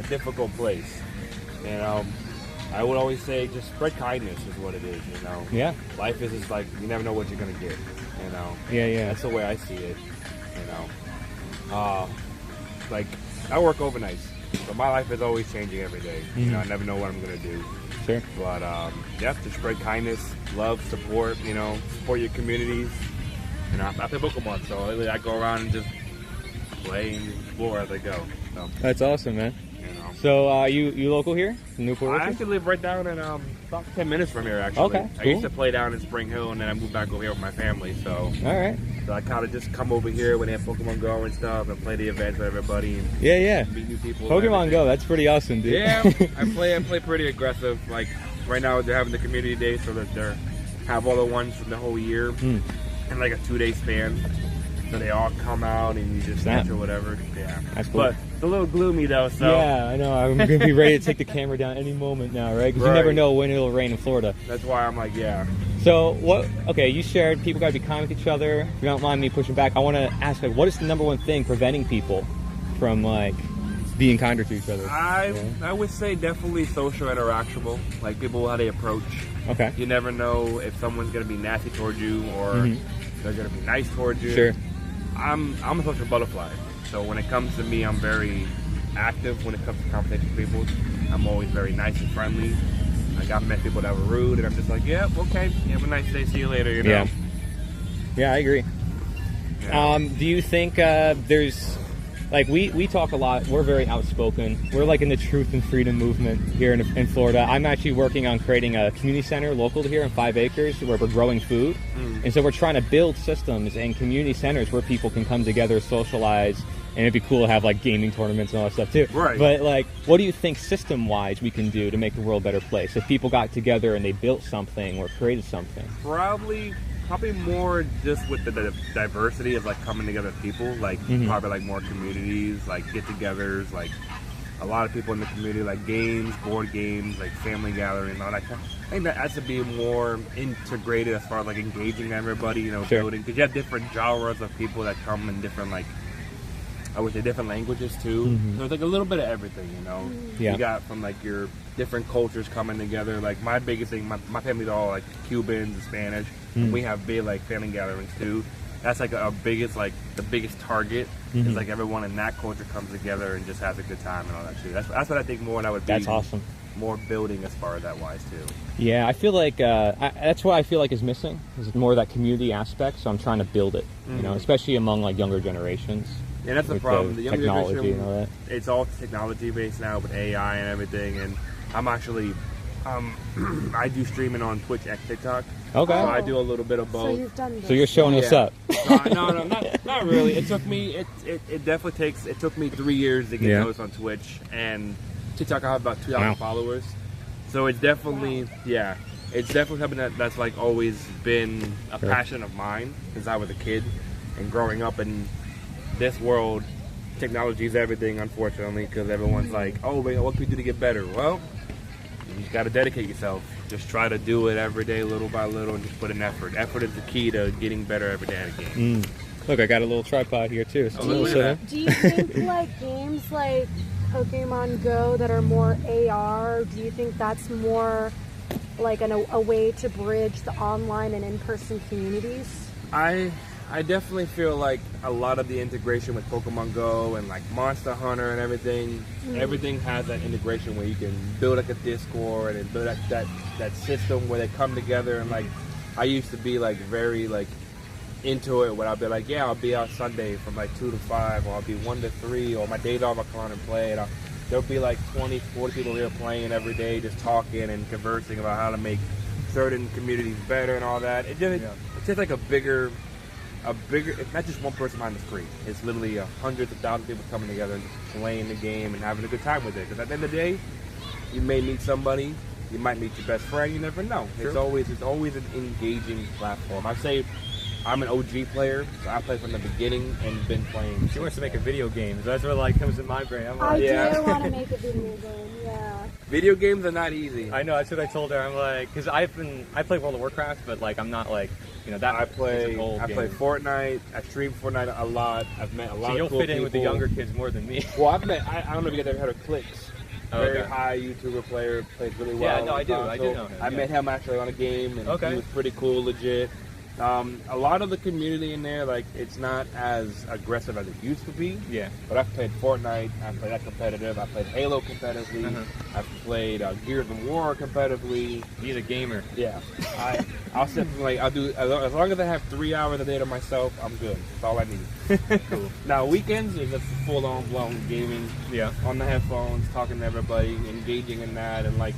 difficult place. And I would always say just spread kindness is what it is, you know. Yeah. Life is just like, you never know what you're going to get, you know. Yeah. That's the way I see it, you know. Like, I work overnights, but my life is always changing every day. You know, I never know what I'm going to do. Sure. But, yeah, just spread kindness, love, support, you know, support your communities. You know, I play Pokemon, so I go around and just play and explore as I go. So, That's awesome, man. you know. So, you local here in Newport I Richey? actually live right down in about 10 minutes from here, actually. Okay, I cool. used to play down in Spring Hill, and then I moved back over here with my family, so... All right. So I kind of just come over here when they have Pokemon Go and stuff and play the events with everybody and Yeah. meet new people. Pokemon Go, that's pretty awesome, dude. Yeah, I play pretty aggressive. Like right now they're having the community day, so that they have all the ones from the whole year in like a 2-day span. So they all come out and you just Snap. catch or whatever. Yeah, That's cool. But it's a little gloomy though. So Yeah, I know. I'm going to be ready to take the camera down any moment now, right? Because you never know when it'll rain in Florida. that's why I'm like, yeah. So, okay, you shared people got to be kind with each other. If you don't mind me pushing back, I want to ask, like, what is the number one thing preventing people from, like, being kinder to each other? I would say definitely social interactionable, like people how they approach. Okay. You never know if someone's gonna be nasty towards you or they're gonna be nice towards you. Sure. I'm a social butterfly, so when it comes to me, I'm very active when it comes to conversation with people. I'm always very nice and friendly. Like I've met people that were rude, and I'm just like, yeah, okay, have a nice day, see you later. You know. Yeah, I agree. Yeah. Do you think there's, like, we talk a lot, we're very outspoken, we're like in the truth and freedom movement here in Florida. I'm actually working on creating a community center local to here in 5 acres where we're growing food. And so we're trying to build systems and community centers where people can come together, socialize, and it'd be cool to have like gaming tournaments and all that stuff too. Right. But like, what do you think system-wise we can do to make the world a better place? If people got together and they built something or created something? Probably more just with the diversity of like coming together people, like probably like more communities, like get-togethers, like a lot of people in the community, like games, board games, like family gatherings, all that kind. I think that has to be more integrated as far as like engaging everybody, you know, building, because you have different genres of people that come in different, like, I would say different languages too. So it's like a little bit of everything, you know. Yeah. You got from like your different cultures coming together. Like my biggest thing, my family's all like Cubans and Spanish. And we have big like family gatherings too. That's like our biggest, like the biggest target is like everyone in that culture comes together and just has a good time and all that too. That's what I think more. And I would be That's awesome. more building as far as that wise too. Yeah, I feel like that's what I feel like is missing. Is more of that community aspect. So I'm trying to build it, you know, especially among like younger generations. Yeah, that's the with problem. The younger technology generation, and all that. it's all technology based now with AI and everything. And I'm actually, I do streaming on Twitch and TikTok. Okay. So I do a little bit of both. So you've done this. So you're showing us up. No, not really. It took me. It definitely takes. It took me 3 years to get noticed on Twitch and TikTok. I have about 2,000 followers. So it's definitely it's definitely something that's like always been a passion of mine since I was a kid and growing up in this world. Technology is everything, unfortunately, because everyone's like, oh, wait, what can we do to get better? Well, you just got to dedicate yourself. Just try to do it every day, little by little, and just put in effort. Effort is the key to getting better every day at a game. Look, I got a little tripod here too. So Do you think like games like Pokemon Go that are more AR, do you think that's more like a way to bridge the online and in-person communities? I definitely feel like a lot of the integration with Pokemon Go and like Monster Hunter and everything, everything has that integration where you can build like a Discord and build that system where they come together. And like I used to be like very like into it where I'll be like, yeah, I'll be out Sunday from like 2 to 5, or I'll be 1 to 3, or my days off I'll come on and play. And there'll be like 20, 40 people here playing every day, just talking and conversing about how to make certain communities better and all that. It's just like a bigger, it's not just one person behind the screen. It's literally hundreds of thousands of people coming together and just playing the game and having a good time with it. Because at the end of the day, you may meet somebody, you might meet your best friend, you never know. It's always an engaging platform. I say I'm an OG player, so I played from the beginning and been playing. She wants to make a video game. That's what like comes in my brain. I'm like, I do want to make a video game, yeah. Video games are not easy. I know, that's what I told her. I'm like, because I play World of Warcraft, but like I'm not like, you know, that. I play Fortnite. I stream Fortnite a lot. I've met a lot of cool people. So you'll fit in with the younger kids more than me. Well, I don't know if you guys ever heard of Clicks. Very high YouTuber player, plays really well. Yeah, no, I do know him. I met him actually on a game, and he was pretty cool, legit. A lot of the community in there, like, it's not as aggressive as it used to be. Yeah. But I've played Fortnite, I've played that competitive, I've played Halo competitively, I've played Gears of War competitively. He's a gamer. Yeah. I'll sit, like, I'll do, as long as I have 3 hours a day to myself, I'm good. That's all I need. Cool. Now, weekends is just full-on blown gaming. Yeah. On the headphones, talking to everybody, engaging in that, and, like,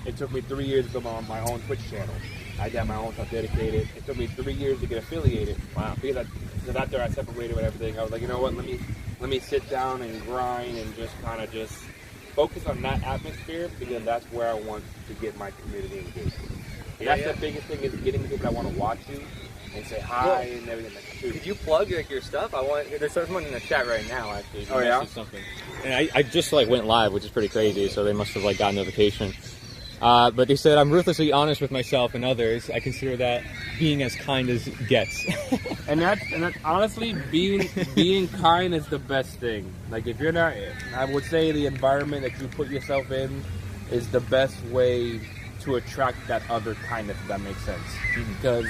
it took me 3 years to go on my own Twitch channel. I got my own stuff dedicated. It took me 3 years to get affiliated. Wow. Because after I separated with everything, I was like, you know what? Let me sit down and grind and just kind of just focus on that atmosphere, because that's where I want to get my community engaged. That's the biggest thing, is getting people that want to watch you and say hi and everything like that. Could you plug like your stuff? There's someone in the chat right now actually. Oh yeah. Something. And I just like went live, which is pretty crazy. So they must have like got a notification. But they said, I'm ruthlessly honest with myself and others. I consider that being as kind as gets. and that honestly, being kind is the best thing. Like, if you're not, I would say the environment that you put yourself in is the best way to attract that other kindness, if that makes sense. Because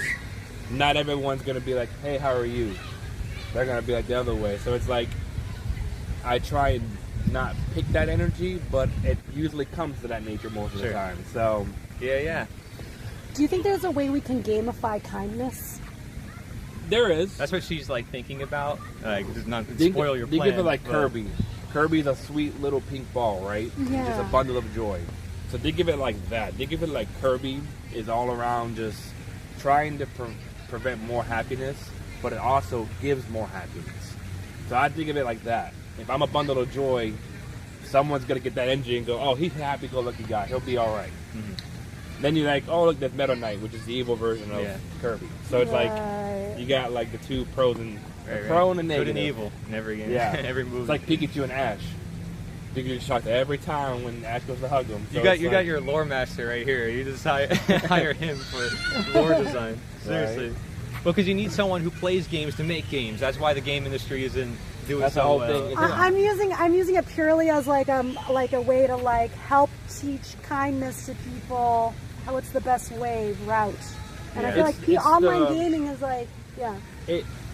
not everyone's going to be like, hey, how are you? They're going to be like the other way. So it's like, I try and not pick that energy, but it usually comes to that nature most of the time. So yeah. Do you think there's a way we can gamify kindness? There is. That's what she's like thinking about. Like, does not spoil your plan. plan. Think of it like Kirby. Kirby's a sweet little pink ball, right? Yeah. Just a bundle of joy. So think of it like that. Think of it like Kirby is all around just trying to prevent more happiness, but it also gives more happiness. So I think of it like that. If I'm a bundle of joy, someone's going to get that energy and go, oh, he's a happy-go-lucky guy. He'll be all right. Then you're like, oh, look, that's Meta Knight, which is the evil version of Kirby. So it's like, you got like the two pros and pro and the negative. Good and evil in every game. Yeah. Every movie. It's like Pikachu and Ash. Pikachu's shocked every time when Ash goes to hug him. So you got your lore master right here. You just hire him for lore design. Seriously. Right. Well, because you need someone who plays games to make games. That's why the game industry isn't doing That's so the whole well. thing. I'm using it purely as like a way to like help teach kindness to people. What's the best route? And I feel like online gaming is like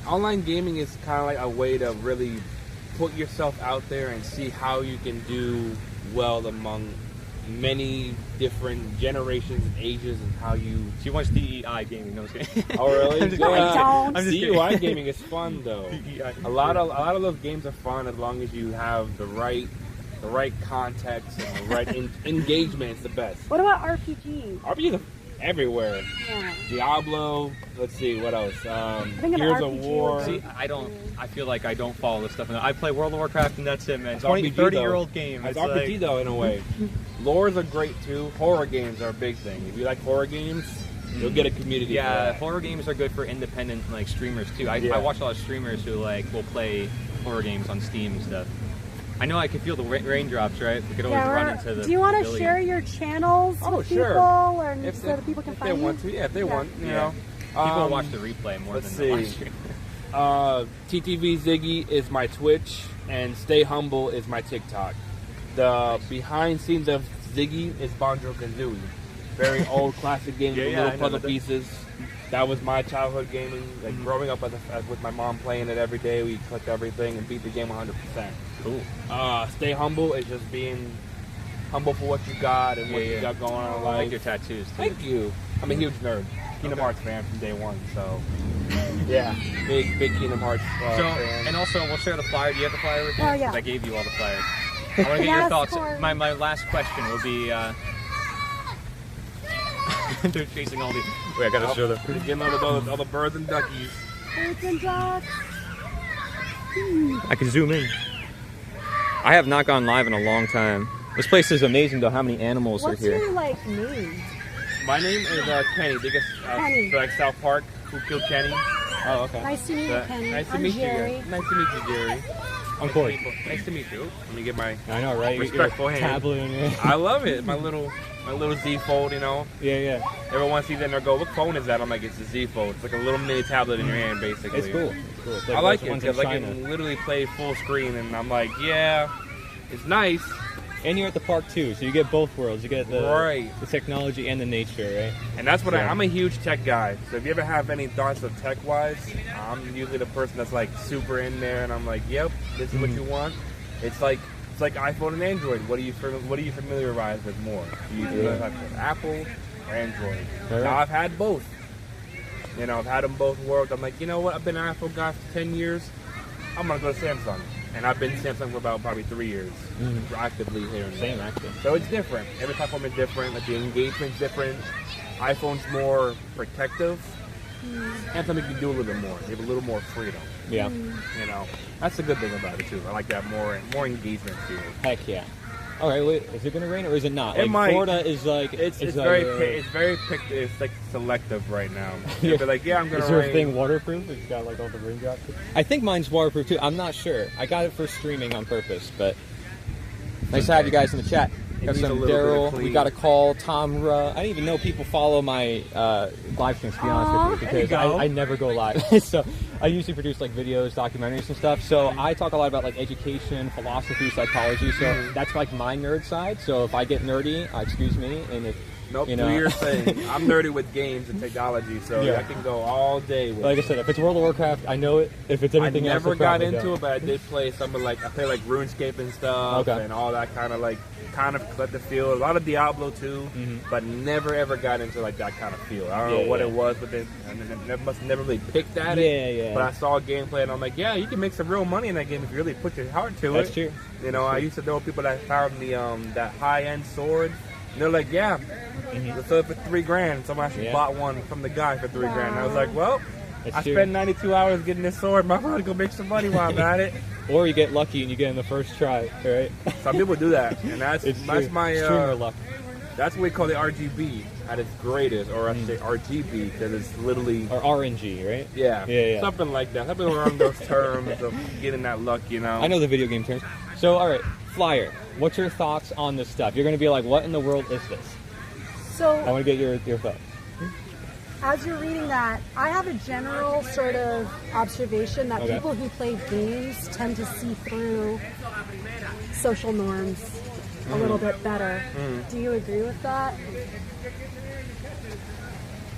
online gaming is kind of like a way to really put yourself out there and see how you can do well among many different generations and ages, and how you. She wants DEI gaming. No, I'm just kidding. Oh really? I'm just DEI kidding. gaming is fun though. A lot of those games are fun as long as you have the right context and the right engagement. It's the best. What about RPGs? RPGs are everywhere. Yeah. Diablo. Let's see what else. think an Gears of RPG War. See, I feel like I don't follow this stuff. I play World of Warcraft and that's it, man. It's 20, RPG 30-year-old game. It's RPG like... though, in a way. Lores are great too. Horror games are a big thing. If you like horror games, you'll get a community. Yeah, horror games are good for independent like streamers too. I watch a lot of streamers who like will play horror games on Steam and stuff. I know I can feel the raindrops, right? We could always run into the. Do you want to share your channels with people, or so that people can find you? If they want to, if they want, you know. People watch the replay more than the live stream. TTV Ziggy is my Twitch, and Stay Humble is my TikTok. The behind scenes of Ziggy is Banjo Kazooie. Very old classic game with little puzzle pieces. That was my childhood gaming. Like growing up with my mom playing it every day, we clicked everything and beat the game 100%. Cool. Stay Humble is just being humble for what you got and what you got going on in life. I like your tattoos too. Thank you. I'm a huge nerd. Kingdom Hearts fan from day one, so yeah, big Kingdom Hearts fan. And also, we'll share the flyer. Do you have the flyer with you? Oh yeah. I gave you all the flyers. I want to get your thoughts. My last question will be. They're chasing all the. Wait, I gotta show them. Getting all the birds and duckies. Birds and ducks. I can zoom in. I have not gone live in a long time. This place is amazing, though. How many animals are here? What's your like name? My name is Kenny. Biggest Kenny. like South Park. Who killed Kenny? Oh, okay. Nice to meet you, Kenny. Nice to I'm meet Jerry. you. Nice to meet you, Jerry. I'm Corey. Nice to meet you. Let me get my. I know, right? Respectful hand. Tablet in your I love it. My little Z Fold, you know. Yeah. Everyone sees it and they go, "What phone is that?" I'm like, "It's a Z Fold. It's like a little mini tablet in your hand, basically." It's cool. It's cool. It's like I like those it ones in because I China. can literally play full screen, and I'm like, "Yeah, it's nice, And you're at the park too, so you get both worlds. You get the technology and the nature, right? And that's what I'm a huge tech guy. So if you ever have any thoughts of tech-wise, I'm usually the person that's like super in there, and I'm like, yep, this is what you want. It's like iPhone and Android. What do you familiarize with more? Do you familiarize with Apple or Android? Right. Now I've had both. You know, I've had them both worked. I'm like, you know what? I've been an Apple guy for 10 years. I'm gonna go to Samsung, and I've been Samsung for about probably 3 years, actively here and there. Same, actually. So it's different. Every platform is different. Like the engagement's different. iPhone's more protective, and something you can do a little bit more. You have a little more freedom. Yeah. You know, that's the good thing about it too. I like that more engagement feel. Heck yeah. All right, wait, is it going to rain or is it not? It like, might. Florida is like It's like, very it's like selective right now. Yeah. They're like, yeah, I'm gonna. Is your rain. thing waterproof? It's got like all the raindrops. I think mine's waterproof too. I'm not sure. I got it for streaming on purpose, but nice to have you guys in the chat. Got needs a some little bit of Daryl. We clean. got a call. Tom. I didn't even know people follow my live streams. To be honest with you, because I never go live. So I usually produce like videos, documentaries, and stuff. So I talk a lot about like education, philosophy, psychology. So that's like my nerd side. So if I get nerdy, excuse me. And if Nope, you do know, your thing. I'm nerdy with games and technology, so Yeah. I can go all day with like I it. said, if it's World of Warcraft, I know it. If it's I anything else, never I got probably into don't. it, but I did play something like I play like RuneScape and stuff, Okay. and all that kind of cut the feel. A lot of Diablo too, but never ever got into like that kind of feel. I don't know what it was, but then I must never really picked at it. Yeah. But I saw gameplay and I'm like, yeah, you can make some real money in that game if you really put your heart to That's it. true. You know, I used to know people that found the that high end sword. And they're like, yeah, let's sell it for $3,000. Someone actually bought one from the guy for $3,000. And I was like, well, That's I true. spent 92 hours getting this sword. My probably gonna make some money while I'm at it. Or you get lucky and you get in the first try, right? Some people do that, and that's It's that's true. my Streamer luck. that's what we call the RGB at its greatest, or I should say RGB because it's literally Or RNG, right? yeah, something like that. Something around those terms of getting that luck, you know. I know the video game terms. So, all right, Flyer, what's your thoughts on this stuff? You're going to be like, what in the world is this? I So want to get your thoughts. as you're reading that, I have a general sort of observation that Okay. people who play games tend to see through social norms a little bit better. Do you agree with that?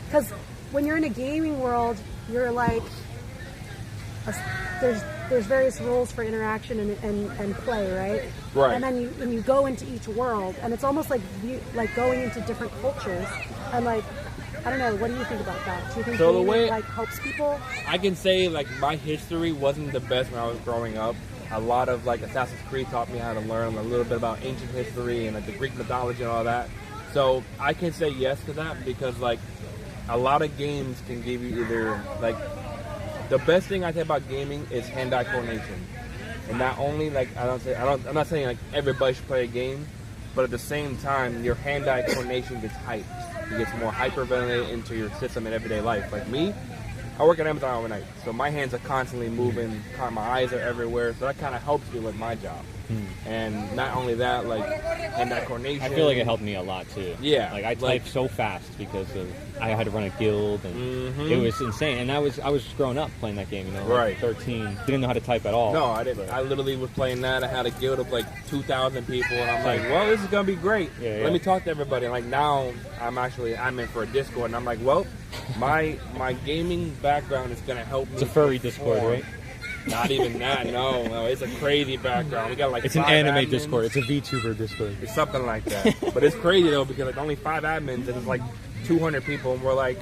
Because when you're in a gaming world, you're like, there's various rules for interaction and play, right? Right. And then you go into each world, and it's almost like going into different cultures. And like, I don't know, what do you think about that? Do you think So the gaming way- like helps people? I can say like my history wasn't the best when I was growing up. A lot of like Assassin's Creed taught me how to learn a little bit about ancient history and like the Greek mythology and all that. So I can say yes to that because like a lot of games can give you either like the best thing I think about gaming is hand-eye coordination. And not only like I'm not saying like everybody should play a game, but at the same time your hand-eye coordination gets hyped. It gets more hyperventilated into your system in everyday life. Like me, I work at Amazon overnight, so my hands are constantly moving, my eyes are everywhere, so that kind of helps me with my job. And not only that, like hand-eye coordination. I feel like it helped me a lot too. Yeah, like I like- type so fast because I had to run a guild, and it was insane. And I was growing up playing that game, you know, like Right. 13, didn't know how to type at all. No, I didn't. I literally was playing that. I had a guild of like 2,000 people, and I'm like, well, this is gonna be great. Yeah. Let me talk to everybody. And like now, I'm in for a Discord, and I'm like, well, my gaming background is gonna help me. It's a furry Discord, perform. right? Not even that. No, it's a crazy background. We got like It's an 5 anime admins. Discord. It's a VTuber Discord. It's something like that. But it's crazy though because like only 5 admins and it's like 200 people, and we're like,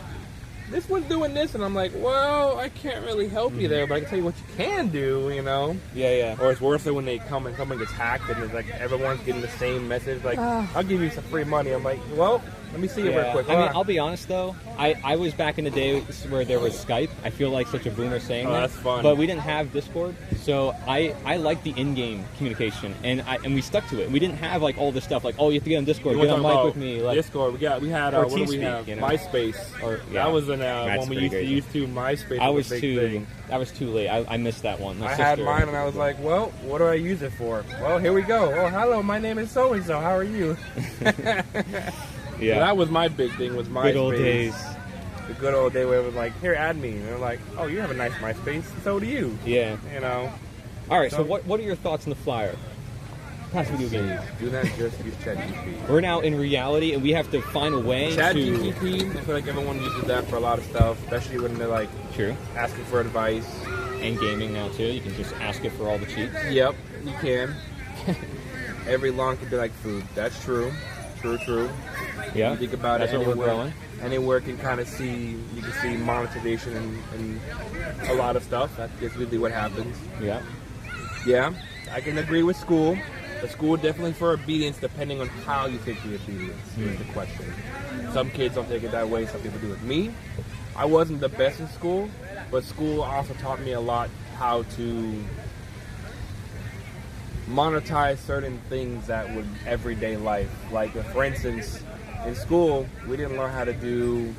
this one's doing this, and I'm like, well, I can't really help you there, but I can tell you what you can do, you know. Yeah. Or it's worse than when they come and someone gets hacked and it's like everyone's getting the same message, like, I'll give you some free money. I'm like, well, let me see it real quick. I mean, Hold on. I'll be honest though. I was back in the day where there was Skype. I feel like such a boomer saying that. That's fun. But we didn't have Discord, so I like the in-game communication, and we stuck to it. We didn't have like all this stuff like, oh, you have to get on Discord, You get wanna on talk mic with about me, like Discord. We had or what do we TeamSpeak, have? you know? MySpace. Or that was an That's when we pretty used to crazy. use to MySpace. I was was a big thing. too late. I missed that one. My I had sister- mine and I was like, well, what do I use it for? Well, here we go. Oh, hello, my name is so and so. How are you? Yeah, So that was my big thing. Was MySpace. good old days. The good old day where it was like, here, add me. And they're like, oh, you have a nice MySpace. So do you. Yeah. You know. All right. So So- what are your thoughts on the flyer? past video games. Do not just use ChatGPT. We're now in reality, and we have to find a way to... ChatGPT, I feel like everyone uses that for a lot of stuff, especially when they're like True. asking for advice. And gaming now, too. You can just ask it for all the cheats. Yep, you can. Every lawn can be like food. That's true. True. Yeah. You think about That's it, what we're growing. anywhere can kind of see, you can see monetization and a lot of stuff. That's really what happens. Yeah. Yeah, I can agree with school. The school definitely for obedience, depending on how you take the obedience, is the question. Some kids don't take it that way, some people do it. Me, I wasn't the best in school, but school also taught me a lot how to monetize certain things that would everyday life. Like, for instance, in school, we didn't learn how to do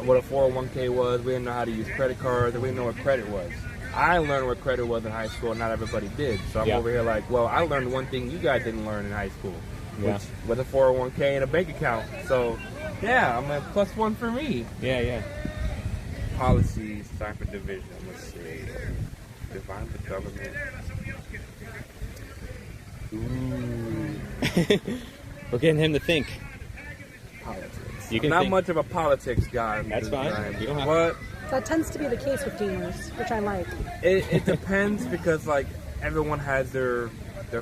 what a 401k was. We didn't know how to use credit cards, and we didn't know what credit was. I learned what credit was in high school. Not everybody did. So I'm over here like, well, I learned one thing you guys didn't learn in high school, which was a 401k and a bank account. So, yeah, I'm a +1 for me. Yeah. Policies, time for division. Let's see. Define the government. Ooh. We're getting him to think. Politics. You can I'm not think. much of a politics guy. That's fine. You don't have But That tends to be the case with gamers, which I like. it depends because like everyone has their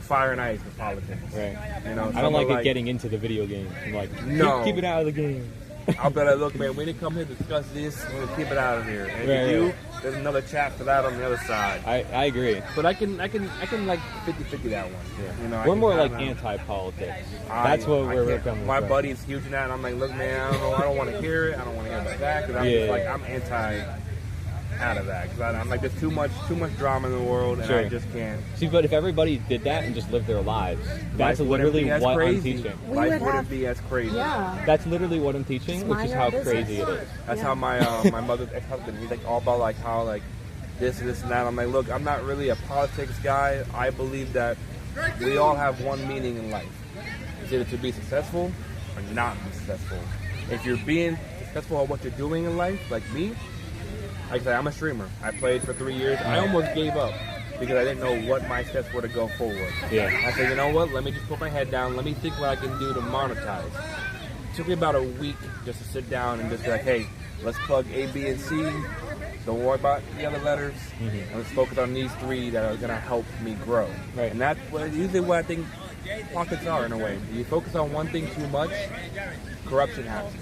fire and ice with politics. Right. You know, I don't like it getting into the video game. I'm like, No. keep it out of the game. I'll be like, look, man, we didn't come here to discuss this. We're gonna keep it out of here. And if you, there's another chat for that on the other side. I agree. But I can like 50-50 that one. Yeah. You know, We're more like anti-politics. That's what we're coming My from. buddy's huge in that, and I'm like, look, man, I don't know, I don't want to hear it. I don't want to hear about that because I'm just like, I'm anti out of that because I'm like, there's too much drama in the world, and I just can't. See, but if everybody did that and just lived their lives, that's literally what I'm teaching. Life wouldn't be as crazy. Yeah. That's literally what I'm teaching, which is how crazy it is. That's how my my mother's ex-husband, he's like all about like how like this and that. I'm like, look, I'm not really a politics guy. I believe that we all have one meaning in life. It's either to be successful or not be successful. If you're being successful at what you're doing in life, like me, like I said, I'm a streamer. I played for 3 years. I almost gave up because I didn't know what my steps were to go forward. Yeah. I said, you know what? Let me just put my head down. Let me think what I can do to monetize. It took me about a week just to sit down and just be like, hey, let's plug A, B, and C. Don't worry about the other letters. And let's focus on these 3 that are going to help me grow. Right. And that's usually what I think pockets are in a way. You focus on one thing too much, corruption happens.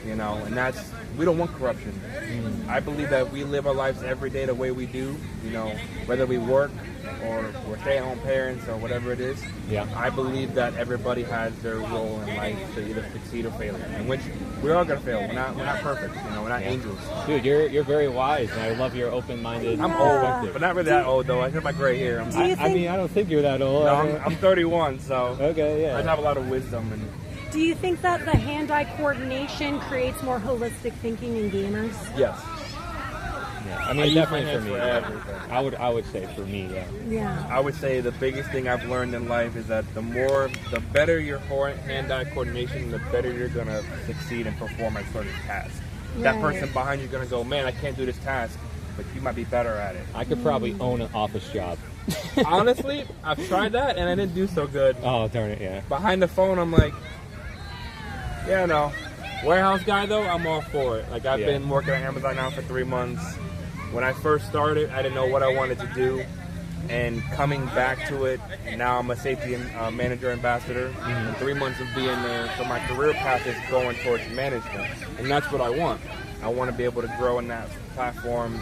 You know, and we don't want corruption. I believe that we live our lives every day the way we do, you know, whether we work or we're stay-at-home parents or whatever it is. Yeah. I believe that everybody has their role in life to either succeed or fail, in which we're all gonna fail. We're not perfect, you know. We're not angels. Dude, you're very wise, and I love your open-minded I'm old, but not really that old though. I got my gray hair. I mean, I don't think you're that old. No, I'm 31, so okay, yeah. I have a lot of wisdom and. Do you think that the hand-eye coordination creates more holistic thinking in gamers? Yes. Yeah. I I mean, use definitely my for hands me. for everything. I would say for me, yeah. Yeah. I would say the biggest thing I've learned in life is that the better your hand-eye coordination, the better you're gonna succeed and perform at certain tasks. That Right. person behind you is gonna go, man, I can't do this task, but you might be better at it. I could probably own an office job. Honestly, I've tried that and I didn't do so good. Oh, darn it, yeah. Behind the phone, I'm like, yeah, no. Warehouse guy though, I'm all for it. Like I've been working at Amazon now for 3 months. When I first started, I didn't know what I wanted to do, and coming back to it, now I'm a safety manager ambassador. And 3 months of being there, so my career path is going towards management, and that's what I want. I want to be able to grow in that platform,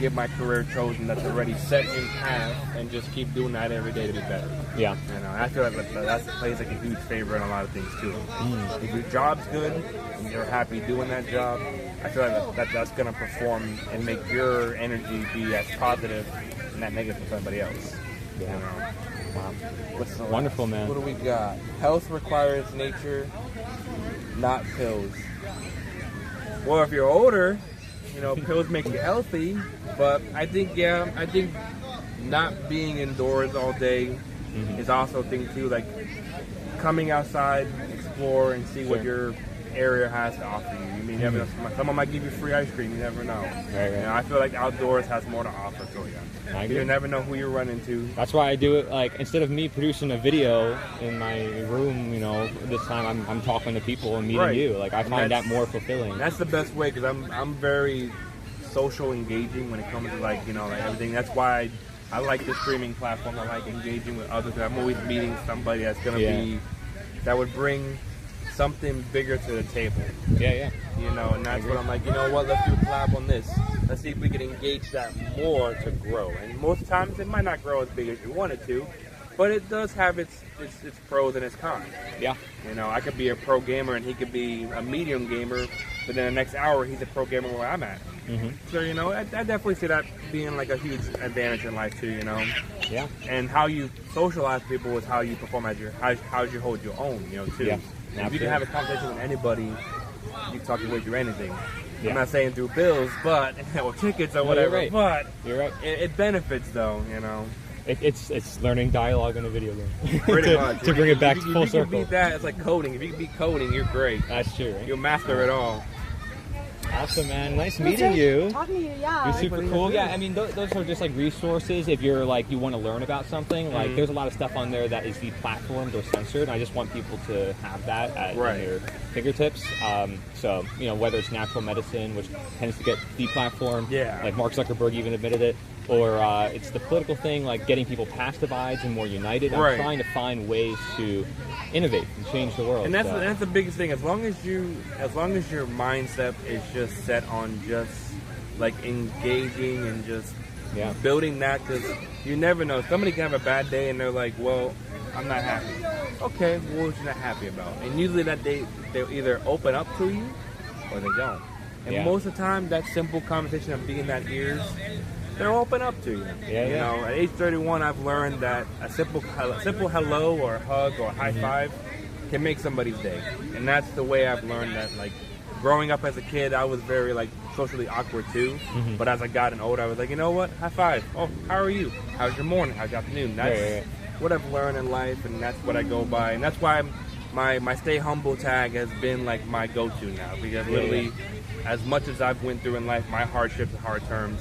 get my career chosen that's already set in path, and just keep doing that every day to be better. Yeah. You know, I feel like that plays like a huge favor in a lot of things too. If your job's good and you're happy doing that job, I feel like that's going to perform and make your energy be as positive and not negative for somebody else. Yeah. You know? Wow. What's the Wonderful, man. What do we got? Health requires nature, not pills. Well, if you're older, you know, pills make you healthy, but I think not being indoors all day is also a thing too. Like coming outside, explore and see what your area has to offer you. You never know. Someone might give you free ice cream. You never know. Right. You know, I feel like outdoors has more to offer to you. I agree. You never know who you're running to. That's why I do it. Like, instead of me producing a video in my room, you know, this time I'm talking to people and meeting you. Like, I find that more fulfilling. That's the best way, because I'm very social engaging when it comes to, like, you know, like everything. That's why I like the streaming platform. I like engaging with others. I'm always meeting somebody that's gonna be, that would bring something bigger to the table. Yeah. You know, and that's what I'm like, you know what, let's do a collab on this. Let's see if we can engage that more to grow. And most times it might not grow as big as you want it to, but it does have its pros and its cons. Yeah. You know, I could be a pro gamer and he could be a medium gamer, but then the next hour he's a pro gamer where I'm at. So, you know, I definitely see that being like a huge advantage in life too, you know. Yeah. And how you socialize people is how you perform as how you hold your own, you know, too. Yeah. If you can have a conversation with anybody, you can talk your way through anything. Yeah. I'm not saying through bills, but or tickets or whatever. You're right. But you're right. It benefits though, you know. It's learning dialogue in a video game. Pretty much. To bring it back full circle. If you can beat that, it's like coding. If you can beat coding, you're great. That's true. Right? You'll master it all. Awesome, man. Nice meeting you. Talking to you, yeah. You're super cool. Yeah, I mean, those are just like resources. If you're like, you want to learn about something, like there's a lot of stuff on there that is deplatformed or censored. I just want people to have that at their fingertips. So, you know, whether it's natural medicine, which tends to get deplatformed, like Mark Zuckerberg even admitted it, or it's the political thing, like getting people past divides and more united. I'm trying to find ways to innovate and change the world. And that's the biggest thing. As long as your mindset is just set on just like engaging and just building that, because you never know. Somebody can have a bad day and they're like, well, I'm not happy. Okay, well, what you not happy about? And usually that day they'll either open up to you or they don't. And most of the time, that simple conversation of being that ears, they'll open up to you. You know, at age 31, I've learned that a simple hello or a hug or a high five can make somebody's day. And that's the way I've learned that, like, growing up as a kid, I was very, like, socially awkward too. But as I got older, I was like, you know what? High five. Oh, how are you? How's your morning? How's your afternoon? That's what I've learned in life, and that's what I go by. And that's why my stay humble tag has been, like, my go-to now. Because literally, as much as I've went through in life, my hardships and hard terms,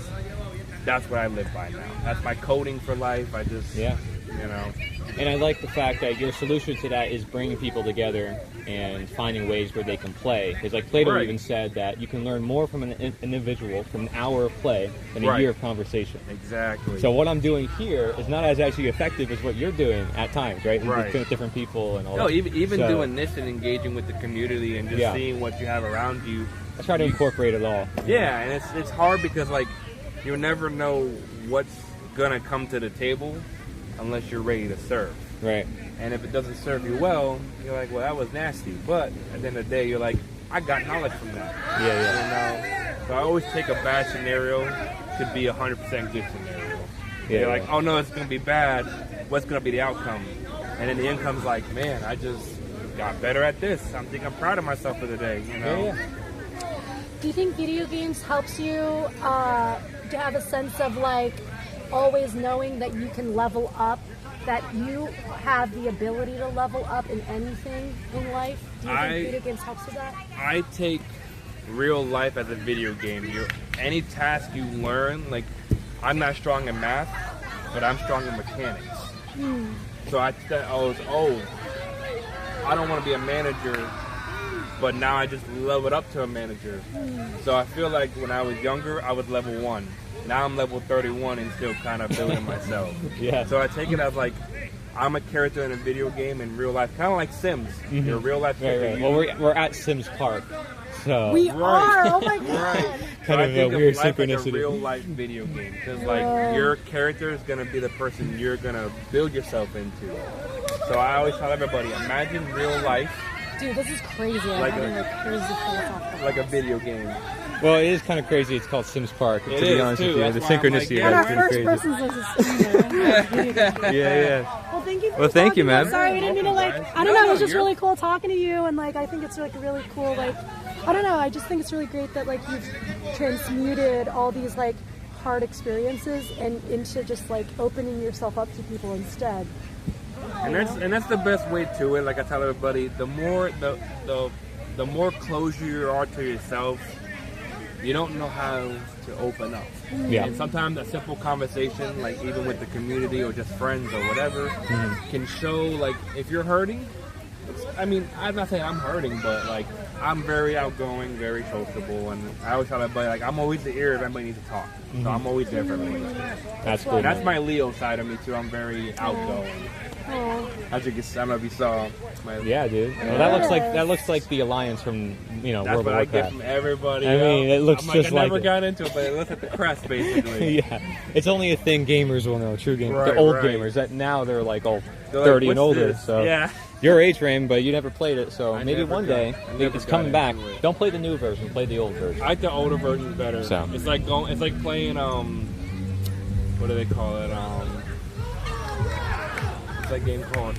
that's what I live by now. That's my coding for life. I just, you know. And I like the fact that your solution to that is bringing people together and finding ways where they can play. Because like Plato even said that you can learn more from an individual from an hour of play than a year of conversation. Exactly. So what I'm doing here is not as actually effective as what you're doing at times, right? With different people and all that. Even doing this and engaging with the community and just seeing what you have around you. I try to incorporate it all. Yeah, and it's hard because, like, you'll never know what's gonna come to the table unless you're ready to serve. Right. And if it doesn't serve you well, you're like, well, that was nasty. But at the end of the day, you're like, I got knowledge from that. You know? So I always take a bad scenario to be 100% good scenario. You're like, oh no, it's gonna be bad. What's gonna be the outcome? And then the income's like, man, I just got better at this. I'm proud of myself for the day. You know. Do you think video games helps you to have a sense of, like, always knowing that you can level up, that you have the ability to level up in anything in life? Do you think video games helps with that? I take real life as a video game. Any task you learn, like, I'm not strong in math, but I'm strong in mechanics. So I don't want to be a manager, but now I just leveled up to a manager. So I feel like when I was younger, I was level 1. Now I'm level 31 and still kind of building myself. So I take it as, like, I'm a character in a video game in real life, kind of like Sims. You're a real life character. Well, we're at Sims Park. So we are. Oh my god! Kind of a weird synchronicity. Like a real life video game, because like your character is gonna be the person you're gonna build yourself into. So I always tell everybody, imagine real life. Dude, this is crazy. Like a video game. Well, it is kind of crazy. It's called Sims Park. To be honest with you, the synchronicity of it is pretty crazy. Well, thank you. Well, thank you, man. I'm sorry, we didn't mean to, like. I don't know. It was just really cool talking to you, and like I think it's like really cool. Like, I don't know. I just think it's really great that like you've transmuted all these like hard experiences and into just like opening yourself up to people instead. And that's the best way to it. Like I tell everybody, the the more closure you are to yourself, you don't know how to open up. Yeah. And sometimes a simple conversation, like even with the community or just friends or whatever, can show, like, if you're hurting. I mean, I'm not saying I'm hurting, but like I'm very outgoing, very sociable, and I always tell everybody, like, I'm always the ear if anybody needs to talk. So I'm always there for everybody. That's cool. And that's my Leo side of me too. I'm very outgoing. As you can see, I don't know if you saw my. Yeah, dude. Well, that looks like the alliance from That's World of what I Warcraft. get from everybody. I mean, it looks I'm just I like never it. got into it, but it looks like the crest, basically. Yeah, it's only a thing gamers will know. True gamers, Right, the old right. gamers. That now they're like all They're 30 like, and "What's older. this?" So Yeah. your age frame, but you never played it. So I maybe never one got- day I never it's got coming back. into it. Don't play the new version. Play the old version. I like the older version better. So. It's like going. It's like playing. What do they call it? What's that game called?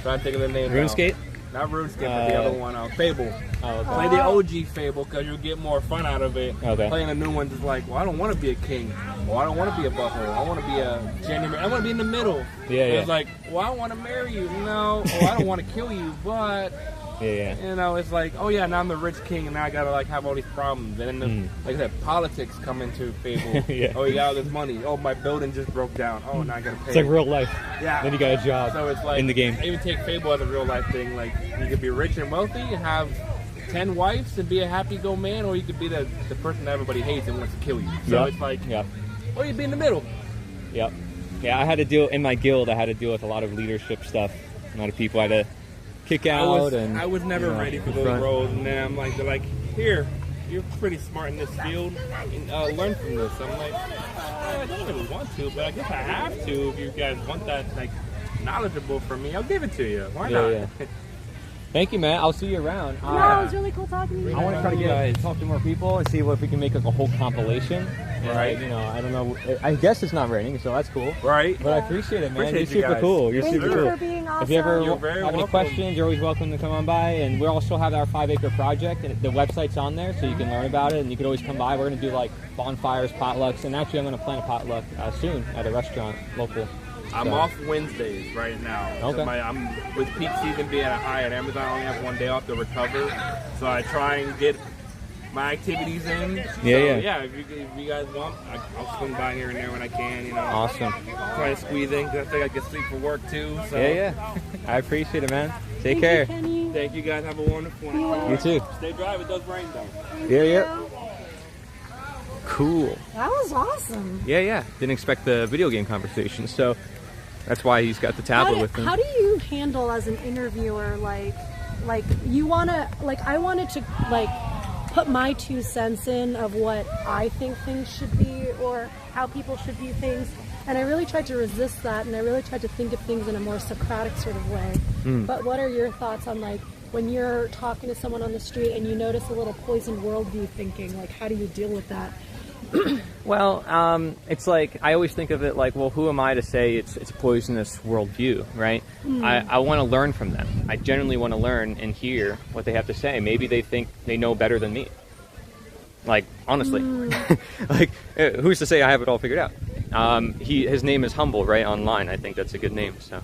Trying to think of the name. RuneScape. Now. Not RuneScape, but the other one. Fable. Oh, okay. Play the OG Fable because you'll get more fun out of it. Okay. Playing a new one is like, well, I don't want to be a king. Well, I don't want to be a butthole. I want to be a genuine. I want to be in the middle. Yeah, And yeah. It's like, well, I want to marry you. No. Oh, I don't want to kill you, but. Yeah. You know, it's like, oh yeah, now I'm the rich king, and now I gotta like have all these problems. And then, like I said, politics come into Fable. Yeah. Oh, you got all this money. Oh, my building just broke down. Oh, now I gotta pay. It's like real life. Yeah. Then you got a job. So it's like in the game. I even take Fable as a real life thing. Like you could be rich and wealthy and have 10 wives and be a happy-go man, or you could be the person that everybody hates and wants to kill you. So Yep. it's like, Yep. or you be in the middle. Yep. Yeah, I had to deal in my guild. I had to deal with a lot of leadership stuff. A lot of people I had to kick out. I was never ready for those confront. roles, and then I'm like, they're like, here, you're pretty smart in this field, and learn from this. I'm like, I don't really want to, but I guess I have to. If you guys want that, like, knowledgeable from me, I'll give it to you. Why not? Yeah. Thank you, man. I'll see you around. No, it was really cool talking to you. I want to try to talk to more people and see if we can make like a whole compilation. And, Right. like, you know, I don't know. I guess it's not raining, so that's cool. Right? But I appreciate it, man. Appreciate you You're super guys. cool. You're Thank super you cool. for being awesome. If you ever You're have very any welcome. questions, you're always welcome to come on by. And we also have our 5-acre project, and the website's on there, so you can learn about it. And you can always come by. We're going to do like bonfires, potlucks, and actually I'm going to plan a potluck soon at a restaurant local. I'm So- off Wednesdays right now. Okay. I'm with peak season being high at Amazon. I only have one day off to recover, so I try and get my activities in. Yeah, so, yeah. If you guys want, I'll swing by here and there when I can. You know, Awesome. try to squeeze in because I think I can sleep for work too. So Yeah. I appreciate it, man. Take Thank care. You, Kenny. Thank you guys. Have a wonderful one. You too. Stay dry. It does rain though. Yeah. Cool. That was awesome. Yeah. Didn't expect the video game conversation, so that's why he's got the tablet with him. How do you handle as an interviewer, like you wanna, like I wanted to like put my 2 cents in of what I think things should be or how people should view things, and I really tried to resist that, and I really tried to think of things in a more Socratic sort of way. But what are your thoughts on like when you're talking to someone on the street and you notice a little poisoned worldview thinking, like how do you deal with that? Well, it's like I always think of it like, well, who am I to say it's a poisonous worldview, right? I want to learn from them. I genuinely want to learn and hear what they have to say. Maybe they think they know better than me. Like honestly, like who's to say I have it all figured out? His name is Humble, right? Online, I think that's a good name. So.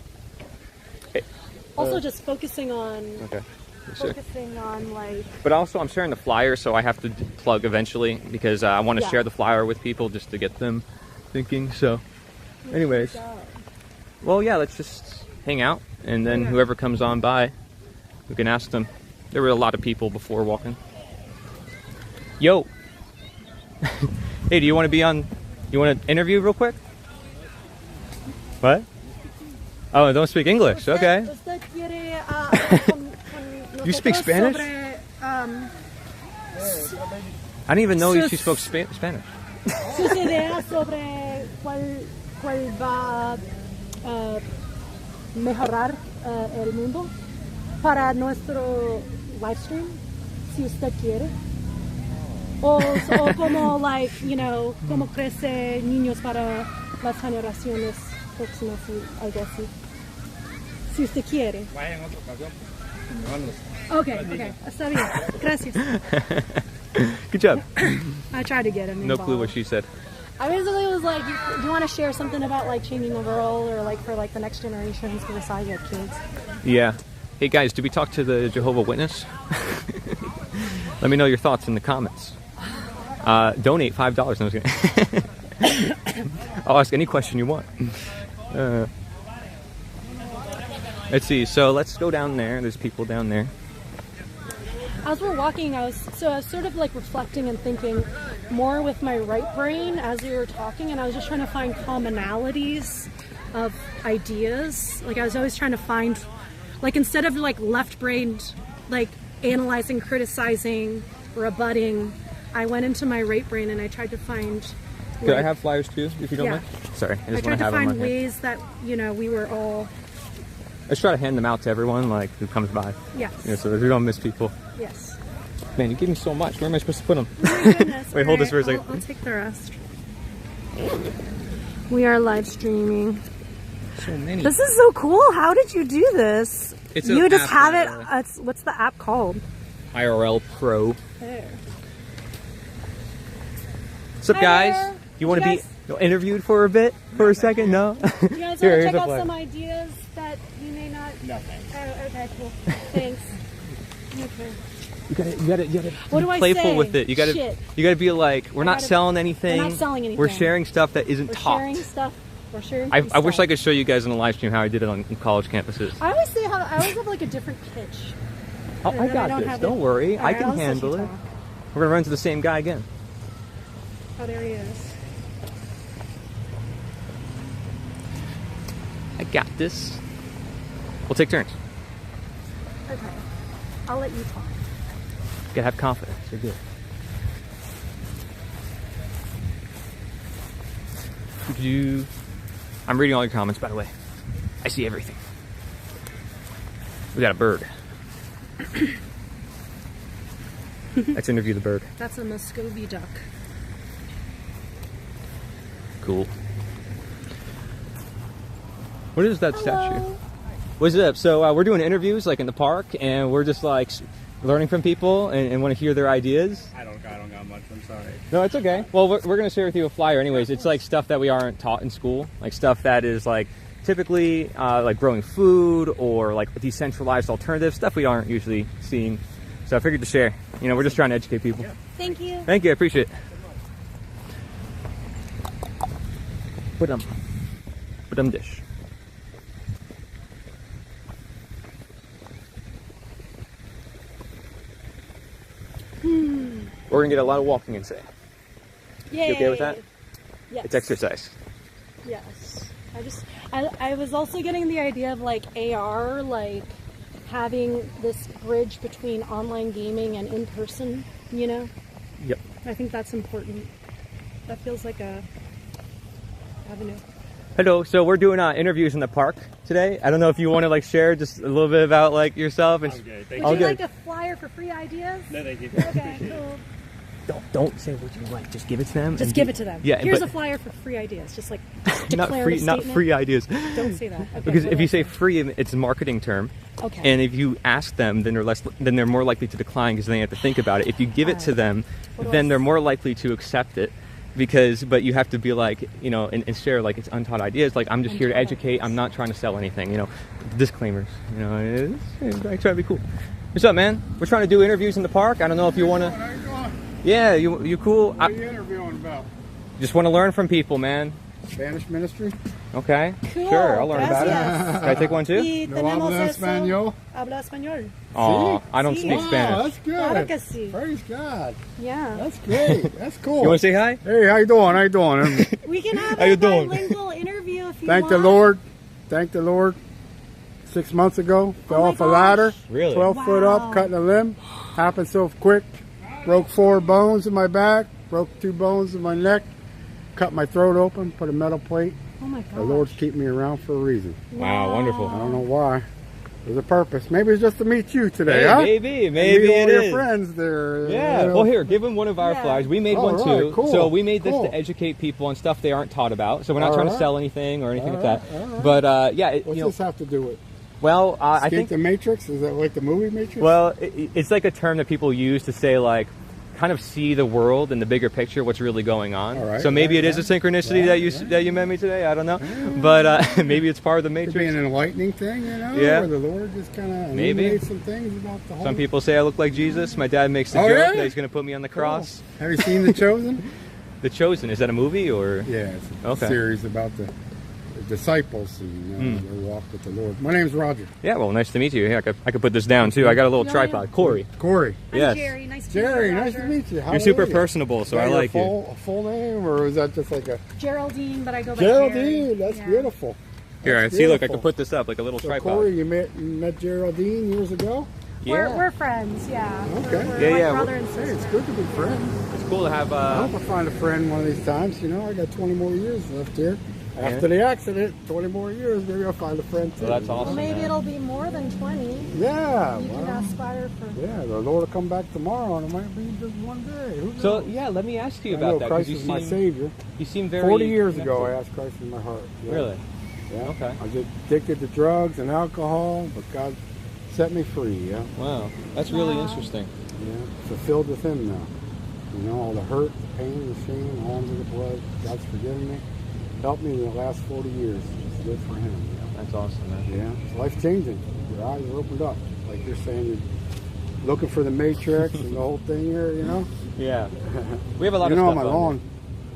Also, just focusing on Okay. Yes, sir. focusing on like But also, I'm sharing the flyer, so I have to plug eventually because I want to Yeah. share the flyer with people just to get them thinking. So, anyways, well, yeah, let's just hang out, and then whoever comes on by, we can ask them. There were a lot of people before walking. Yo, hey, do you want to be on? You want to interview real quick? What? Oh, don't speak English. Okay. ¿Usted quiere, You speak Spanish? sobre, I didn't even know Sus- she spoke Spanish. sus ideas sobre cuál va a mejorar el mundo para nuestro live stream, si usted quiere. O como, like, you know, como crece niños para las generaciones próximas y algo así. Si usted quiere. Vaya en otra ocasión. Okay, está bien. Gracias. Good job. I tried to get him No involved. clue what she said. I basically was like, do you want to share something about like changing the world or like for like the next generations besides like kids? Yeah. Hey guys, did we talk to the Jehovah Witness? Let me know your thoughts in the comments. Donate $5. No, I was kidding. I'll ask any question you want. Let's see. So let's go down there. There's people down there. As we're walking, I was sort of like reflecting and thinking more with my right brain as we were talking, and I was just trying to find commonalities of ideas. Like I was always trying to find, like instead of like left-brained, like analyzing, criticizing, rebutting, I went into my right brain and I tried to find. Could I have flyers too, if you don't mind? Sorry, I just want to have them. I tried to find ways that we were all. I just try to hand them out to everyone, like who comes by. Yes. So that we don't miss people. Yes. Man, you give me so much. Where am I supposed to put them? Oh my goodness. Wait, hold this for a second. I'll take the rest. We are live streaming. So many. This is so cool. How did you do this? It's you an just app have that, it. What's the app called? IRL Pro. There. What's up, guys? You want to be interviewed for a bit? For a second? No? You guys want to check out some ideas that you may not... No, thanks. Oh, okay, cool. Thanks. Okay. You gotta What be do I playful say? with it. You gotta be like, we're not selling anything. We're not selling anything. We're sharing stuff that isn't taught. Sharing stuff. We're sharing I wish I could show you guys on the live stream how I did it on college campuses. I always have like a different pitch. Oh, I got this. Don't worry. I can handle it. We're gonna run into the same guy again. Oh, there he is. I got this. We'll take turns. Okay. I'll let you talk. You gotta have confidence. You're good. I'm reading all your comments, by the way. I see everything. We got a bird. Let's interview the bird. That's a Muscovy duck. Cool. What is that statue? What's up? So we're doing interviews like in the park, and we're just like learning from people and want to hear their ideas. I don't got much. I'm sorry. No, it's okay. Well, we're going to share with you a flyer anyways. It's like stuff that we aren't taught in school, like stuff that is like typically like growing food or like decentralized alternatives, stuff we aren't usually seeing. So I figured to share. We're just trying to educate people. Thank you. Thank you. I appreciate it. But dish. We're gonna get a lot of walking in today. Yay. You okay with that? Yes. It's exercise. Yes. I was also getting the idea of like AR, like having this bridge between online gaming and in person, Yep. I think that's important. That feels like a avenue. Hello. So we're doing interviews in the park today. I don't know if you want to like share just a little bit about like yourself. And Okay, thank Would you like a flyer for free ideas? No, thank you. Okay, cool. Don't say what you like. Just give it to them. Just give it to them. Yeah. Here's a flyer for free ideas. Just like declarative not free ideas. Don't say that. Okay, because if you say free, it's a marketing term. Okay. And if you ask them, then they're more likely to decline because they have to think about it. If you give it to them, then they're more likely to accept it. But you have to be like, and share like it's untaught ideas. Like I'm just here to educate. I'm not trying to sell anything. Disclaimers. I try to be cool. What's up, man? We're trying to do interviews in the park. I don't know if you want to. How you doing? Yeah, you cool? What are you interviewing about? Just want to learn from people, man. Spanish ministry? Okay. Cool. Sure, I'll learn Gracias. about it. Can I take one too? Y No tenemos habla eso. español? Habla español. Aw, I don't Sí. speak Wow, Spanish. that's good. Claro que sí. Praise God. Yeah. That's great. That's cool. You want to say hi? Hey, how you doing? How you doing? We can have How you a doing? bilingual interview if you Thank want. the Lord. Thank the Lord. 6 months ago, fell my off a ladder. gosh. Really? 12 foot Wow. up, cutting a limb. Happened so quick. Broke 4 bones in my back. Broke 2 bones in my neck. Cut my throat open. Put a metal plate. Oh my god. The Lord's keeping me around for a reason. Wow, wonderful. I don't know why. There's a purpose. Maybe it's just to meet you today, Hey, huh? maybe And meet all it your is. friends there. Yeah. Well, here, give them one of our Yeah. flyers. We made All one right, too. cool, So we made this cool. to educate people on stuff they aren't taught about. So we're not All trying to right. sell anything or anything All like that. right, all right. But yeah, What's this have to do with? well, I Escape think the Matrix? Is that like the movie Matrix? well, it's like a term that people use to say like kind of see the world in the bigger picture, what's really going on. All right, So maybe right, it is a synchronicity that you met me today. I don't know, but maybe it's part of the Could be matrix. an enlightening thing, you know, Yeah. where the Lord just kind of Maybe. illuminates some things about the whole. Some people say I look like Jesus. My dad makes the Oh, joke yeah? that he's going to put me on the cross. Have you seen The Chosen? The Chosen, is that a movie or? Yeah, it's a Okay. series about the disciples and their walk with the Lord. My name's Roger. Yeah, well, nice to meet you. Yeah, I could put this down too. I got a little Yeah, tripod. Corey. Corey. I'm Yes. Jerry. Nice to Jerry, meet you. nice to Roger. meet you. How You're super are you? personable, so Is that I your like you. full name, or is that just like a Geraldine, but I go by Geraldine? Jerry. That's Yeah. beautiful. Here, That's see, look, I beautiful. can put this up like a little So tripod. Corey, you met Geraldine years ago? Yeah. We're friends, yeah. Okay. We're Yeah, like yeah, brother and Hey, sister. it's good to be friends. It's cool to have. I hope I find a friend one of these times. You know, I got 20 more years left here. Yeah. After the accident, 20 more years, maybe I'll find a friend too. Well, that's Well, awesome. maybe man. it'll be more than 20. Yeah, You can well, aspire for. yeah, the Lord will come back tomorrow, and it might be just one day. Who knows? So yeah, let me ask you I know about that Christ you is my seem Savior. you seem very 40 years ago, I connected. asked Christ in my heart. Yeah. Really? Yeah. Okay. I was addicted to drugs and alcohol, but God set me free. Yeah. Wow, that's really Wow. interesting. Yeah. Fulfilled with Him now. You know, all the hurt, the pain, the shame, all under the blood. God's forgiven me. Helped me in the last 40 years. Just live for Him. That's awesome, man. Yeah. It's life changing. Your eyes are opened up. Like you're saying, you're looking for the matrix and the whole thing here, you know? Yeah, we have a lot You of know, stuff my on lawn,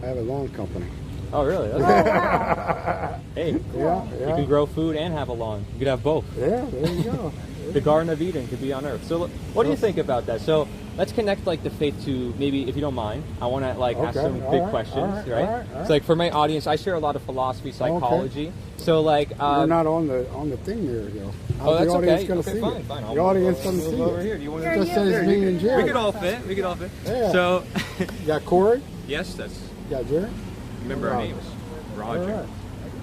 I have a lawn company. there. Oh, really? Oh, That's wow. Hey, Yeah, you can grow food and have a lawn. You could have both. Yeah, there you go. The Garden of Eden could be on Earth. So, what do you think about that? So, let's connect like the faith to maybe, if you don't mind, I want to like ask Okay, some all big right, questions, all right, right? all right, all So, like for my audience, I share a lot of philosophy, psychology. So, like, You're not on the thing there, though. How's oh, that's the audience okay. going Okay, to see fine, it? fine. I'll The audience move doesn't see over it. here. Do you want Here to? you Just says go. me and We Jerry. could all fit. We could all fit. Yeah. So, You got Corey? yes, that's. You got Jerry? Remember our Roger. names. All Roger.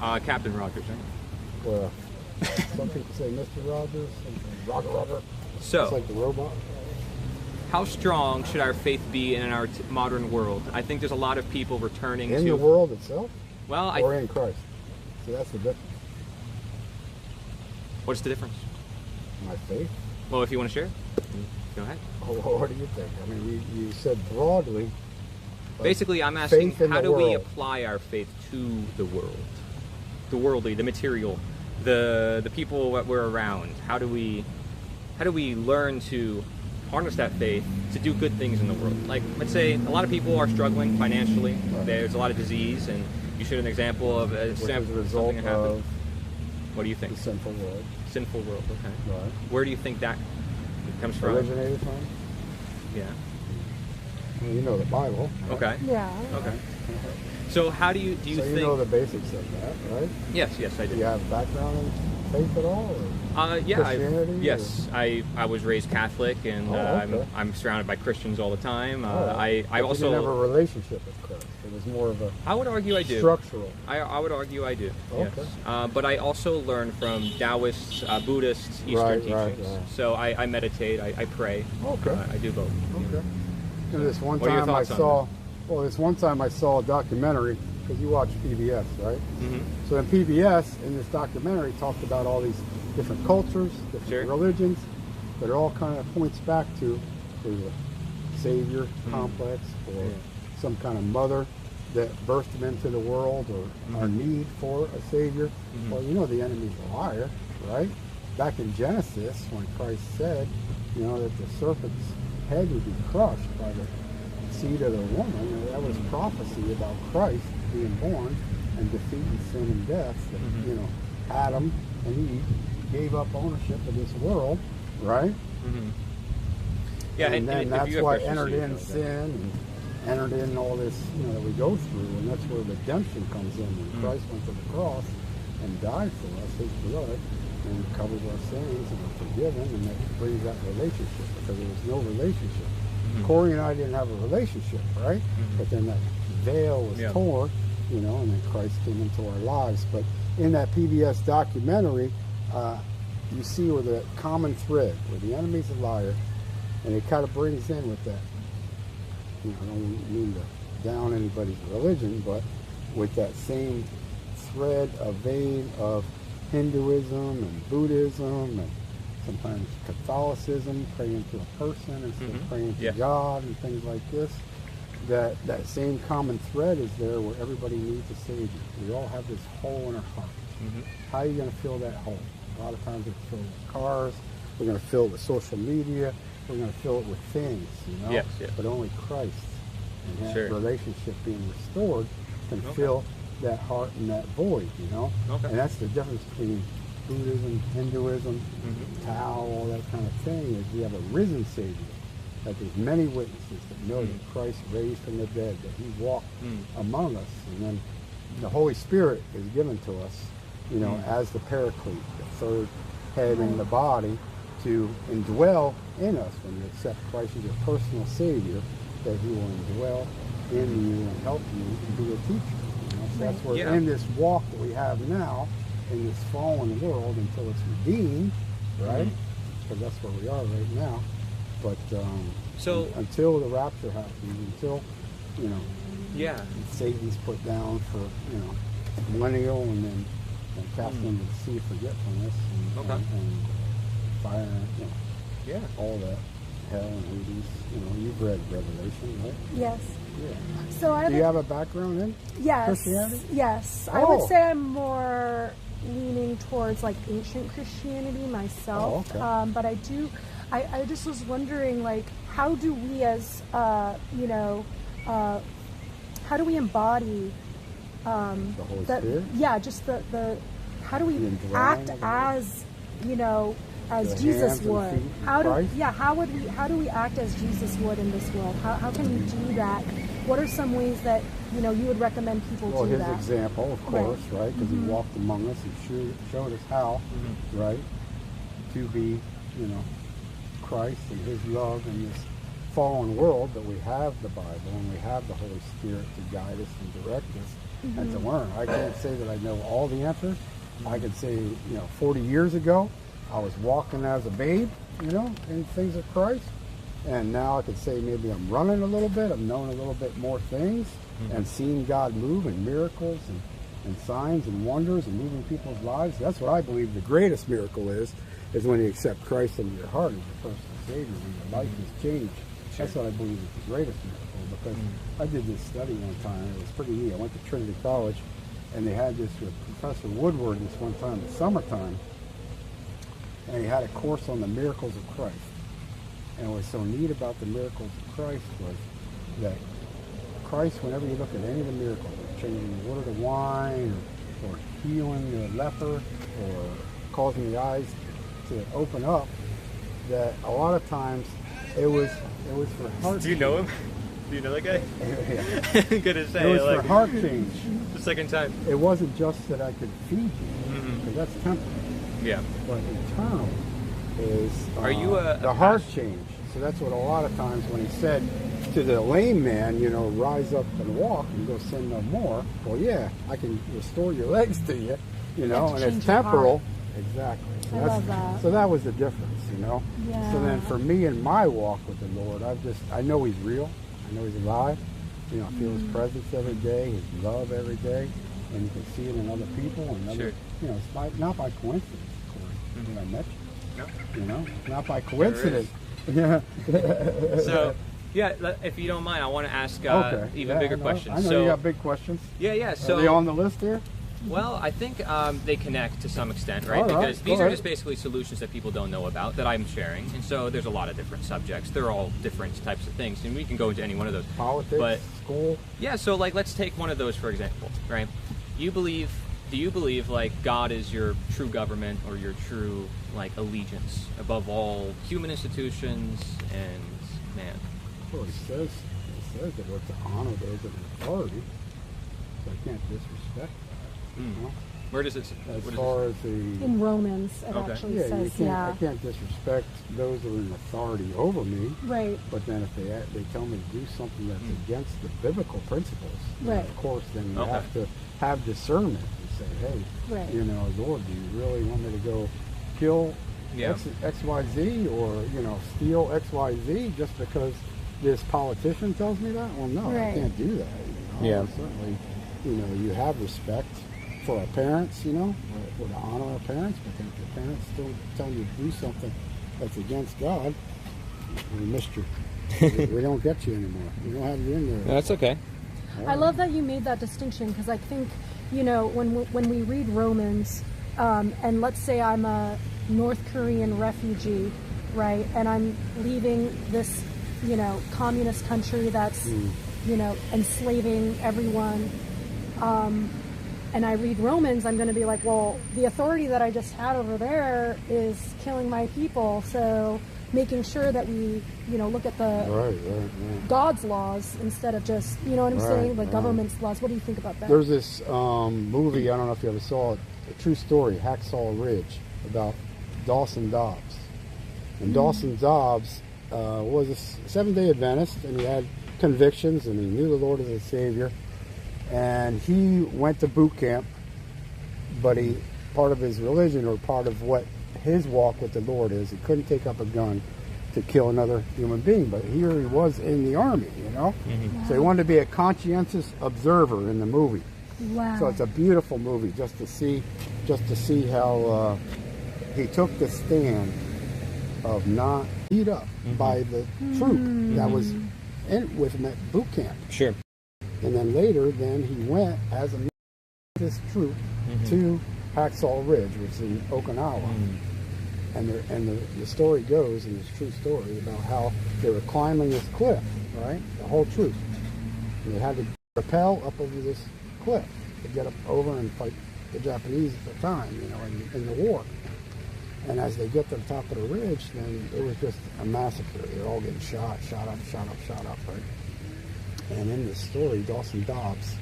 right. Captain Rogers. Right? Well, some people say Mr. Rogers, some Roger. So, It's like the robot. how strong should our faith be in our modern world? I think there's a lot of people returning In to. the world itself Well, or in Christ? So that's the difference. what's the difference? My faith? Well, if you want to share, go ahead. What do you think? I mean, you said broadly. but Basically, I'm asking, faith in how the do we world. apply our faith to the world, the worldly, the material, the people that we're around? How do we learn to harness that faith to do good things in the world? Like, let's say a lot of people are struggling financially. Right. There's a lot of disease, and you showed an example of Which is a result something that happened. of What do you think? the sinful world. Sinful world. Okay. Right. Where do you think that comes from? Originated from? Yeah. Well, you know the Bible. Okay. Yeah. Okay. So how do you So think? you know the basics of that, right? Yes, I Do do. you have background in faith at all? Or? Yeah, Christianity, yes. I was raised Catholic, and Oh, okay. I'm surrounded by Christians all the time. Oh, I but you also didn't have a relationship with Christ. It was more of a I would argue I do. structural. I would argue I do. Okay. Yes. But I also learn from Taoists, Buddhists, Eastern Right, teachings. right, right. So I meditate. I pray. Okay. I do both. Okay. You know, this one What are your time I thoughts on saw, this one time I saw a documentary, because you watch PBS, right? Mm-hmm. So in PBS, in this documentary, talked about all these different cultures, different Sure. religions, but it all kind of points back to there's a savior complex or Yeah. some kind of mother that birthed them into the world, or our need for a savior. Well, you know the enemy's a liar, right? Back in Genesis, when Christ said, you know, that the serpent's head would be crushed by the seed of the woman, that was prophecy about Christ being born and defeating sin and death. That, you know, Adam and Eve gave up ownership of this world, right? Mm-hmm. Yeah, and then if that's you have what questions, entered you in know, sin and entered in all this, you know, that we go through, and that's where redemption comes in. When Christ went to the cross and died for us, His blood, and covers our sins and we're forgiven, and that brings that relationship, because there was no relationship. Corey and I didn't have a relationship, right? But then that veil was Yeah. torn, you know, and then Christ came into our lives. But in that PBS documentary, you see where the common thread, where the enemy's a liar, and it kind of brings in with that, you know, I don't mean to down anybody's religion, but with that same thread, a vein of Hinduism and Buddhism and sometimes Catholicism, praying to a person instead of praying to Yeah. God and things like this. That same common thread is there where everybody needs a Savior. We all have this hole in our heart. How are you going to fill that hole? A lot of times we're fill it with cars. We're going to fill it with social media. We're going to fill it with things, you know. Yes, yes. But only Christ and that Sure. relationship being restored can fill that heart and that void, you know. Okay. And that's the difference between Buddhism, Hinduism, Tao, all that kind of thing. Is we have a risen Savior. That there's many witnesses that know that Christ raised from the dead, that He walked among us, and then the Holy Spirit is given to us, you know, as the Paraclete, the third head in the body, to indwell in us when you accept Christ as your personal Savior, that He will indwell in you and help you and be a teacher. You know? So that's where in this walk that we have now, in this fallen world, until it's redeemed, right? Because that's where we are right now. But So until the rapture happens, until, you know, yeah, Satan's put down for, you know, millennial and then cast into the sea of forgetfulness and fire, you know, yeah. all that, hell and Hades. You know, you've read Revelation, right? Yes. Yeah. So I Do you have a background in Christianity? Yes. I would say I'm more leaning towards like ancient Christianity myself. Oh, okay. But I just was wondering, like, how do we as, you know, how do we embody The Holy Spirit? yeah, just the how do we The indwelling act of the as, you know, as The Jesus hands and would? feet of How Christ? how do we act as Jesus would in this world? How can we do that? What are some ways that, you know, you would recommend people Well, do his that? example, of course, right? Because He walked among us and showed us how, right, to be, you know, Christ and His love in this fallen world. But we have the Bible and we have the Holy Spirit to guide us and direct us and to learn. I can't say that I know all the answers. I could say, you know, 40 years ago, I was walking as a babe, you know, in things of Christ. And now I could say maybe I'm running a little bit. I'm knowing a little bit more things and seeing God move in miracles and signs and wonders and moving people's lives. That's what I believe the greatest miracle is when you accept Christ into your heart as your personal Savior and your life is changed. That's what I believe is the greatest miracle, because I did this study one time. It was pretty neat. I went to Trinity College, and they had this with Professor Woodward this one time in the summertime, and he had a course on the miracles of Christ. And what was so neat about the miracles of Christ was that Christ, whenever you look at any of the miracles, like changing the water to wine, or healing the leper, or causing the eyes to open up, that a lot of times it was for heart. Do you know him? Do you know that guy? Yeah. I'm gonna say It was like for heart change. the second time. It wasn't just that I could feed you, because that's temporal. Yeah. But eternal is Are you the heart change. So that's what a lot of times when he said to the lame man, you know, rise up and walk and go sin no more. Well, yeah, I can restore your legs to you, you know, and change it's your temporal. Exactly. So I love that. So that was the difference, you know. Yeah. So then for me in my walk with the Lord, I know He's real. I know He's alive. You know, I feel His presence every day, His love every day, and you can see it in other people and other, you know, it's not by coincidence, of course, when I met you. No. You know, not by coincidence. Yeah. So, yeah, if you don't mind, I want to ask even bigger questions. I know so, you got big questions. Yeah. So Are they on the list here? Well, I think they connect to some extent, right? All right, Because these go are ahead. just basically solutions that people don't know about that I'm sharing. And so there's a lot of different subjects. They're all different types of things. And we can go into any one of those. Politics, But, school. yeah, so like let's take one of those for example, right? Do you believe like God is your true government or your true like allegiance above all human institutions and man? Well, it says that we're to honor those in authority. So I can't disrespect that. You know? Where does it? As what far does as the In Romans, it Okay. actually yeah, you says, can't. yeah. I can't disrespect those that are in authority over me. Right. But then if they tell me to do something that's against the biblical principles, then Right. of course, then you Okay. have to have discernment and say, hey, Right. you know, Lord, do you really want me to go kill Yeah. XYZ or, you know, steal XYZ just because this politician tells me that? Well, no, I Right. can't do that. You know? Yeah. And certainly, you know, you have respect for our parents, you know, or to honor our parents, but then if your parents still tell you to do something that's against God, we missed you. We don't get you anymore. We don't have you in there. No, that's okay. I love that you made that distinction, because I think, you know, when we read Romans, and let's say I'm a North Korean refugee, right, and I'm leaving this, you know, communist country that's, you know, enslaving everyone, and I read Romans, I'm going to be like, well, the authority that I just had over there is killing my people, so making sure that we, you know, look at the God's laws instead of just, you know what I'm saying, the government's laws. What do you think about that? There's this movie, I don't know if you ever saw it, a true story, Hacksaw Ridge, about Dawson Dobbs. And Dawson Dobbs was a Seventh-day Adventist, and he had convictions, and he knew the Lord as a Savior. And he went to boot camp, but part of his religion, or part of what his walk with the Lord is, he couldn't take up a gun to kill another human being. But here he was in the army, you know? So he wanted to be a conscientious observer in the movie. Wow. So it's a beautiful movie just to see how he took the stand of not beat up by the troop that was with him at boot camp. Sure. And then later, he went as a member of this troop to Hacksaw Ridge, which is in Okinawa. And the story goes, and it's a true story, about how they were climbing this cliff, right? The whole troop. And they had to rappel up over this cliff to get up over and fight the Japanese at the time, you know, in the war. And as they get to the top of the ridge, then it was just a massacre. They're all getting shot up, right? And in this story, Dawson Dobbs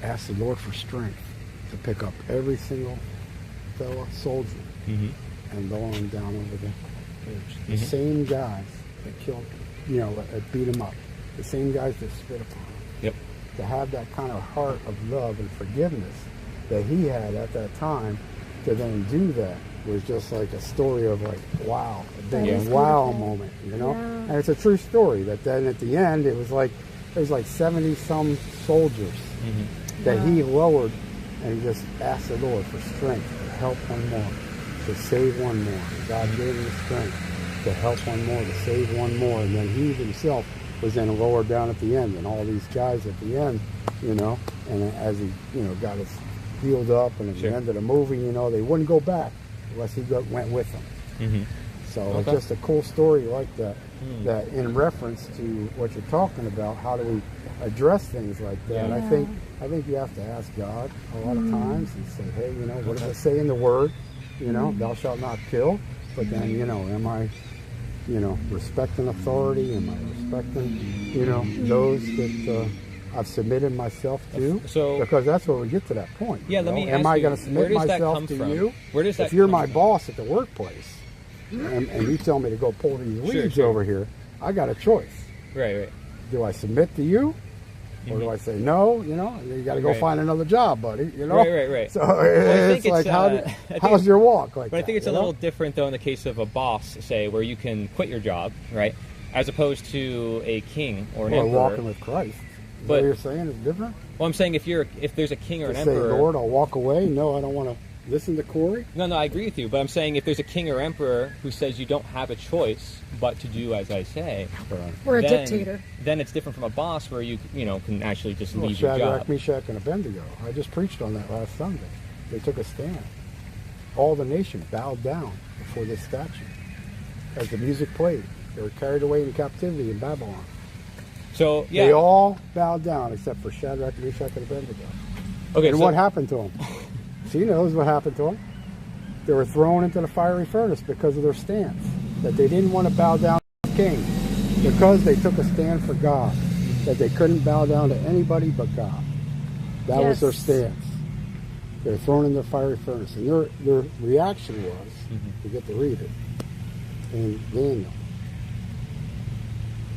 asked the Lord for strength to pick up every single fellow soldier and lower them down over the ridge. The same guys that killed, you know, that beat him up. The same guys that spit upon him. Yep. To have that kind of heart of love and forgiveness that he had at that time, to then do that was just like a story of like, wow, a big wow moment, you know? And it's a true story that then at the end, it was like, there's like 70 some soldiers that he lowered, and he just asked the Lord for strength to help one more, to save one more. God gave him the strength to help one more, to save one more. And then he himself was then lowered down at the end, and all these guys at the end, you know, and as he, you know, got us healed up, and at the end of the movie, you know, they wouldn't go back unless he went with them. So it's just a cool story like that, that in reference to what you're talking about, how do we address things like that? I think you have to ask God a lot of times and say, hey, you know, what does it say in the Word? You know, thou shalt not kill. But then, you know, am I, you know, respecting authority? Am I respecting, you know, those that I've submitted myself to? So, because that's where we get to that point. Yeah, let me ask am I you, going to submit myself to you? Where does that if you're come my from? boss at the workplace, and you tell me to go pull these weeds over here, I got a choice. Right. Do I submit to you? Or do I say, no, you know, you got to go find another job, buddy, you know? Right. So it's like, how's your walk like But that, I think it's a little different, though, in the case of a boss, say, where you can quit your job, right, as opposed to a king or an emperor. walking with Christ. Is that what you're saying is different? Well, I'm saying if there's a king or an say, emperor... Lord, I'll walk away. No, I don't want to listen to Corey. No, I agree with you. But I'm saying if there's a king or emperor who says you don't have a choice but to do as I say... Or a dictator. Then it's different from a boss where you know, can actually just leave your Shadrach, job. Meshach, and Abednego. I just preached on that last Sunday. They took a stand. All the nation bowed down before this statue. As the music played, they were carried away in captivity in Babylon. So, yeah. They all bowed down except for Shadrach, Meshach, and Abednego. Okay, and what happened to them? She knows what happened to them. They were thrown into the fiery furnace because of their stance. That they didn't want to bow down to the king. Because they took a stand for God. That they couldn't bow down to anybody but God. That was their stance. They were thrown in the fiery furnace. And their reaction was, you get to read it, in Daniel.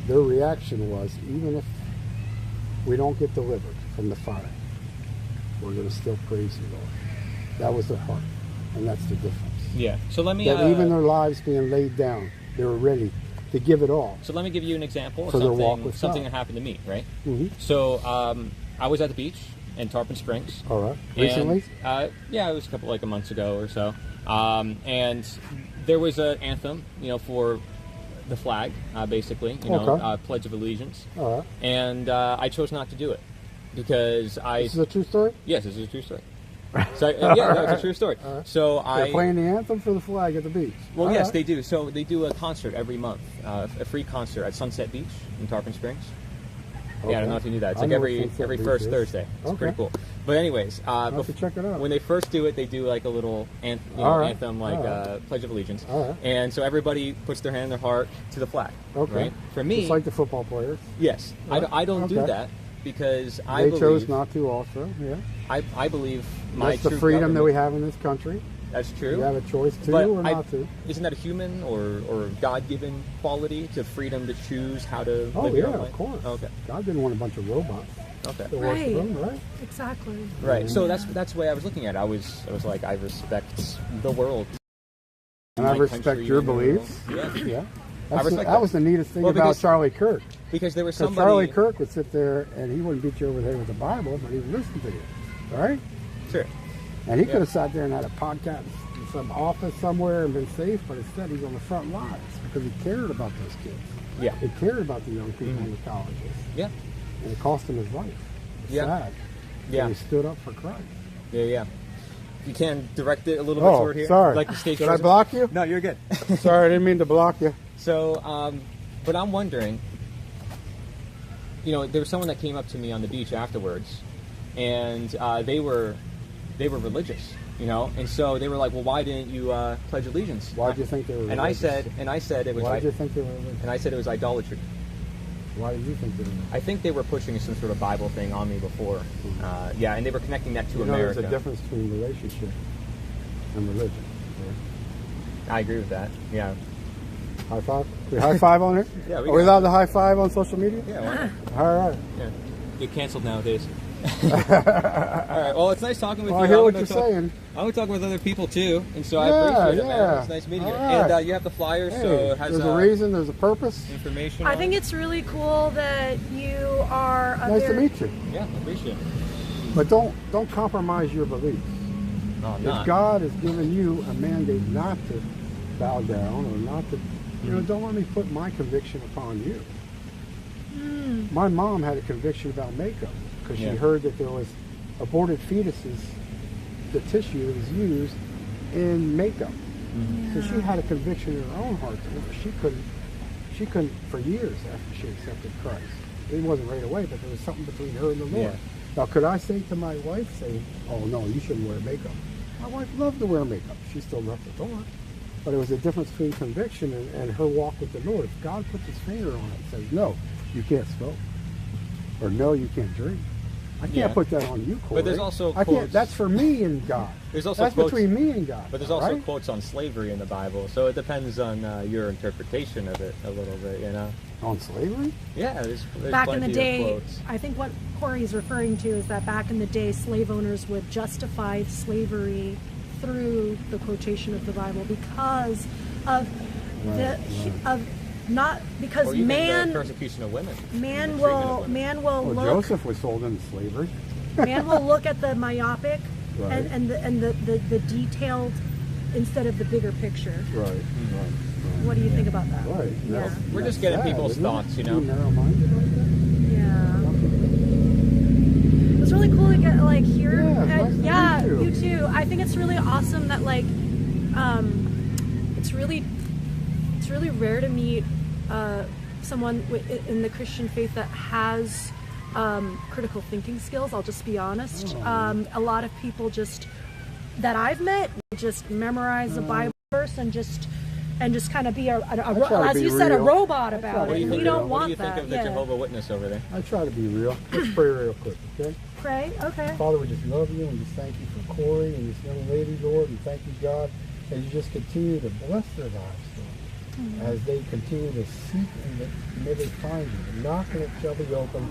Their reaction was, even if we don't get delivered from the fire, we're going to still praise you, Lord. That was their heart, and that's the difference. Yeah. So let me... That even their lives being laid down, they were ready to give it all. So let me give you an example of for their walk with something God. that happened to me, right? So I was at the beach, in Tarpon Springs. All right. Recently? And, yeah, it was a months ago or so. And there was an anthem, for the flag, basically, Pledge of Allegiance. All right. And I chose not to do it because This is a true story? Yes, this is a true story. So yeah, that's a true story. Right. So They're playing the anthem for the flag at the beach. Well, All yes, right. they do. So they do a concert every month, a free concert at Sunset Beach in Tarpon Springs. Okay. Yeah, I don't know if you knew that. It's I like know what every Sunset Beach first is. Thursday. It's Okay. pretty cool. But anyways, I'll have to check it out. when they first do it, they do like a little All right. anthem, like All right. Pledge of Allegiance. All right. And so everybody puts their hand in their heart to the flag. Okay. Right? For me, Just like the football players. yes, Right. I don't do Okay. that because I They believe chose not to also, yeah. I believe my That's the true freedom that we government- have in this country. That's true. You have a choice to But or not to. Isn't that a human or God-given quality to freedom to choose how to Oh, live yeah, your own life? of course. Okay. God didn't want a bunch of robots Okay. to Right. worship him, right? Exactly. Right. So that's the way I was looking at it. I was like, I respect the world. And I my respect country your and the beliefs. world. Yeah. Yeah. I respect That was the neatest thing Well, about because- Charlie Kirk. Because there was Because somebody. Charlie Kirk would sit there and he wouldn't beat you over the head with the Bible, but he would listen to you, right? Sure. And he Yeah. could have sat there and had a podcast in some office somewhere and been safe, but instead he's on the front lines because he cared about those kids. Yeah. He cared about the young people in the colleges, Yeah. and it cost him his life. It's Yeah. sad. Yeah. And he stood up for Christ. Yeah. You can direct it a little bit Oh, toward here. sorry. Like the stage. Did I presence? block you? No, you're good. Sorry, I didn't mean to block you. So, but I'm wondering, there was someone that came up to me on the beach afterwards, and they were religious, and so they were like, well, why didn't you pledge allegiance? Why did you think they were And I religious? said it was. Why did you think they were religious? And I said it was idolatry. Why did you think they were religious? I think they were pushing some sort of Bible thing on me before. Yeah, and they were connecting that to You know, America. there's a difference between relationship and religion. I agree with that. Yeah. High five? We high five on it? Yeah, we Are we got allowed to high five on social media? Yeah. Why not? All right. Yeah. Get canceled nowadays. All right. Well, it's nice talking with Well, you. I hear I'm what gonna you're talk- saying. I'm going to talk with other people too, and so I Yeah, appreciate it, man. yeah. It's nice meeting you. All right. And you have the flyers, Hey, so it has there's a reason, there's a purpose. information. I on think it. it's really cool that you are a Nice to very meet you. Yeah, I appreciate it. But don't compromise your beliefs. No, I'm If not. God has given you a mandate not to bow down or not to, don't let me put my conviction upon you. My mom had a conviction about makeup because Yeah. she heard that there was aborted fetuses, the tissue that was used in makeup. So she had a conviction in her own heart that she couldn't for years after she accepted Christ. It wasn't right away, but there was something between her and the Lord. Yeah. Now, could I say to my wife, oh no, you shouldn't wear makeup? My wife loved to wear makeup. She still left the door. But it was a difference between conviction and her walk with the Lord. If God puts his finger on it and says, no, you can't smoke, or no, you can't drink, I can't Yeah. put that on you, Corey. But there's also I can't. quotes- That's for me and God. There's also that's quotes- between me and God. But there's also right? quotes on slavery in the Bible, so it depends on your interpretation of it a little bit, On slavery? Yeah, there's back in plenty the day. of quotes. I think what Corey's referring to is that back in the day, slave owners would justify slavery through the quotation of the Bible because of Right. not because Or even man the persecution of women. man the treatment of will women. man will Well, look Joseph was sold into slavery. man will look at the myopic Right. and the detailed instead of the bigger picture. Right. What do you think about that? Right. Yeah. That's- We're just that's getting sad, people's isn't it? thoughts, Be narrow-minded like that. Yeah. It was really cool to get hear. Yeah, it's nice to yeah, meet you. you too. I think it's really awesome that it's really rare to meet someone in the Christian faith that has critical thinking skills. I'll just be honest. A lot of people that I've met just memorize a Bible verse and just kind of be try to as be you said, a real. robot I about try to it. be And we real. don't What want do you that. think of the yeah. Jehovah Witness over there? I try to be real. Let's pray real quick, okay? Pray. Okay. Father, we just love you and just thank you for Corey and this young lady, Lord, and thank you, God, as you just continue to bless their lives, Lord, as they continue to seek and may they find you. Knock and it shall be open.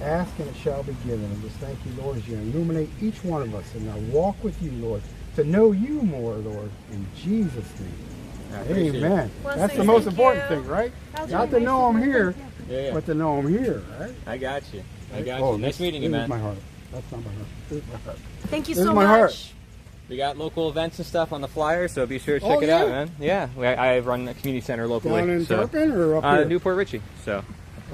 Ask and it shall be given. And just thank you, Lord, as you illuminate each one of us and now walk with you, Lord, to know you more, Lord, in Jesus' name. I appreciate it. Amen. Well, That's the thank most you. important thing, right? How's Not your to know I'm relationship here, with- Yeah. but to know I'm here, right? I got you. I got Oh, you. Nice this- meeting you, this is man. my heart. That's not my heart. This is my heart. Thank you This is so my much. heart. We got local events and stuff on the flyer, so be sure to Oh, check it yeah? out, man. Yeah, I run a community center locally. Down in so, Turpin or up here? Newport Richie. So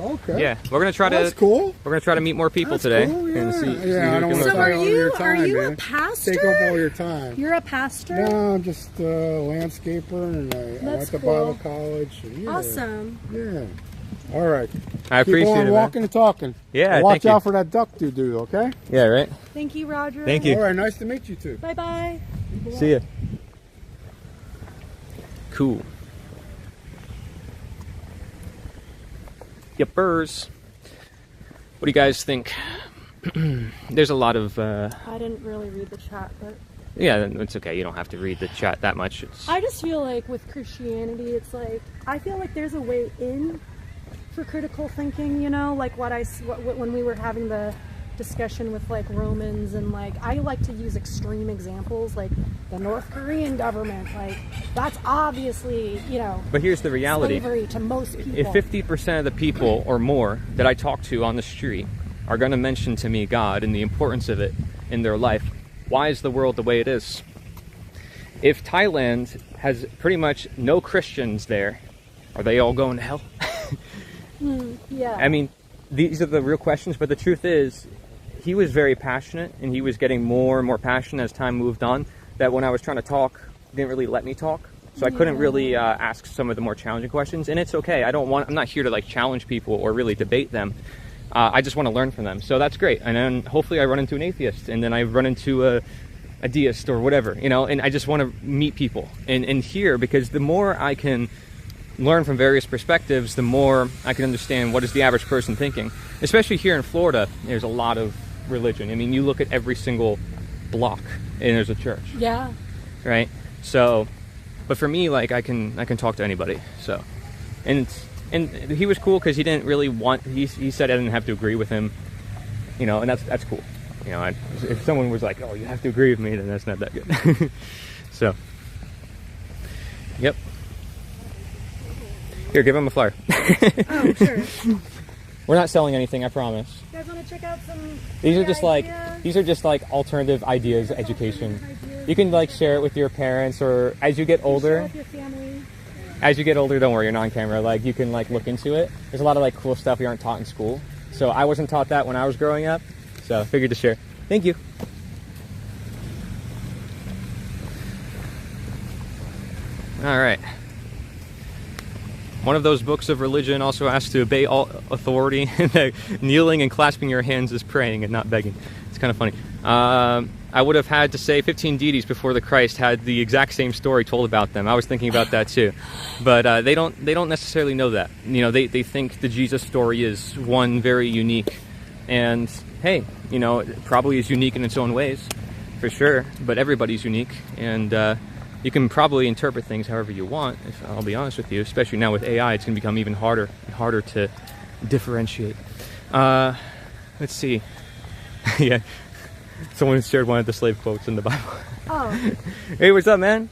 Okay. yeah, we're gonna try That's to cool. we're gonna try to meet more people That's today cool, and see. yeah. see Yeah, I who don't can want to learn. So take are all you- your are time, you a man. pastor? Take up all your time. You're a pastor? No, I'm just a landscaper, and I went That's to cool. Bible college. And yeah, Awesome. Yeah. All right. I Keep appreciate on it, man. walking and talking. Yeah, Watch thank you. out for that duck dude, okay? Yeah, right. Thank you, Roger. Thank you. All right, nice to meet you too. Bye-bye. See ya. Cool. Yippers. What do you guys think? There's a lot of I didn't really read the chat, but yeah, it's okay. You don't have to read the chat that much. It's, I just feel like with Christianity, it's like, I feel like there's a way in for critical thinking, you know, like when we were having the discussion with like Romans, and like I like to use extreme examples like the North Korean government, like that's obviously, you know, but here's the reality. slavery to most people. If 50% of the people or more that I talk to on the street are going to mention to me God and the importance of it in their life, why is the world the way it is? If Thailand has pretty much no Christians there, are they all going to hell? Yeah. I mean, these are the real questions, but the truth is, he was very passionate, and he was getting more and more passionate as time moved on, that when I was trying to talk, he didn't really let me talk. So I couldn't really ask some of the more challenging questions, and it's okay. I'm not here to like challenge people or really debate them. I just want to learn from them. So that's great. And then hopefully I run into an atheist, and then I run into a deist or whatever, you know, and I just want to meet people and hear, because the more I can learn from various perspectives, the more I can understand what is the average person thinking. Especially here in Florida, there's a lot of religion. I mean, you look at every single block and there's a church, Yeah. right? So, but for me, like I can talk to anybody. So, and he was cool because he didn't really want. He said I didn't have to agree with him, you know, and that's cool. You know, if someone was like, "Oh, you have to agree with me," then that's not that good. So, yep. Here, give him a flyer. Oh, sure. We're not selling anything, I promise. You guys want to check out some? These are just like ideas? these are just like alternative ideas, education. You can like share it with your parents, or as you get Share older. with your family. As you get older, don't worry, you're on camera. Like you can like look into it. There's a lot of like cool stuff we aren't taught in school. So I wasn't taught that when I was growing up. So I figured to share. Thank you. All right. One of those books of religion also asks to obey all authority. Kneeling and clasping your hands is praying and not begging. It's kind of funny. I would have had to say 15 deities before the Christ had the exact same story told about them. I was thinking about that too, but they don't necessarily know that. You know, they think the Jesus story is one very unique, and hey, you know, it probably is unique in its own ways, for sure. But everybody's unique, and you can probably interpret things however you want. If I'll be honest with you, especially now with AI, it's going to become even harder and harder to differentiate. Let's see. Yeah. Someone shared one of the slave quotes in the Bible. Oh. Hey, what's up, man?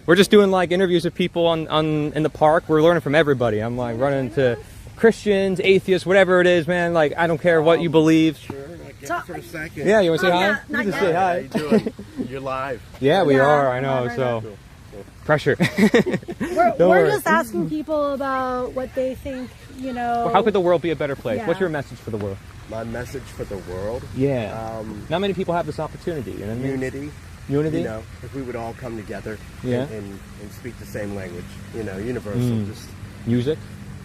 We're just doing like interviews with people in the park. We're learning from everybody. I'm like running into Christians, atheists, whatever it is, man. Like I don't care what you believe. Sure, I guess for a second. Yeah, you want to say hi? Yeah, not You can yet. say How hi. you doing? You're live. Yeah, we Yeah, are. I I'm know. right So Cool. Cool. pressure. We're worry. just asking people about what they think, you know. Well, how could the world be a better place? Yeah. What's your message for the world? My message for the world, Yeah. Not many people have this opportunity. You know what I mean? unity. Unity. You know, if we would all come together Yeah. and speak the same language, you know, universal. Just Music.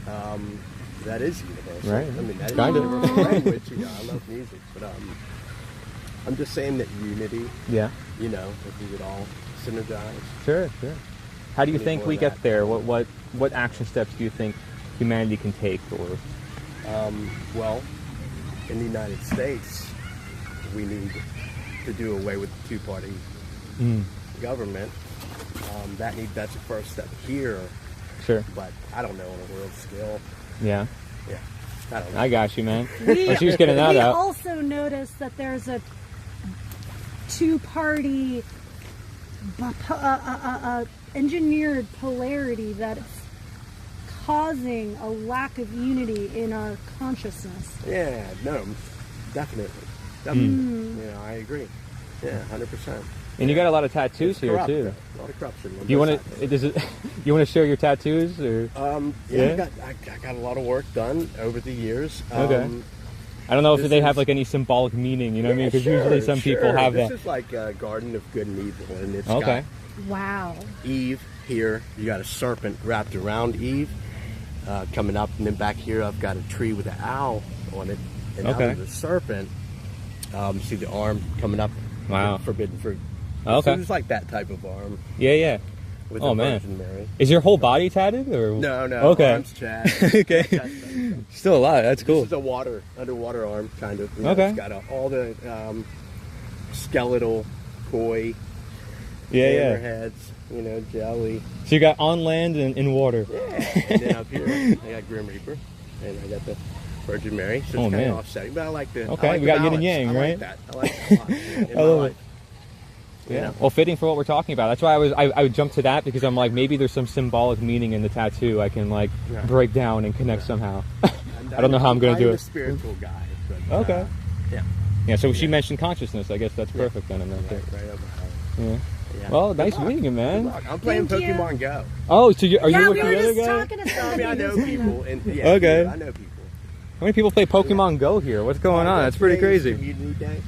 that is universal. Right. I mean, that is Kind of. universal language. You know, I love music, but I'm just saying that unity. Yeah. You know, if we would all synergize. Sure. How do you Need think more we of get that. there? What action steps do you think humanity can take? Or Well, in the United States, we need to do away with the two-party government. That's the first step here, sure. but I don't know on a world scale. Yeah. Yeah, I don't know. I got you, man. We, Well, she was getting that we out. also noticed that there's a two-party engineered polarity that's causing a lack of unity in our consciousness. Yeah, no, definitely. I agree. Yeah, 100%. And you got a lot of tattoos here Corrupt. too. A lot of corruption. Do you want to? Does it? You want to show your tattoos or? Yeah. I got a lot of work done over the years. Okay. I don't know if they have like any symbolic meaning. You know what I mean? Because usually some people have that. This is like a garden of good and evil, and it's Okay. Wow. got Eve here. You got a serpent wrapped around Eve, coming up, and then back here I've got a tree with an owl on it, and out of the serpent, see the arm coming up. Wow. Forbidden fruit. Okay. So it's like that type of arm. Yeah. With Oh the man. Virgin Mary. Is your whole body tatted or? No. Okay. Arms Chad. Okay. Still alive. That's cool. This is a underwater arm, kind of. You know, Okay. It's got all the skeletal, koi, hammerheads, jelly. So you got on land and in water. Yeah. And then up here, I got Grim Reaper, and I got the Virgin Mary. So it's kind of offsetting, but I like the. Okay, I like we the got yin and balance. yang, I right? like that. I like that a lot. In I love my it. life. Yeah. Well, fitting for what we're talking about. That's why I would jump to that because I'm like maybe there's some symbolic meaning in the tattoo I can like break down and connect somehow. I don't know how I'm gonna do I'm it. a spiritual guy. But, Okay. Yeah. Yeah. So she mentioned consciousness. I guess that's perfect then. Right over. Yeah. Yeah. Well, nice meeting you, man. I'm playing Thank you. Pokemon Go. Oh, so are you Yeah, with we the were other just guy? talking to I mean, I know somebody. people. And, Okay. I know people. How many people play Pokemon Go here? What's going on? That's pretty Today's crazy. Community Day.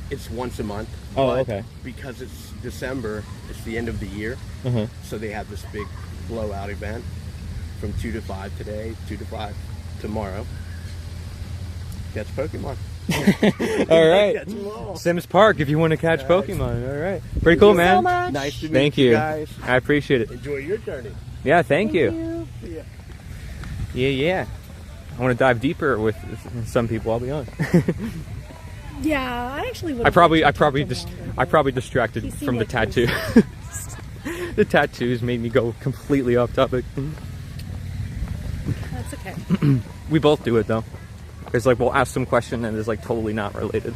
It's once a month. Oh, but okay. Because it's December, it's the end of the year, Uh-huh. so they have this big blowout event from 2 to 5 today, 2 to 5 tomorrow. Catch Pokemon. All right. Catch 'em all. Sims Park if you want to catch Pokemon. All right. Pretty cool, man. So much. Nice to meet Thank you you. guys. I appreciate it. Enjoy your journey. Yeah, thank you. Yeah. Yeah. I want to dive deeper with some people. I'll be honest. Yeah, I actually would. I probably distracted He seemed from the like tattoo. The tattoos made me go completely off topic. That's okay. We both do it though. It's like we'll ask some question and it's like totally not related.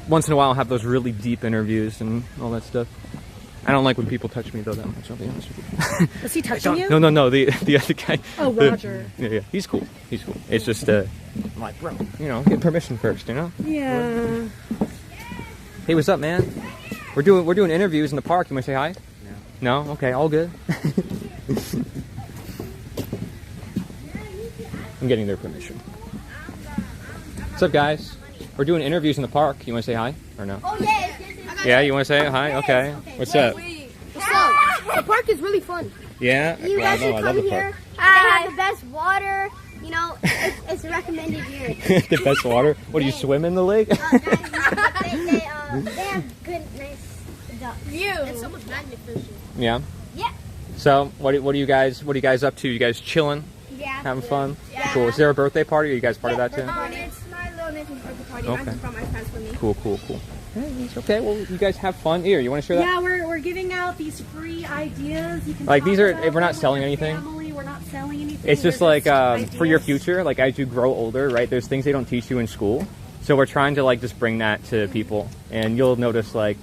Once in a while, I'll have those really deep interviews and all that stuff. I don't like when people touch me though that much. I'll be honest with you. Was he touching you? No. The other guy. Oh, Roger. Yeah. He's cool. It's just I'm like, bro, get permission first, Yeah. Hey, what's up, man? We're doing interviews in the park. You want to say hi? No. No? Okay, all good. I'm getting their permission. What's up, guys? We're doing interviews in the park. You want to say hi or no? Oh, yeah. Yeah, you want to say hi? Okay. What's up? What's up? The park is really fun. Yeah. You guys I should love come the here. park. They have the best water. It's recommended here. The best water. What do you swim in the lake? They have good, nice view. It's so much magnificent. Yeah. Yeah. So, what are you guys up to? You guys chilling? Yeah. Having fun? Yeah. Cool. Is there a birthday party? Are you guys part of that too? It's my little nephew's birthday party. Okay. I just brought my friends with me. Cool. It's okay. Well, you guys have fun. Here, you want to share that? Yeah, we're giving out these free ideas. You can Like, these talk are- about if we're not them selling with your anything. family. We're not selling anything. It's just They're like for your ideas. future, like as you grow older, right? There's things they don't teach you in school, so we're trying to like just bring that to people, and you'll notice like,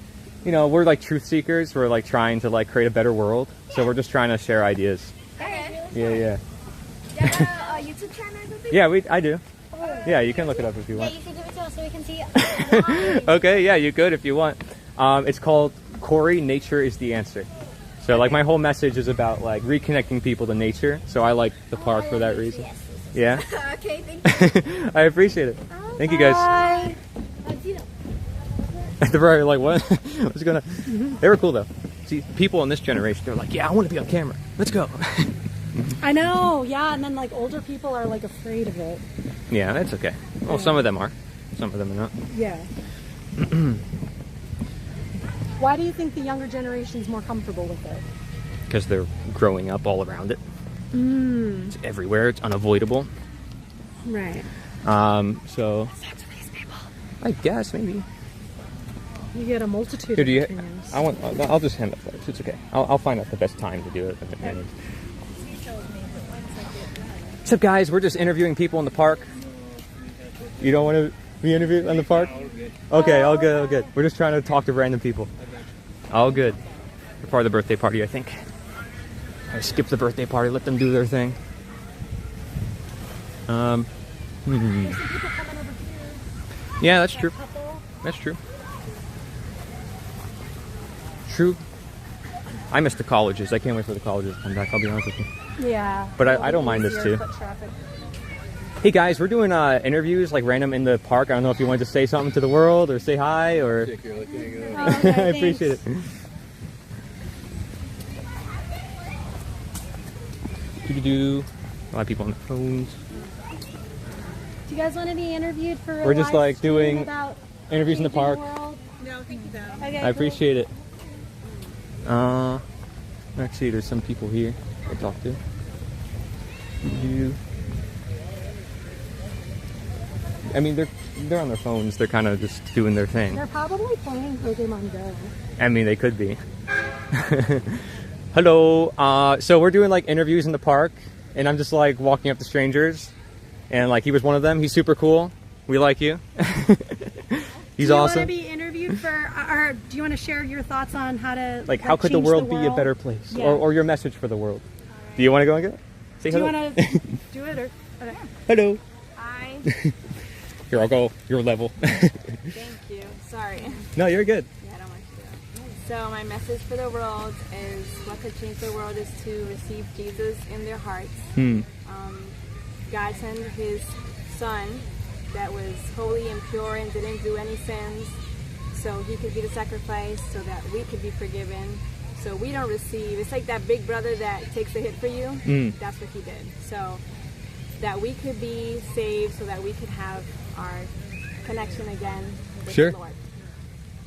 we're like truth seekers. We're like trying to like create a better world, so we're just trying to share ideas. Okay. Yeah. Do you have a YouTube channel or something? Yeah, I do. Yeah, you can look it up if you Yeah, want. you can give it to us so we can see it. Okay, yeah, you could if you want. It's called Corey, Nature is the Answer. So like my whole message is about like reconnecting people to nature. So I like the park for that reason. Yeah. Okay, thank you. I appreciate it. Thank you guys. Bye. They're probably like, what? What's going on? They were cool though. See, people in this generation, they're like, yeah, I want to be on camera. Let's go. I know. Yeah, and then like older people are like afraid of it. Yeah, that's okay. Well, some of them are. Some of them are not. Yeah. Why do you think the younger generation's more comfortable with it? Because they're growing up all around it. It's everywhere. It's unavoidable. Right. So Talk to these people. I guess maybe. You get a multitude Here, do you? of opinions. I'll just hand that first. It's okay. I'll find out the best time to do it. What's up, guys? We're just interviewing people in the park. You don't want to be interviewed in the park? Okay, all good, all good. We're just trying to talk to random people. All good. We're part of the birthday party, I think. I skipped the birthday party. Let them do their thing. Yeah, that's that true. couple. That's true. True. I miss the colleges. I can't wait for the colleges to come back, I'll be honest with you. Yeah. But I It'll don't be mind this easier too. foot traffic. Hey guys, we're doing interviews like random in the park. I don't know if you wanted to say something to the world or say hi or... Oh, I okay, appreciate it. thanks. Do a lot of people on their phones. Do you guys want to be interviewed for a We're just, live like, stream doing about interviews in the changing park. world? No, thank you though. Okay, I appreciate it. Let's see, there's some people here to talk to. I mean, they're on their phones. They're kind of just doing their thing. They're probably playing Pokemon Go. I mean, they could be. Hello. So we're doing like interviews in the park, and I'm just like walking up to strangers, and like he was one of them. He's super cool. We like you. He's do you awesome. want to be interviewed for, or do you want to share your thoughts on how to Like, how could the change world be a better place, Yeah. or your message for the world? Do you want to go and get it? Say Do you hello. want to do it or? Okay. Hello. Hi. Here, I'll go your level. Thank you. Sorry. No, you're good. Yeah, I don't want to do that. So my message for the world is what could change the world is to receive Jesus in their hearts. God sent his son that was holy and pure and didn't do any sins, so he could be the sacrifice so that we could be forgiven, so we don't receive. It's like that big brother that takes the hit for you. That's what he did, so that we could be saved, so that we could have our connection again with Sure. the Lord.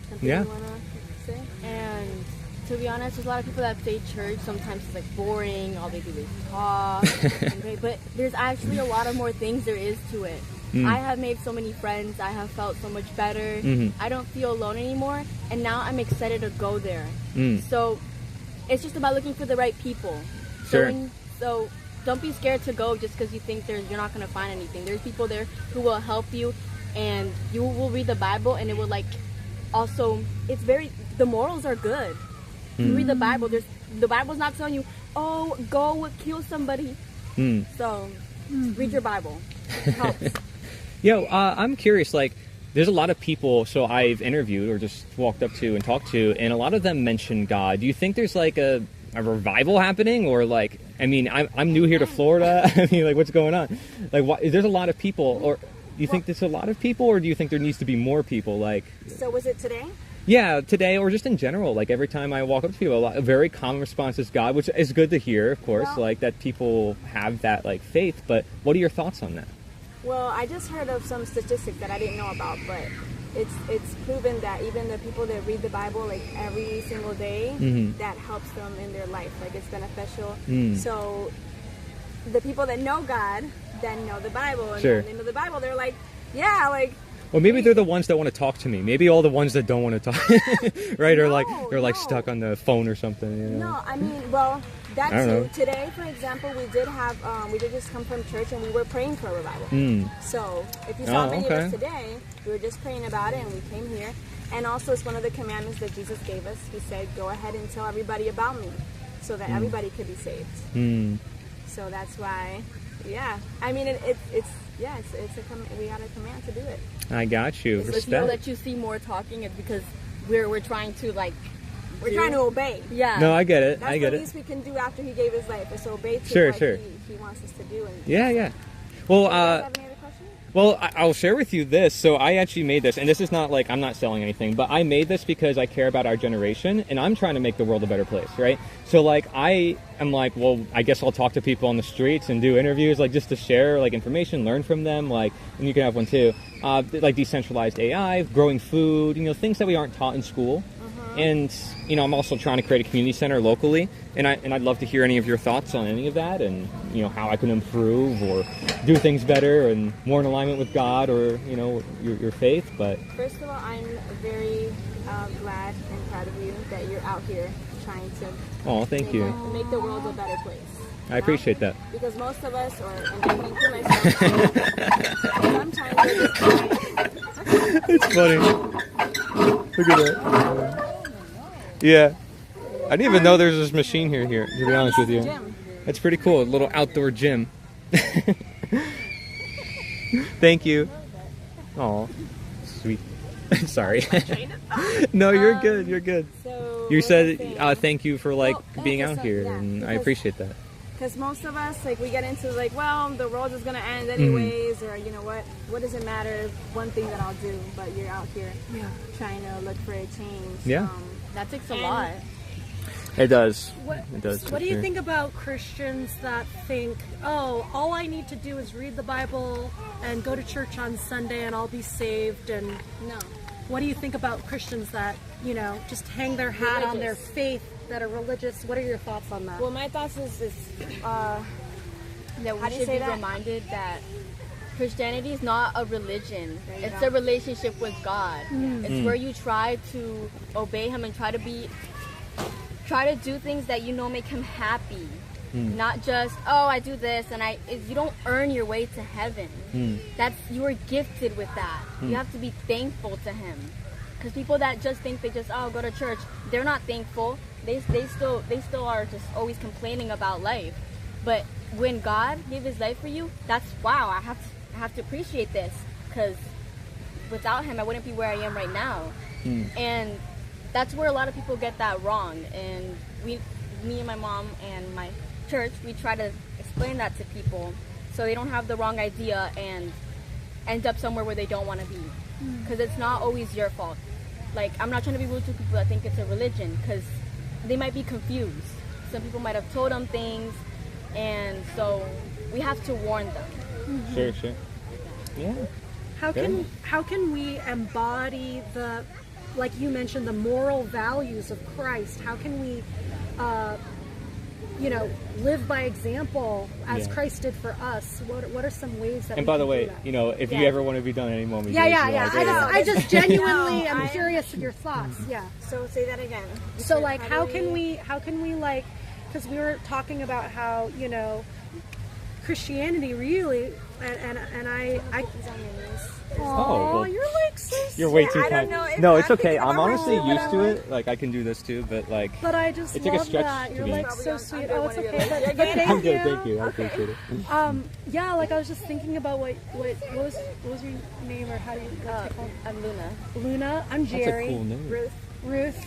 Something Yeah. you wanna say? And to be honest, there's a lot of people that say church sometimes it's like boring, all they do is talk, and pray, but there's actually a lot of more things there is to it. I have made so many friends, I have felt so much better, I don't feel alone anymore, and now I'm excited to go there. So it's just about looking for the right people. Sure. So don't be scared to go just because you think you're not going to find anything. There's people there who will help you, and you will read the Bible, and it will like also, the morals are good. You read the Bible, the Bible's not telling you, oh, go kill somebody. So read your Bible. It helps. Yo, I'm curious, like, there's a lot of people, so I've interviewed or just walked up to and talked to, and a lot of them mention God. Do you think there's like a revival happening, or like, I mean, I'm new here to Florida. I mean, like, what's going on? Like, there's a lot of people, or do you think there's a lot of people, or do you think there needs to be more people? Like, So was it today? yeah, today or just in general, like every time I walk up to people, a very common response is God, which is good to hear, of course, Well- like that people have that like faith. But what are your thoughts on that? Well, I just heard of some statistic that I didn't know about, but it's proven that even the people that read the Bible like every single day, that helps them in their life. Like, it's beneficial. So the people that know God then know the Bible, and Sure. when they know the Bible, they're like, yeah, like. Well, maybe they're the ones that want to talk to me. Maybe all the ones that don't want to talk, right? Or like they're like No. stuck on the phone or something. You know? No, I mean, well, that I don't know. too. Today, for example, we did just come from church and we were praying for a revival. So if you saw Oh, many of okay. us today, we were just praying about it and we came here. And also, it's one of the commandments that Jesus gave us. He said, "Go ahead and tell everybody about me, so that everybody could be saved." So that's why, yeah. I mean, we got a command to do it. I got you. So if you Respect. let you see more talking, it's because we're trying to like We're trying to obey. yeah. No, I get it. That's I get the it. least we can do after he gave his life, is obey to Sure, what sure. he wants us to do. And Yeah, yeah. Well, you guys have any other questions? Well, I'll share with you this. So I actually made this, and this is not like I'm not selling anything, but I made this because I care about our generation, and I'm trying to make the world a better place, right? So like I am like, well, I guess I'll talk to people on the streets and do interviews, like just to share like information, learn from them, like, and you can have one too, like decentralized AI, growing food, things that we aren't taught in school. And I'm also trying to create a community center locally, and I'd love to hear any of your thoughts on any of that, and how I can improve or do things better and more in alignment with God or your faith. But First of all, I'm very glad and proud of you that you're out here trying to thank you. make the world a better place. I appreciate that. Because most of us, and I include myself, sometimes we're just It's funny. Look at that. Yeah. I didn't even know there's this machine here, to be honest with you. gym. That's pretty cool. A little outdoor gym. Thank you. Aw. Sorry. Train of thought. No, you're good. You're good. So You what said was I saying? thank you for like Well, being yeah, out so- here, yeah, and I because- appreciate that. Because most of us, like, we get into like, well, the world is gonna end Mm-hmm. anyways, or you know what does it matter? One thing that I'll do, but you're out here trying to look for a change. Yeah. That takes a And- lot. It does. What, It does. what for do you sure. think about Christians that think, oh, all I need to do is read the Bible and go to church on Sunday and I'll be saved? And No. what do you think about Christians that, you know, just hang their hat on their Religious. faith, that are religious? What are your thoughts on that? Well, my thoughts is That we How do you should say be that? reminded that Christianity is not a religion. There you It's go. a relationship with God. Mm. It's where you try to obey Him and try to do things that you know make Him happy. Mm. Not just, oh, I do this and you don't earn your way to heaven. Mm. You are gifted with that. You have to be thankful to Him. Because people that just think they just go to church, they're not thankful. They still are just always complaining about life. But when God gave His life for you, that's wow. I have to appreciate this, because without Him, I wouldn't be where I am right now. And that's where a lot of people get that wrong. And me and my mom and my church, we try to explain that to people so they don't have the wrong idea and end up somewhere where they don't want to be. Because it's not always your fault. Like, I'm not trying to be rude to people that think it's a religion, because they might be confused. Some people might have told them things, and so we have to warn them. Sure. Yeah. How can we embody the, like you mentioned, the moral values of Christ? How can we, live by example as Yeah. Christ did for us? What are some ways that? And we by the can way, do that? you know, if you Yeah. ever want to be done any moment, Yeah. I I just genuinely No, am I- curious of your thoughts. Yeah. so say that again. So like, how do can we like, because we were talking about how, you know, Christianity really, and I He's on your knees. oh, well, you're like so You're way Yeah, too I don't kind. know if No, I'm it's okay. thinking I'm about honestly myself, but used I'm to like- it. Like, I can do this too, but like, But I just It took a love stretch that. to You're me. like Probably so on sweet. under Oh, one it's of your okay. legs. But Yeah, thank I'm good. you. Thank you. I appreciate it. Yeah, like I was just thinking about what was your name, or how do you what's it called? I'm Luna. Luna. I'm That's Jerry. a cool name. Ruth.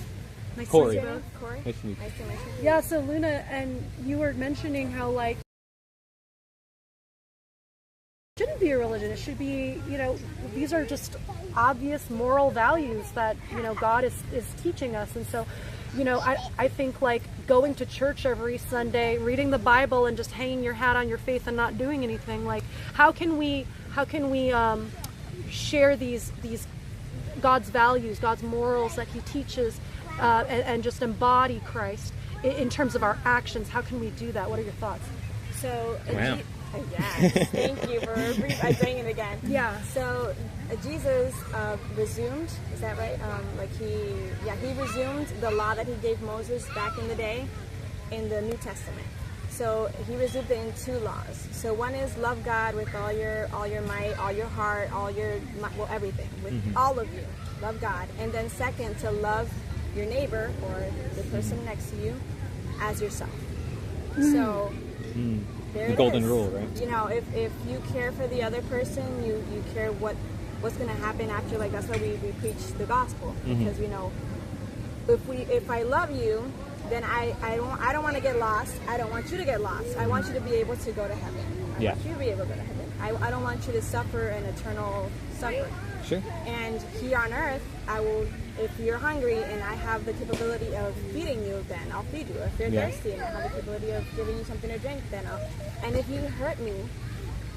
Nice Corey. to meet you. Corey? Nice to meet you. Nice to meet you. Yeah, so Luna, and you were mentioning how like it shouldn't be a religion. It should be, you know, these are just obvious moral values that, you know, God is teaching us. And so, you know, I think like going to church every Sunday, reading the Bible, and just hanging your hat on your faith and not doing anything, like how can we share these God's values, God's morals that He teaches, and just embody Christ in terms of our actions? How can we do that? What are your thoughts? So, Wow. yes, thank you for saying it again. Yeah. So, Jesus resumed, is that right? He resumed the law that He gave Moses back in the day in the New Testament. So he resumed it in 2 laws. So one is love God with all your might, all your heart, everything, with all of you. Love God. And then second, to love your neighbor or the person next to you as yourself. So there The it golden is. rule, right? You know, if you care for the other person, you care what's going to happen after. Like, that's why we preach the gospel, because you know, if I love you, then I don't want to get lost. I don't want you to get lost. I want you to be able to go to heaven. I want you to be able to go to heaven. I don't want you to suffer an eternal suffering. Sure. And here on earth, I will, if you're hungry and I have the capability of feeding you, then I'll feed you. If you're Yeah. thirsty and I have the capability of giving you something to drink, then and if you hurt me,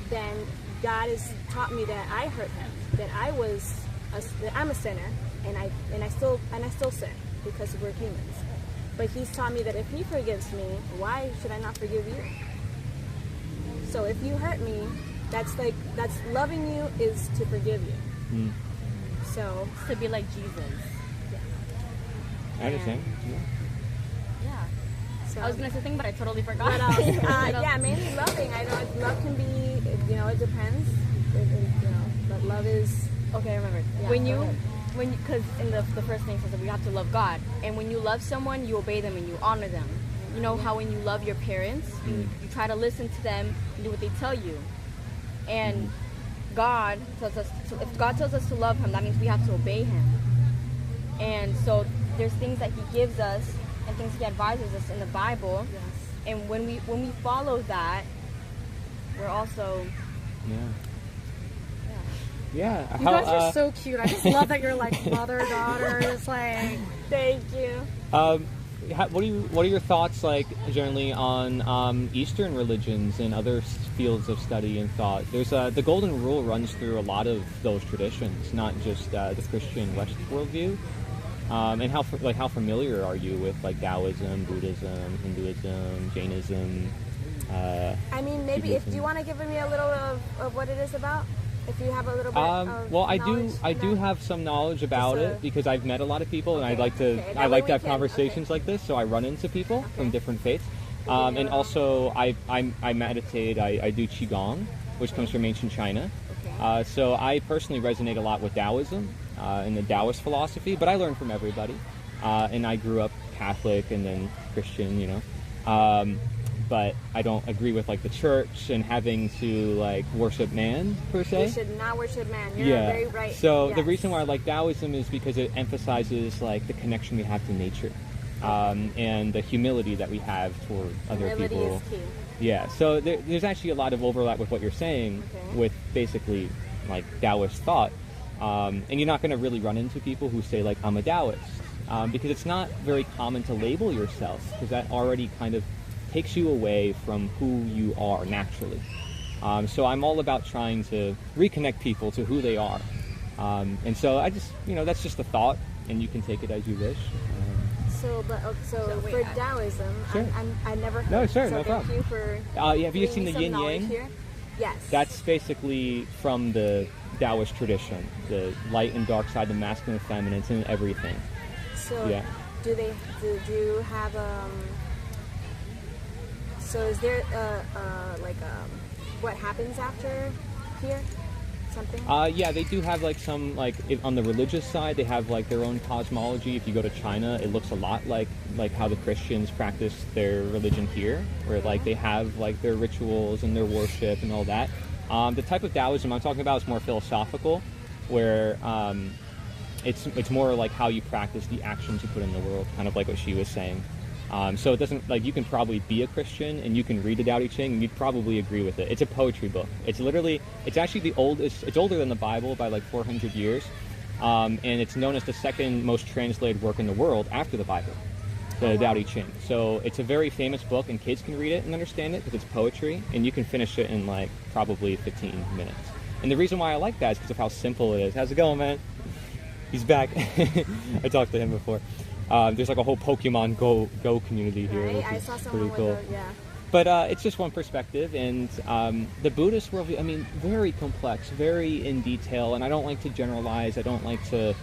then God has taught me that I hurt Him, that I'm a sinner, and I still sin because we're humans. But He's taught me that if He forgives me, why should I not forgive you? So if you hurt me, that's loving you is to forgive you. So To be like Jesus. I understand. Yeah. so I was gonna say something, but I totally forgot. what else? Yeah, mainly loving. I know love can be, it depends. But love is. Okay, I remember. Yeah, Because in the first thing says that we have to love God, and when you love someone, you obey them and you honor them. You know how when you love your parents, you try to listen to them and do what they tell you, and God tells us if God tells us to love Him, that means we have to obey Him. And so there's things that He gives us and things He advises us in the Bible. Yes. And when we follow that, we're also Yeah. You guys are so cute. I just love that you're like mother daughter. It's like, thank you. What are your thoughts like generally on Eastern religions and other fields of study and thought? There's the Golden Rule runs through a lot of those traditions, not just the Christian West worldview. And how familiar are you with like Taoism, Buddhism, Hinduism, Jainism? I mean, maybe if you want to give me a little of what it is about, if you have a little bit of well, I knowledge do have some knowledge about it because I've met a lot of people, and I like to That I way like to have conversations like this, so I run into people from different faiths. And also, I meditate. I do qigong, which comes from ancient China. So I personally resonate a lot with Taoism and the Taoist philosophy, but I learn from everybody. And I grew up Catholic and then Christian, you know. But I don't agree with like the church and having to like worship man per se. You should not worship man. You're very right. So the reason why I like Taoism is because it emphasizes like the connection we have to nature, and the humility that we have toward other Humility people. is key. Yeah. So there's actually a lot of overlap with what you're saying with basically like Taoist thought, and you're not going to really run into people who say like I'm a Taoist, because it's not very common to label yourself because that already kind of takes you away from who you are naturally. So I'm all about trying to reconnect people to who they are. And so I just, that's just a thought, and you can take it as you wish. So for Taoism, Sure. I never heard. No, sure, so no thank problem. you for Have you seen the giving me some yin knowledge yang? here. Yes. That's basically from the Taoist tradition, the light and dark side, the masculine and feminine, it's in everything. So Yeah. do you have so is there what happens after here? Something? Yeah, they do have like some on the religious side, they have like their own cosmology. If you go to China, it looks a lot like how the Christians practice their religion here, where like they have like their rituals and their worship and all that. The type of Taoism I'm talking about is more philosophical, where it's more like how you practice the actions you put in the world, kind of like what she was saying. So it doesn't, like, you can probably be a Christian and you can read the Tao Te Ching and you'd probably agree with it. It's a poetry book. It's actually the oldest, it's older than the Bible by like 400 years. And it's known as the second most translated work in the world after the Bible, the Tao Te Ching. So it's a very famous book and kids can read it and understand it because it's poetry, and you can finish it in like probably 15 minutes. And the reason why I like that is because of how simple it is. How's it going, man? He's back. I talked to him before. There's like a whole Pokemon Go community here, which I is saw someone pretty cool. with But it's just one perspective, and the Buddhist worldview, I mean, very complex, very in detail, and I don't like to generalize. I don't like to,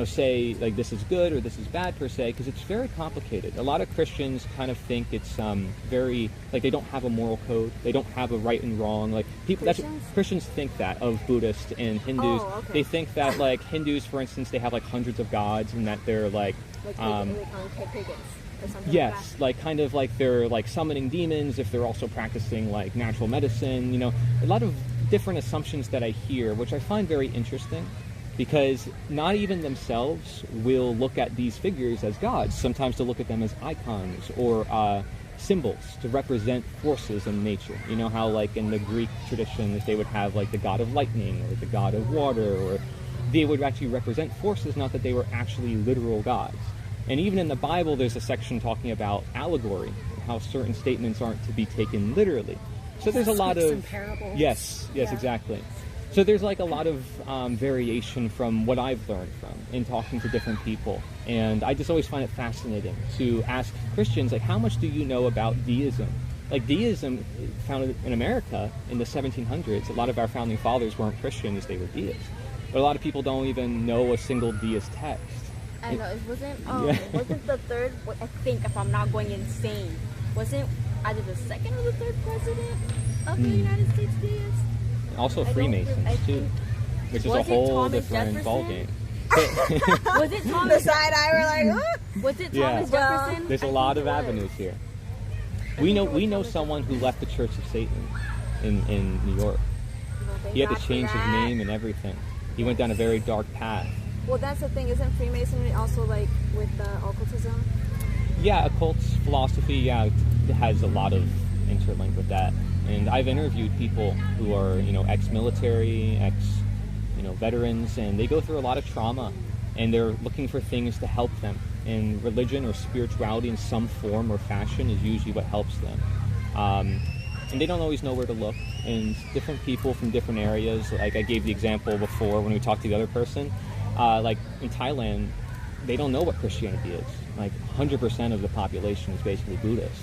say like this is good or this is bad per se, because it's very complicated. A lot of Christians kind of think it's very, like, they don't have a moral code. They don't have a right and wrong. Like Christians think that of Buddhists and Hindus. Oh, okay. They think that like Hindus, for instance, they have like hundreds of gods, and that they're like pagans or something yes, like kind of like they're like summoning demons if they're also practicing like natural medicine. A lot of different assumptions that I hear, which I find very interesting, because not even themselves will look at these figures as gods. Sometimes they'll look at them as icons or symbols to represent forces in nature. You know how like in the Greek traditions they would have like the god of lightning or the god of water, or they would actually represent forces, not that they were actually literal gods. And even in the Bible, there's a section talking about allegory, how certain statements aren't to be taken literally. So there's a lot of parables. Yes, exactly. So there's like a lot of variation from what I've learned from in talking to different people. And I just always find it fascinating to ask Christians, like, how much do you know about deism? Like, deism founded in America in the 1700s. A lot of our founding fathers weren't Christians, they were deists. But a lot of people don't even know a single deist text. I know, it wasn't the third, I think, if I'm not going insane, wasn't either the second or the third president of the United States deist? Also Freemasons, too, which is a whole different ballgame. Was it Thomas? The side eye were like, what? Was it Thomas Jefferson? There's a lot of avenues here. We know someone who left the Church of Satan in New York. thank He had God to for change his that. name and everything. He went down a very dark path. Well, that's the thing. Isn't Freemasonry also like with occultism? Yeah, occult philosophy, yeah, it has a lot of interlink with that. And I've interviewed people who are, ex-military, veterans, and they go through a lot of trauma, and they're looking for things to help them. And religion or spirituality in some form or fashion is usually what helps them. And they don't always know where to look. And different people from different areas, like I gave the example before when we talked to the other person, like in Thailand, they don't know what Christianity is. Like 100% of the population is basically Buddhist.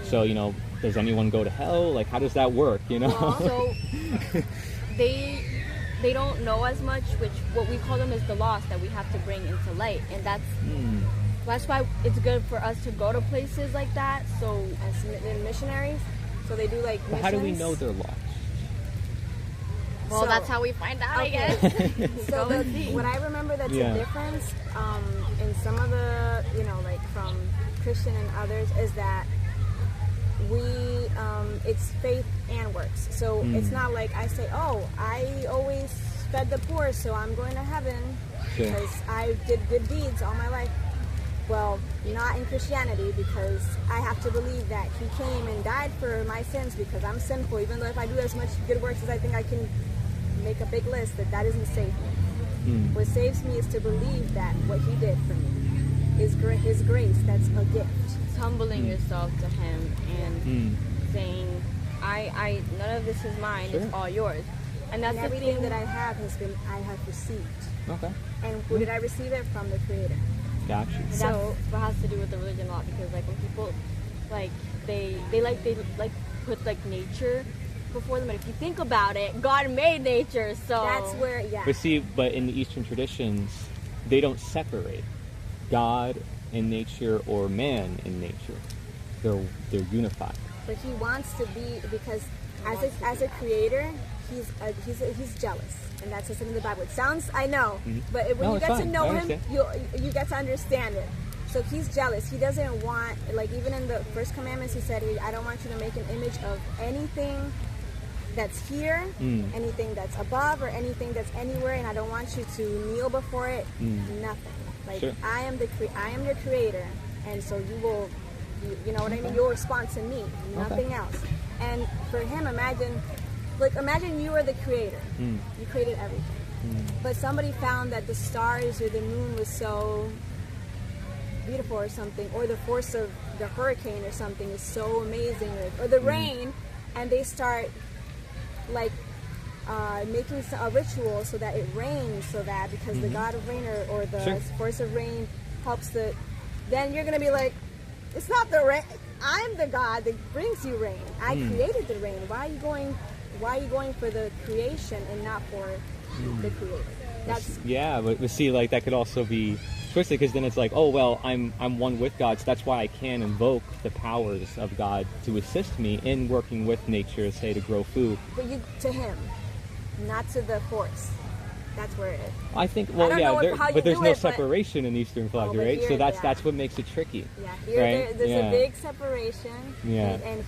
So, does anyone go to hell? Like, how does that work, So they don't know as much, which what we call them is the lost that we have to bring into light. And that's why it's good for us to go to places like that. So As missionaries, so they do like. But how do we know they're lost? Well, So- that's how we find out, I Okay. guess. So what I remember that's Yeah. a difference in some of the, like from Christian and others, is that it's faith and works. So it's not like I say, oh, I always fed the poor, so I'm going to heaven Sure. because I did good deeds all my life. Well, not in Christianity, because I have to believe that He came and died for my sins because I'm sinful. Even though if I do as much good works as I think I can make a big list, that doesn't save me. What saves me is to believe that what He did for me, His grace, that's a gift. It's humbling yourself to Him and saying, I none of this is mine, Sure. it's all yours. And that's And the everything thing that I have I have received. Okay. And who did I receive it from? The Creator. Gotcha. And So- that's what has to do with the religion a lot, because like when people like they put like nature before them, but if you think about it, God made nature, so That's where, yeah. But in the Eastern traditions, they don't separate God and nature or man and nature. They're unified. But He wants to be, because as a creator, he's jealous, and that's just in the Bible. It sounds, I know, but when No, you it's get to fine. know I Him, you get to understand it. So He's jealous. He doesn't want, like even in the first commandments, He said, I don't want you to make an image of anything that's here, anything that's above, or anything that's anywhere, and I don't want you to kneel before it. Nothing. Like Sure. I am your creator, and so you will, you know what I mean. You'll respond to me, nothing else. And for Him, imagine you are the creator. You created everything, but somebody found that the stars or the moon was so beautiful or something, or the force of the hurricane or something is so amazing, or the rain, and they start like making a ritual so that it rains, so that because the god of rain or the Sure. force of rain helps then you're gonna be like, it's not the rain, I'm the God that brings you rain. I created the rain. Why are you going for the creation and not for the creator? That's Yeah, but see, like that could also be twisted, because then it's like, oh well, I'm one with God, so that's why I can invoke the powers of God to assist me in working with nature, say to grow food. but you to Him, not to the force. That's where it is. I think, I well, don't yeah, know how you but there's do no it, but- separation in Eastern philosophy, but right? here, So yeah. that's what makes it tricky. Yeah, here Right? there's Yeah. a big separation. Yeah. And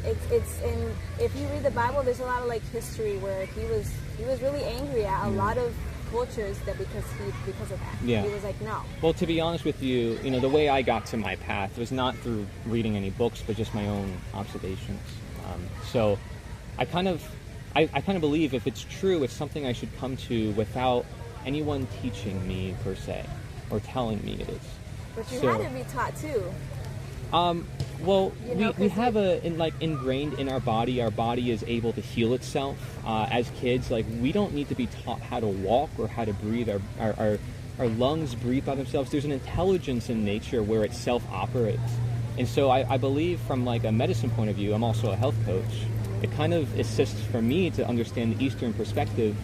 it's in, if you read the Bible, there's a lot of like history where he was really angry at a lot of cultures because of that. Yeah. He was like, no. Well, to be honest with you, the way I got to my path was not through reading any books, but just my own observations. So I kind of believe if it's true, it's something I should come to without anyone teaching me per se or telling me it is. But you So- had to be taught too. Well, You know, we 'cause have ingrained in our body is able to heal itself. As kids, like we don't need to be taught how to walk or how to breathe. Our lungs breathe by themselves. There's an intelligence in nature where it self-operates. And so I believe from like a medicine point of view, I'm also a health coach. It kind of assists for me to understand the Eastern perspective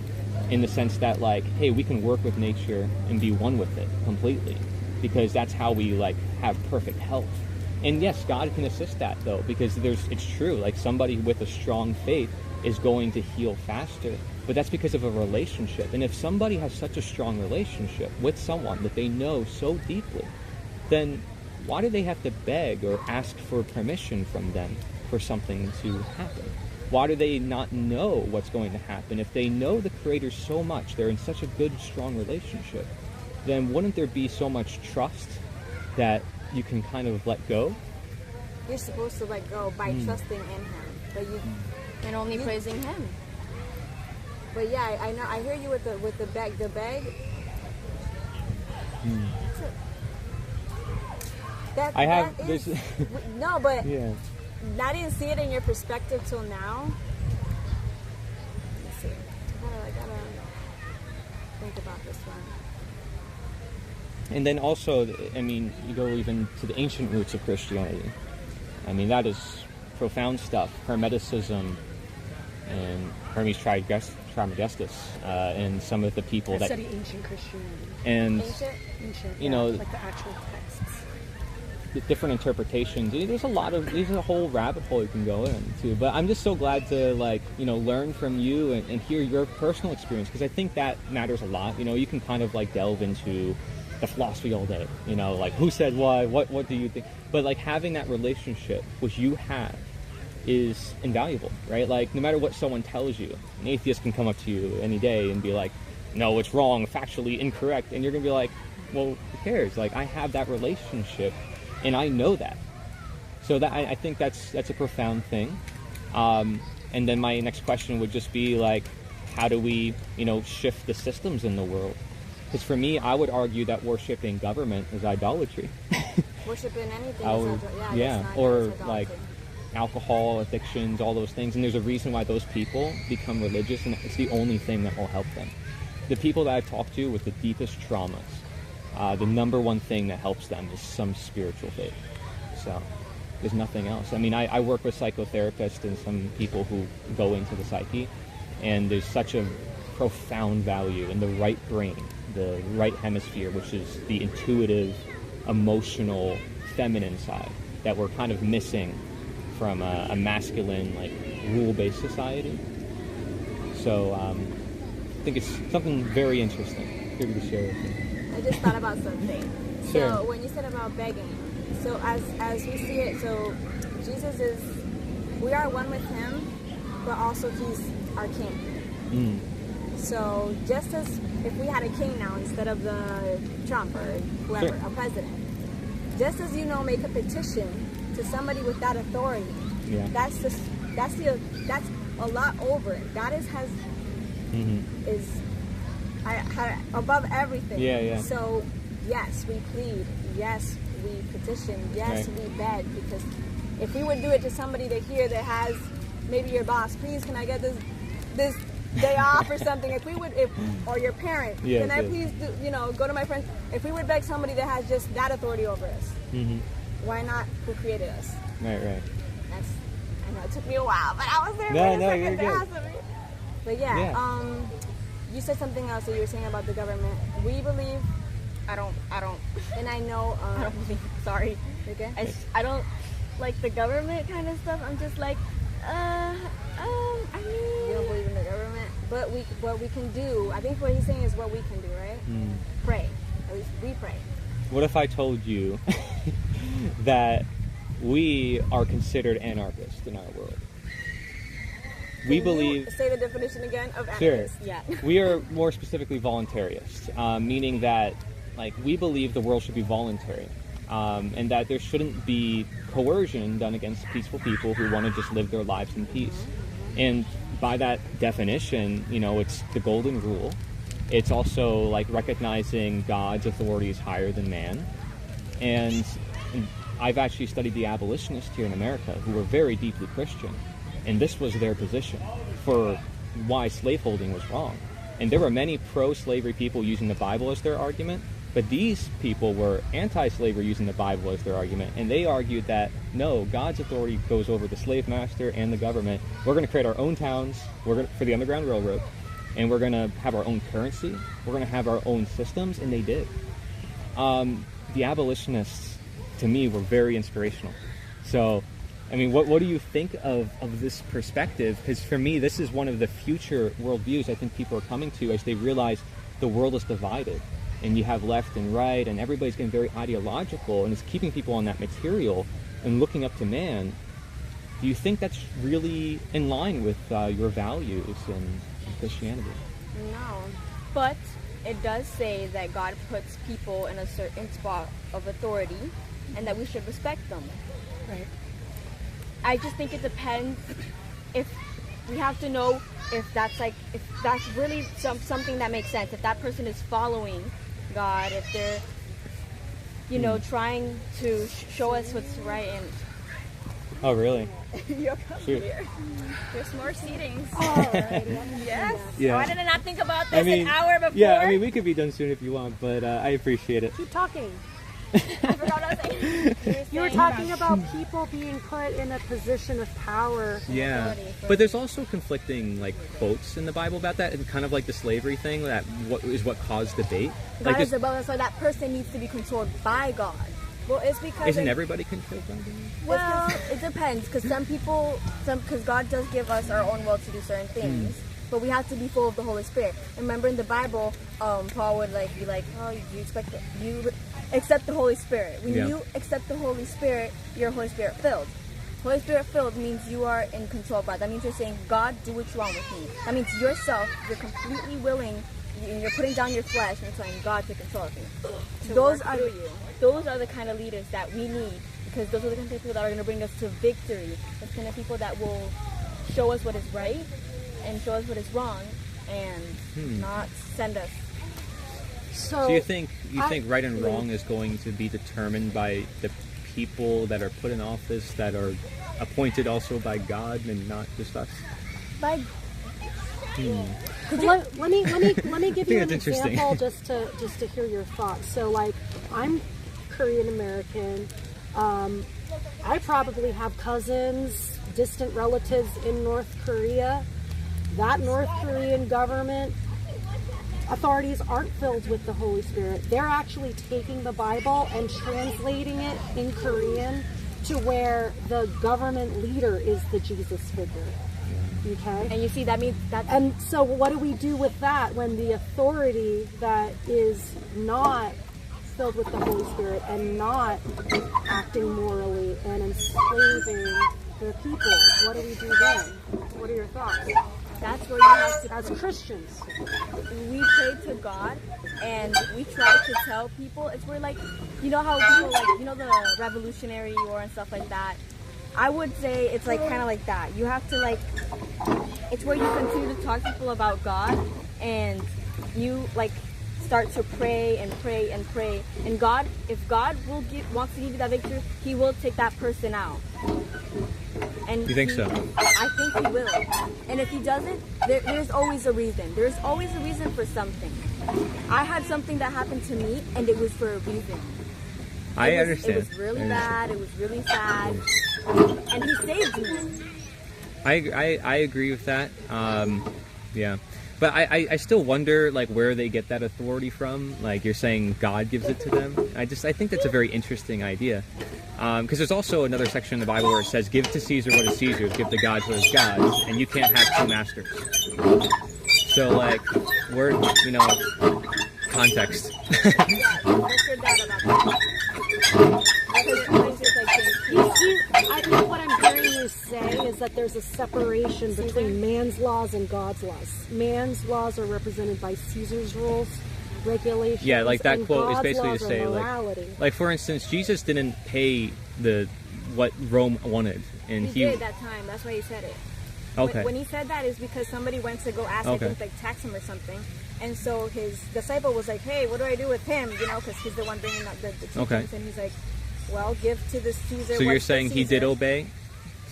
in the sense that like, hey, we can work with nature and be one with it completely, because that's how we like have perfect health. And yes, God can assist that though, because it's true, like somebody with a strong faith is going to heal faster, but that's because of a relationship. And if somebody has such a strong relationship with someone that they know so deeply, then why do they have to beg or ask for permission from them for something to happen? Why do they not know what's going to happen? If they know the Creator so much, they're in such a good, strong relationship, then wouldn't there be so much trust that you can kind of let go? You're supposed to let go by trusting in Him, but you And only praising Him. But yeah, I know. I hear you with the bag. The bag. I have that this. is- no, but Yeah. I didn't see it in your perspective till now. Let's see. I gotta think about this one. And then also, I mean, you go even to the ancient roots of Christianity. I mean, that is profound stuff. Hermeticism and Hermes Trismegistus, and some of the people I that study ancient Christianity. and Ancient, you know, like the actual texts. the different interpretations. There's a whole rabbit hole you can go into. But I'm just so glad to learn from you and hear your personal experience, because I think that matters a lot. You can kind of delve into the philosophy all day, like who said what do you think? But having that relationship, which you have, is invaluable, right? No matter what someone tells you, an atheist can come up to you any day and be like, no, it's wrong, factually incorrect. And you're going to be like, well, who cares? I have that relationship and I know that. So that I think that's a profound thing. And then my next question would just be how do we, shift the systems in the world? Because for me, I would argue that worshiping government is idolatry. Worshiping anything. Or alcohol addictions, all those things. And there's a reason why those people become religious, and it's the only thing that will help them. The people that I've talked to with the deepest traumas, the number one thing that helps them is some spiritual faith. So there's nothing else. I mean, I work with psychotherapists and some people who go into the psyche, and there's such a profound value in the right brain, the right hemisphere, which is the intuitive, emotional, feminine side that we're kind of missing from a masculine, rule-based society. So I think it's something very interesting here to share with you. I just thought about something. Sure. So when you said about begging, so as we see it, so Jesus is, we are one with Him, but also He's our King. So just as if we had a king now instead of the Trump or whoever, Sure. a president, just as make a petition to somebody with that authority, that's a lot over. God is above everything. Yeah. So yes, we plead. Yes, we petition. Yes, Right. we beg, because if we would do it to somebody here that has maybe your boss, please, can I get this day off or something? Or your parent, can I please go to my friend? If we would beg somebody that has just that authority over us, why not who created us? Right. I know it took me a while, but I was there No, for a no, second you're to good. answer me. But yeah, you said something else that you were saying about the government. We believe. I don't. And I know. I don't believe. Sorry. Okay. I don't like the government kind of stuff. I'm just like, I mean. You don't believe in the government, but what we can do. I think what he's saying is what we can do, right? Pray. At least we pray. What if I told you that we are considered anarchists in our world? We believe. Say the definition again of Sure. anarchist. Yeah. We are more specifically voluntarists, meaning that we believe the world should be voluntary, and that there shouldn't be coercion done against peaceful people who want to just live their lives in peace. And by that definition, it's the golden rule. It's also recognizing God's authority is higher than man. And I've actually studied the abolitionists here in America who were very deeply Christian. And this was their position for why slaveholding was wrong. And there were many pro-slavery people using the Bible as their argument, but these people were anti-slavery using the Bible as their argument. And they argued that, no, God's authority goes over the slave master and the government. We're going to create our own towns for the Underground Railroad, and we're going to have our own currency. We're going to have our own systems, and they did. The abolitionists, to me, were very inspirational. So, I mean, what do you think of this perspective? Because for me, this is one of the future worldviews I think people are coming to as they realize the world is divided. And you have left and right, and everybody's getting very ideological, and it's keeping people on that material and looking up to man. do you think that's really in line with your values in Christianity? No. But it does say that God puts people in a certain spot of authority and that we should respect them. Right. I just think it depends. If we have to know if that's really something that makes sense, if that person is following God, if they're trying to show us what's right. And Oh, really? You're come Shoot. here. There's more seatings. Alrighty. Yes. Yeah. Why did I not think about this I mean, an hour before? yeah, I mean, we could be done soon if you want, but I appreciate it. Keep talking. I forgot what I was saying. You were talking about people being put in a position of power. Yeah, but there's also conflicting quotes in the Bible about that, and kind of like the slavery thing. That what caused debate. God is above us, so that person needs to be controlled by God. Well, it's because Isn't everybody controlled by God? Well, it depends, because because God does give us our own will to do certain things, but we have to be full of the Holy Spirit. Remember in the Bible, Paul would be like, "Oh, you accept the Holy Spirit. When you accept the Holy Spirit, you're Holy Spirit filled. Holy Spirit filled means you are in control of God. That means you're saying, God, do what you want with me. That means yourself, you're completely willing, you're putting down your flesh and you're telling God to control of you. Those are the kind of leaders that we need, because those are the kind of people that are going to bring us to victory. Those kind of people that will show us what is right and show us what is wrong and not send us. So you think right and wrong is going to be determined by the people that are put in office, that are appointed also by God and not just us? By Let me give you an that's interesting. example just to hear your thoughts. So I'm Korean American. I probably have cousins, distant relatives in North Korea. That North Korean government authorities aren't filled with the Holy Spirit. They're actually taking the Bible and translating it in Korean to where the government leader is the Jesus figure. Okay? And you see, that means that. And so what do we do with that when the authority that is not filled with the Holy Spirit and not acting morally and enslaving the people? What do we do then? What are your thoughts? That's where you have to. As Christians, we pray to God and we try to tell people. It's where you know how people the Revolutionary War and stuff like that. I would say it's kind of like that. You have to it's where you continue to talk to people about God, and you start to pray and pray and pray. And God, if God wants to give you that victory, He will take that person out. And You think so? I think He will. And if He doesn't, there's always a reason. There's always a reason for something. I had something that happened to me, and it was for a reason. I understand. It was really bad. It was really sad. And He saved me. I agree with that. Yeah. But I still wonder where they get that authority from. You're saying God gives it to them. I think that's a very interesting idea. Because there's also another section in the Bible where it says, "Give to Caesar what is Caesar's, give to God what is God's," and you can't have two masters. So we're context. I think what I'm hearing you say is that there's a separation between man's laws and God's laws. Man's laws are represented by Caesar's rules, regulations. Yeah, that and quote is God's basically laws to are say, morality. for instance, Jesus didn't pay what Rome wanted, and He did that time. That's why He said it. Okay. When He said that is because somebody went to go ask, I think, tax Him or something. And so His disciple was like, "Hey, what do I do with him?" Because he's the one bringing up the teachings. Okay. And He's like, "Well, give to the Caesar." So you're saying He did obey?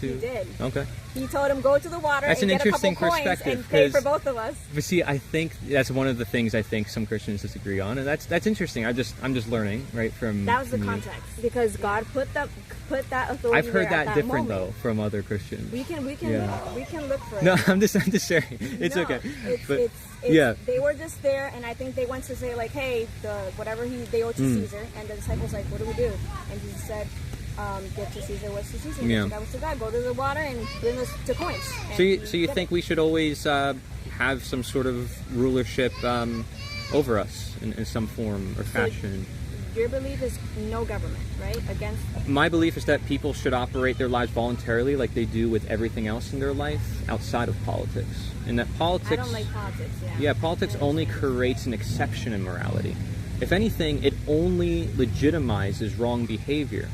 He did. Okay. He told him, "Go to the water That's and an get a couple interesting coins perspective, and pay for 'cause- both of us." But see, I think that's one of the things I think some Christians disagree on, and that's interesting. I'm just learning from. That was the you. context, because God put that authority. I've heard there at that different moment. though from other Christians. We can look for it. No, I'm just sharing. It's No, okay. It's, But it's, yeah. They were just there, and I think they went to say hey, whatever they owe to Caesar, and the disciples what do we do? And Jesus said, give to Caesar what's to Caesar. Yeah. That was to God. Go to the water and bring us to coins. So you think we should always have some sort of rulership over us in some form or fashion? your belief is no government, right? Against. My belief is that people should operate their lives voluntarily like they do with everything else in their life outside of politics. And that politics... I don't like politics, yeah. Yeah, politics only creates an exception in morality. If anything, it only legitimizes wrong behavior.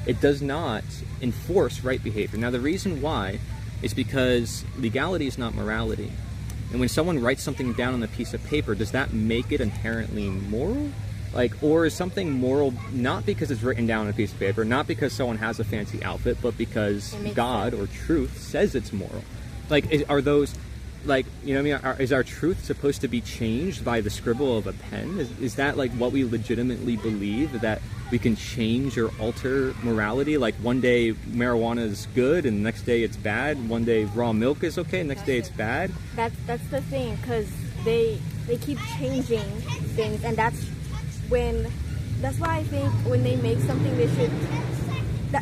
It does not enforce right behavior. Now, the reason why is because legality is not morality. And when someone writes something down on a piece of paper, does that make it inherently moral? Or is something moral not because it's written down on a piece of paper, not because someone has a fancy outfit, but because God or truth says it's moral? Are those, you know what I mean? Is our truth supposed to be changed by the scribble of a pen? Is that what we legitimately believe, that we can change or alter morality? Like one day marijuana is good and the next day it's bad. One day raw milk is okay and the next day it's bad. That's the thing, because they keep changing things, and that's why I think when they make something, they should.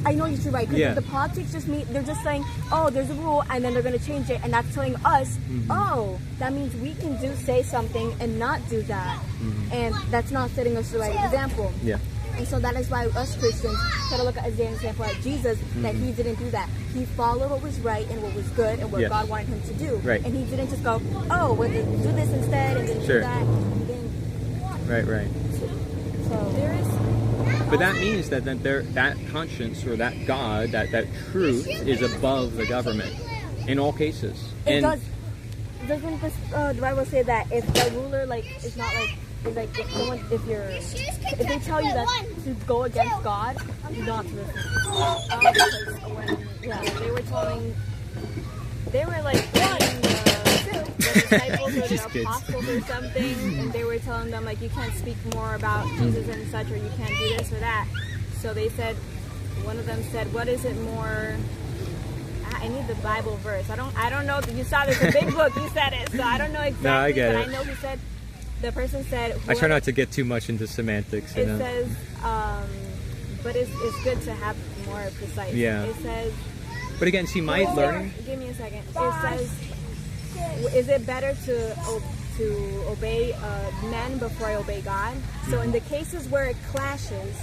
I know you're right, because the politics just mean they're just saying, oh, there's a rule, and then they're going to change it, and that's telling us, oh, that means we can say something and not do that, and that's not setting us the right example. Yeah. And so that is why us Christians try to look at Isaiah and example at Jesus, that he didn't do that. He followed what was right and what was good and what God wanted him to do. Right. And he didn't just go, oh, well, do this instead, and then do that. And then, Right. so there is. But that means that that conscience or that God, that truth is above the government in all cases. Doesn't the Bible say that if the ruler is not if they tell you that to go against God, not to listen. They were telling, they were telling the disciples or the apostles or something, and they were telling them you can't speak more about Jesus and such, or you can't do this or that. So they said, one of them said, what is it more? I need the Bible verse. I don't know. You saw this, a big book. You said it, so I don't know exactly. No, I get but it. I know he said. The person said. I try not to get too much into semantics. It says, but it's good to have more precise. Yeah. It says. But again, see, my learning. Give me a second. It says, is it better to obey men before I obey God? So in the cases where it clashes,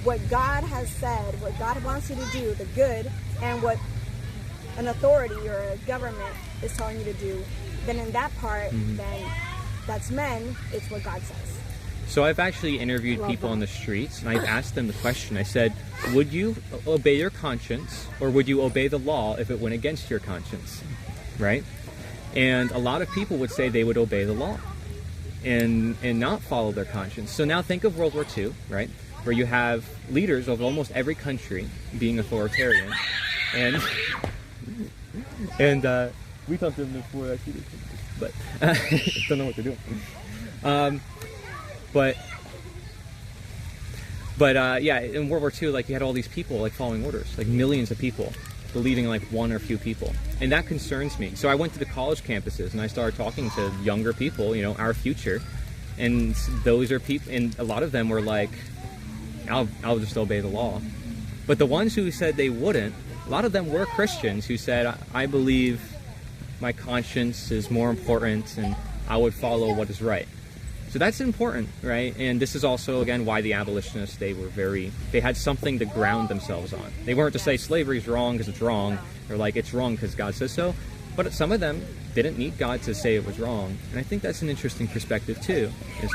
what God has said, what God wants you to do, the good, and what an authority or a government is telling you to do, then in that part, then that's men, it's what God says. So I've actually interviewed people on the streets, and I've asked them the question. I said, would you obey your conscience, or would you obey the law if it went against your conscience? Right? And a lot of people would say they would obey the law and not follow their conscience. So now think of World War II, right? Where you have leaders of almost every country being authoritarian. And we talked to them before, actually, but don't know what they're doing. But yeah, in World War II, you had all these people following orders, millions of people believing one or few people, and that concerns me. So I went to the college campuses and I started talking to younger people, our future, and those are people, and a lot of them were I'll just obey the law. But the ones who said they wouldn't, a lot of them were Christians who said, I believe my conscience is more important and I would follow what is right. So that's important, right? And this is also, again, why the abolitionists, they had something to ground themselves on. They weren't to say slavery is wrong because it's wrong, or it's wrong because God says so. But some of them didn't need God to say it was wrong. And I think that's an interesting perspective too. Is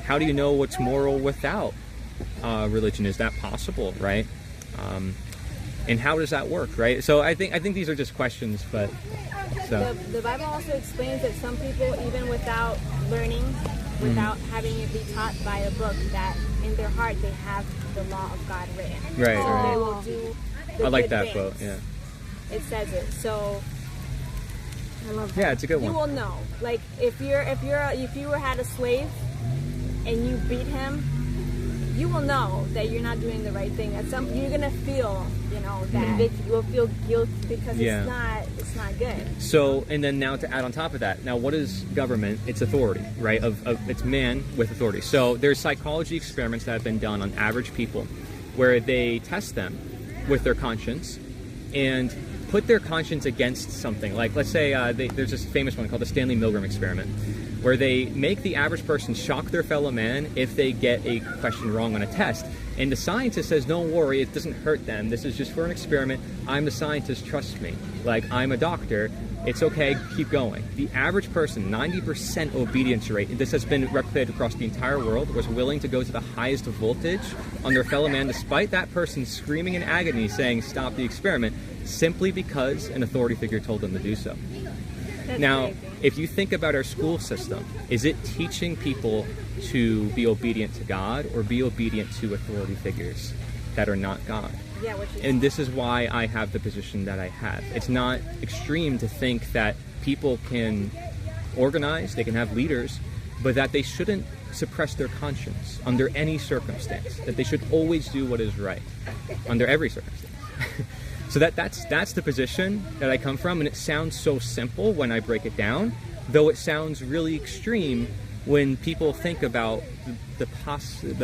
how do you know what's moral without religion? Is that possible, right? And how does that work, right? So I think these are just questions, but so. The Bible also explains that some people, even without learning, without having it be taught by a book, that in their heart they have the law of God written. Right. So Right. they will do the I like good that things. quote. Yeah. It says it. So I love that. Yeah, it's a good you one. will know. If you had a slave and you beat him, you will know that you're not doing the right thing. You're gonna feel, that you will feel guilt because it's not good. So, and then now to add on top of that, now what is government? It's authority, right? It's man with authority. So there's psychology experiments that have been done on average people where they test them with their conscience, and put their conscience against something. Like, let's say there's this famous one called the Stanley Milgram experiment, where they make the average person shock their fellow man if they get a question wrong on a test. And the scientist says, don't worry, it doesn't hurt them. This is just for an experiment. I'm the scientist, trust me. Like, I'm a doctor. It's okay, keep going. The average person, 90% obedience rate, this has been replicated across the entire world, was willing to go to the highest voltage on their fellow man, despite that person screaming in agony saying, stop the experiment, simply because an authority figure told them to do so. Now, if you think about our school system, is it teaching people to be obedient to God or be obedient to authority figures that are not God? Yeah, and this is why I have the position that I have. It's not extreme to think that people can organize, they can have leaders, but that they shouldn't suppress their conscience under any circumstance, that they should always do what is right under every circumstance. So that's the position that I come from, and it sounds so simple when I break it down, though it sounds really extreme when people think about the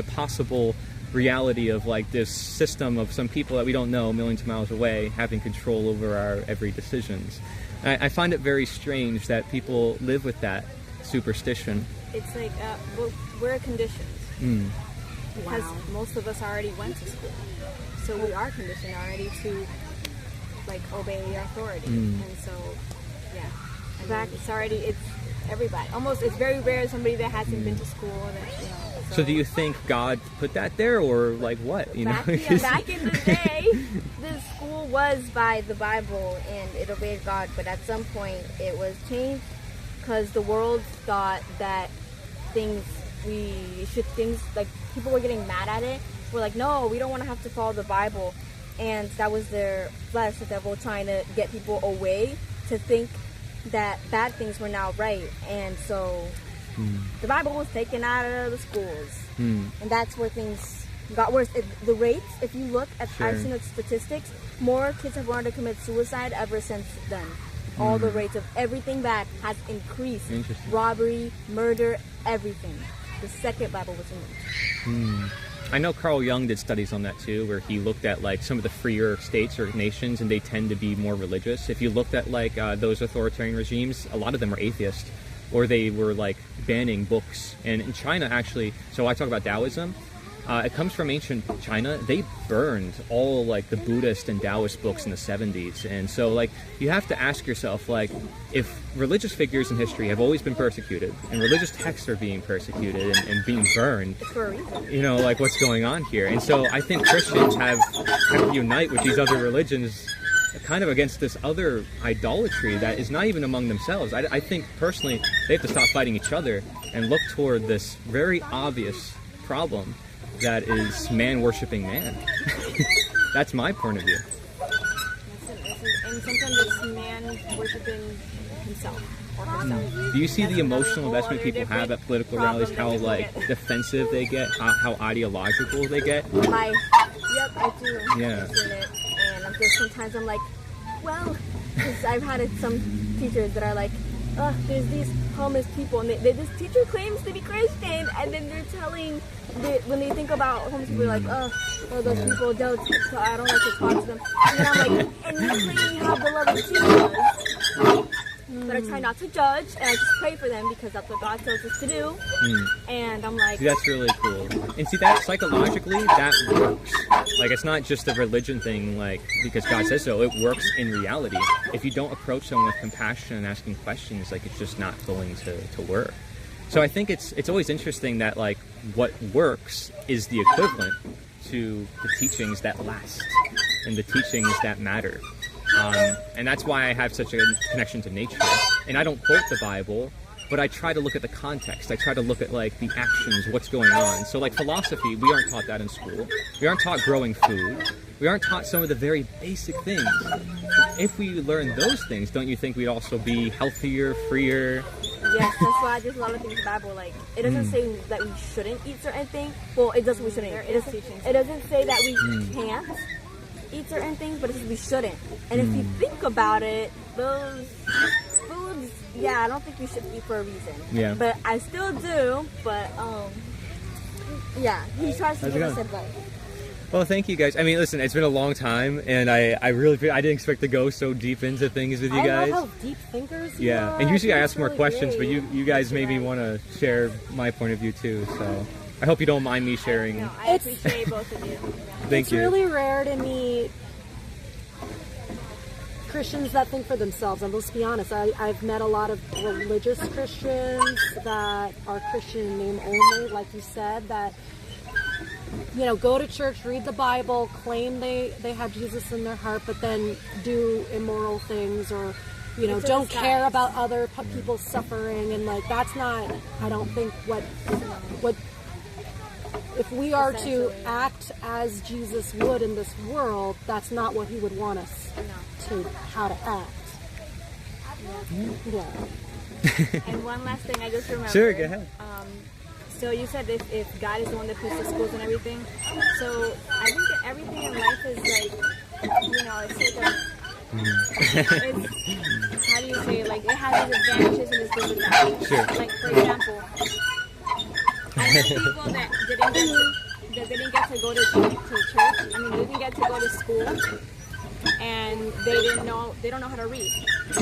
possible reality of like this system of some people that we don't know millions of miles away having control over our every decisions. I find it very strange that people live with that superstition. It's like we're conditioned because most of us already went to school, so we are conditioned already to like obey authority, and so it's everybody. Almost, it's very rare somebody that hasn't been to school that So do you think God put that there, or like what? Back in the day, the school was by the Bible and it obeyed God, but at some point it was changed because the world thought that things like people were getting mad at it. We're like, no, we don't want to have to follow the Bible, and that was their flesh, the devil, trying to get people away to think that bad things were now right, and so the Bible was taken out of the schools, and that's where things got worse. The rates, if you look at, I've seen the statistics, more kids have wanted to commit suicide ever since then. All the rates of everything bad has increased. Robbery, murder, everything. The second Bible was removed. I know Carl Jung did studies on that too, where he looked at like some of the freer states or nations, and they tend to be more religious. If you looked at like those authoritarian regimes, a lot of them are atheist, or they were like banning books. And in China, actually, so I talk about Taoism. It comes from ancient China. They burned all like the Buddhist and Taoist books in the 70s. And so like you have to ask yourself, like, if religious figures in history have always been persecuted and religious texts are being persecuted and being burned, you know, like what's going on here? And so I think Christians have to unite with these other religions kind of against this other idolatry that is not even among themselves. I think personally they have to stop fighting each other and look toward this very obvious problem that is man worshipping man. That's my point of view. And sometimes it's man worshipping himself or herself. Do you see the emotional investment people have at political rallies? How like defensive they get? How ideological they get? Yep, I do. Yeah. I've seen it, and I'm just sometimes I'm like, well, because I've had some teachers that are like, there's these homeless people, and this teacher claims to be Christian, and then they're telling, when they think about homeless people, they're like, those people don't, so I don't like to talk to them. And then I'm like, and you claim you have the love of Jesus, but I try not to judge, and I just pray for them because that's what God tells us to do. And I'm like, see, that's really cool. And see, that psychologically, that works. Like, it's not just a religion thing, like, because God says so. It works in reality. If you don't approach someone with compassion and asking questions, like, it's just not going to work. So I think it's always interesting that, like, what works is the equivalent to the teachings that last and the teachings that matter. And that's why I have such a connection to nature. And I don't quote the Bible, but I try to look at the context. I try to look at like the actions, what's going on. So like philosophy, we aren't taught that in school. We aren't taught growing food. We aren't taught some of the very basic things. If we learn those things, don't you think we'd also be healthier, freer? Yes, that's why there's a lot of things in the Bible, like, it doesn't say that we shouldn't eat certain things. Well, it does, we shouldn't. It doesn't say that we can't eat certain things, but it says we shouldn't. And if you think about it, those foods, I don't think we should eat for a reason. Yeah. But I still do, but, he tries to give us advice. Well, thank you guys. I mean, listen, it's been a long time, and I really I didn't expect to go so deep into things with you guys. I love how deep thinkers you Yeah, are. and usually I ask more really questions, but great. you guys made me want to share my point of view too. So I hope you don't mind me sharing. No, I appreciate both of you. Thank It's you. really rare to meet Christians that think for themselves. And let's be honest, I've met a lot of religious Christians that are Christian in name only, like you said, that go to church, read the Bible, claim they have Jesus in their heart, but then do immoral things or don't care about other people's suffering, and like that's not. I don't think what if we are to act as Jesus would in this world, that's not what he would want us how to act. Yeah. And one last thing, I just remembered. Sure, go ahead. So you said if God is the one that puts the schools and everything. So I think that everything in life is like, it's like it's, how do you say it? Like it has its advantages and its disadvantages. Sure. Like for example, I know people that didn't get to go to church. I mean, they didn't get to go to school, and they don't know how to read.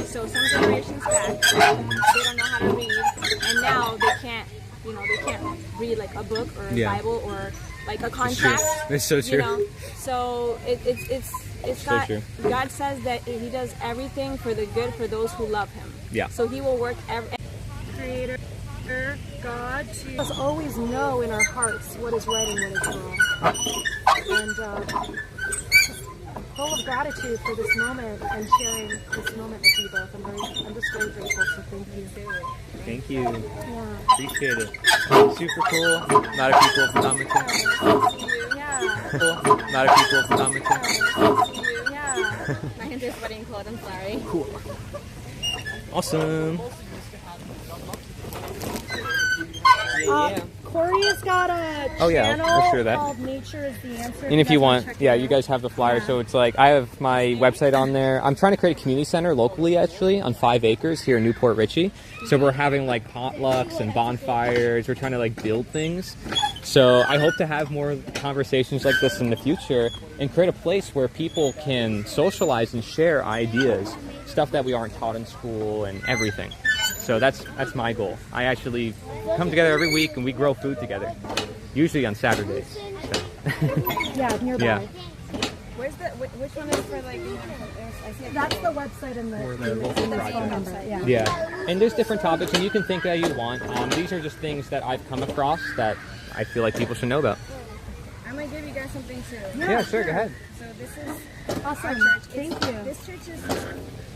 So some generations back, they don't know how to read, and now they can't read like a book or a Bible or like a contract. It's so true. So it's So got, true. God says that he does everything for the good for those who love him. Yeah. So he will work Creator, God, to us always know in our hearts what is right and what is wrong. And full of gratitude for this moment and sharing this moment with you both. I'm just very grateful, so thank you. Thank you. Yeah. Appreciate it. Super cool. A lot of people from Tampa. Yeah. Cool. A lot of people from Tampa. Yeah. My hands are sweating cold. I'm sorry. Cool. Awesome. Corey's got a Oh, yeah, channel I'll share that. called Nature is the Answer. And if you guys wanna want, check yeah, it you out. guys have the flyer. So it's like I have my website on there. I'm trying to create a community center locally, actually, on 5 acres here in Newport Richey. So we're having like potlucks and bonfires. We're trying to like build things. So I hope to have more conversations like this in the future and create a place where people can socialize and share ideas, stuff that we aren't taught in school and everything. So that's my goal. I actually come together every week and we grow food together, usually on Saturdays. So. Yeah, nearby. Yeah. Where's which one is for like? I see That's the website in the local phone number. Yeah. Yeah, and there's different topics, and you can think that you want. These are just things that I've come across that I feel like people should know about. I'm gonna give you guys something too. Yeah, sure, go ahead. So this is Awesome. our church. Thank you. This church is.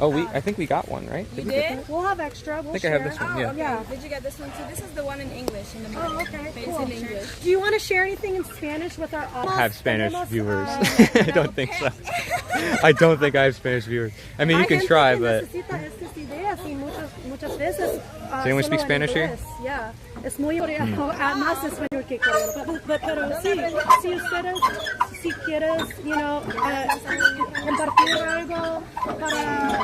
Oh, I think we got one, right? You we get did? We'll have extra. We'll I think I share. have this one. Oh, Yeah. okay. Yeah. Did you get this one too? This is the one in English in the middle. Oh, okay, It's cool. in English. Do you want to share anything in Spanish with our audience? I have Spanish viewers. I don't think so. I don't think I have Spanish viewers. I mean, you can try, but. Muchas veces. Does anyone speak Spanish here? Yeah. Es muy más español que coreano. Pero sí, si ustedes, si quieres, compartir algo para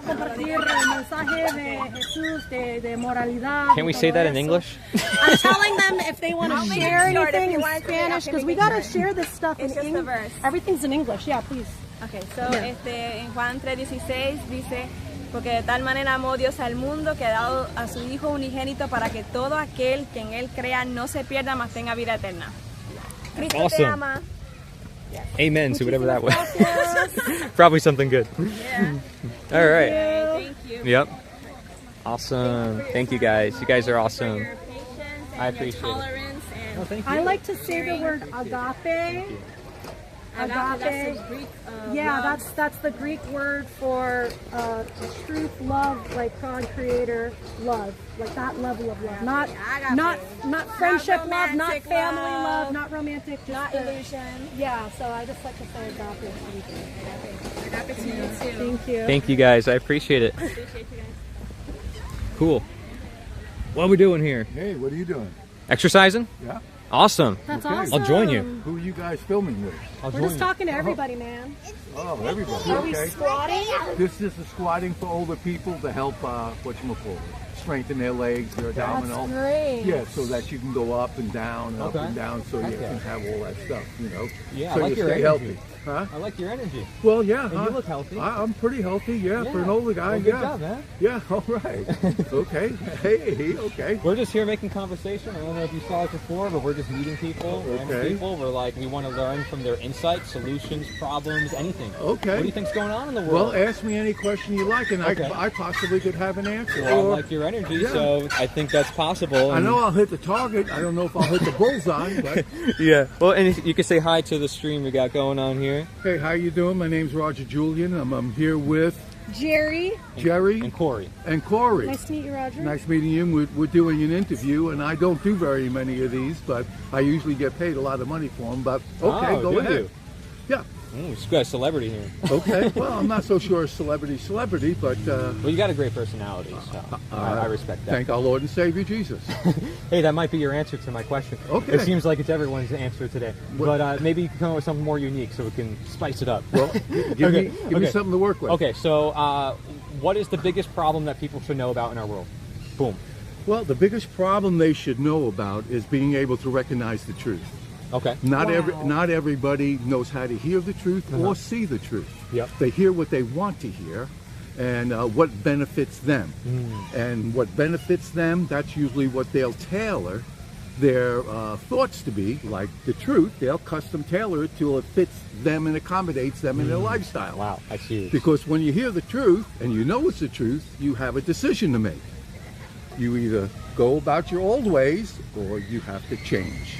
compartir el mensaje de Jesús, de moralidad. Can't we say that in English? I'm telling them if they want I'll to make share it short if anything you in want to. Spanish, because we got to share this stuff It's in just a English. verse. Everything's in English. Yeah, please. Okay, so en Juan 3:16 dice, porque de tal manera amó Dios al mundo que ha dado a su Hijo unigénito para que todo aquel que en él crea no se pierda, mas tenga vida eterna. Cristo te Awesome. ama. Amen to whatever that was. Probably something good. Yeah. All right. Thank you. Yep. Awesome. Thank you guys. You guys are For awesome. your patience and I your appreciate it. tolerance and Thank I like to say the word agape. agape. That's the Greek Yeah, love. that's the Greek word for truth, love, like God creator love, like that level of love, not friendship love, not romantic family love. love, not romantic, just Not the- illusion. Yeah, so I just like to say agape. Agape to you too. Thank you. Thank you guys. I appreciate it. Appreciate you guys. Cool. What are we doing here? Hey, what are you doing? Exercising? Yeah. Awesome. That's Okay. awesome. I'll join you. Who are you guys filming with? I'll We're join just you. talking to everybody, man. Oh, everybody. Are we Okay. squatting? This is the squatting for older people to help whatchamacallit. strengthen their legs, their abdominal. That's great. Yeah, so that you can go up and down and up Okay. and down, so you Okay. can have all that stuff, you know. Yeah, so I like you your stay energy. healthy. Huh? I like your energy. Well, yeah. And you look healthy. I'm pretty healthy, yeah, for an older guy. Well, good yeah. job, man. Yeah, all right. Okay. Hey, okay. We're just here making conversation. I don't know if you saw it before, but we're just meeting people. random Okay. people. We're like, we want to learn from their insights, solutions, problems, anything. Okay. What do you think's going on in the world? Well, ask me any question you like, and Okay. I possibly could have an answer. Well, I Or- like your energy, Yeah. so I think that's possible. I and- know I'll hit the target. I don't know if I'll hit the bullseye, but Yeah. Well, and you can say hi to the stream we got going on here. hey, how you doing? My name's Roger Julian. I'm here with Jerry, Jerry And Corey. and Corey. nice to meet you, Roger. Nice meeting you. We're doing an interview, and I don't do very many of these, but I usually get paid a lot of money for them. But okay, Oh, go do ahead. you? Yeah. Ooh, she's got a celebrity here. Okay. Well, I'm not so sure celebrity, but Well, you got a great personality, so I respect that. thank our Lord and Savior Jesus. Hey, that might be your answer to my question. Okay. It seems like it's everyone's answer today. What- But maybe you can come up with something more unique so we can spice it up. Well, give me something to work with. Okay, so what is the biggest problem that people should know about in our world? Boom. Well, the biggest problem they should know about is being able to recognize the truth. Okay. Not Wow. not everybody knows how to hear the truth Uh-huh. or see the truth. Yep. They hear what they want to hear, and what benefits them. And what benefits them, that's usually what they'll tailor their thoughts to be. Like the truth, they'll custom tailor it till it fits them and accommodates them in their lifestyle. Wow, I see. Because when you hear the truth and you know it's the truth, you have a decision to make. You either go about your old ways or you have to change.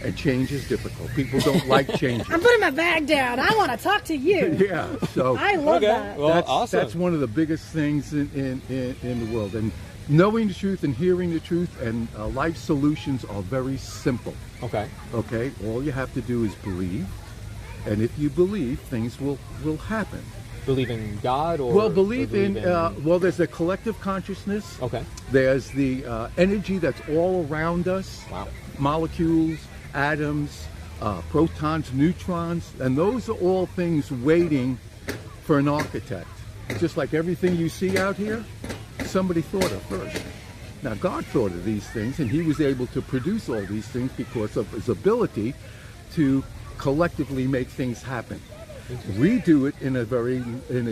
And change is difficult. People don't like changes. I'm putting my bag down. I want to talk to you. Yeah, so I love Okay. that. Well, awesome. that's one of the biggest things in the world. And knowing the truth and hearing the truth and life solutions are very simple. Okay. Okay, all you have to do is believe, and if you believe, things will happen. Believe in God or Well, believe or in well, there's a collective consciousness. Okay. There's the energy that's all around us. Wow. Molecules, atoms, protons, neutrons, and those are all things waiting for an architect. Just like everything you see out here, somebody thought of first. Now, God thought of these things, and he was able to produce all these things because of his ability to collectively make things happen. We do it in a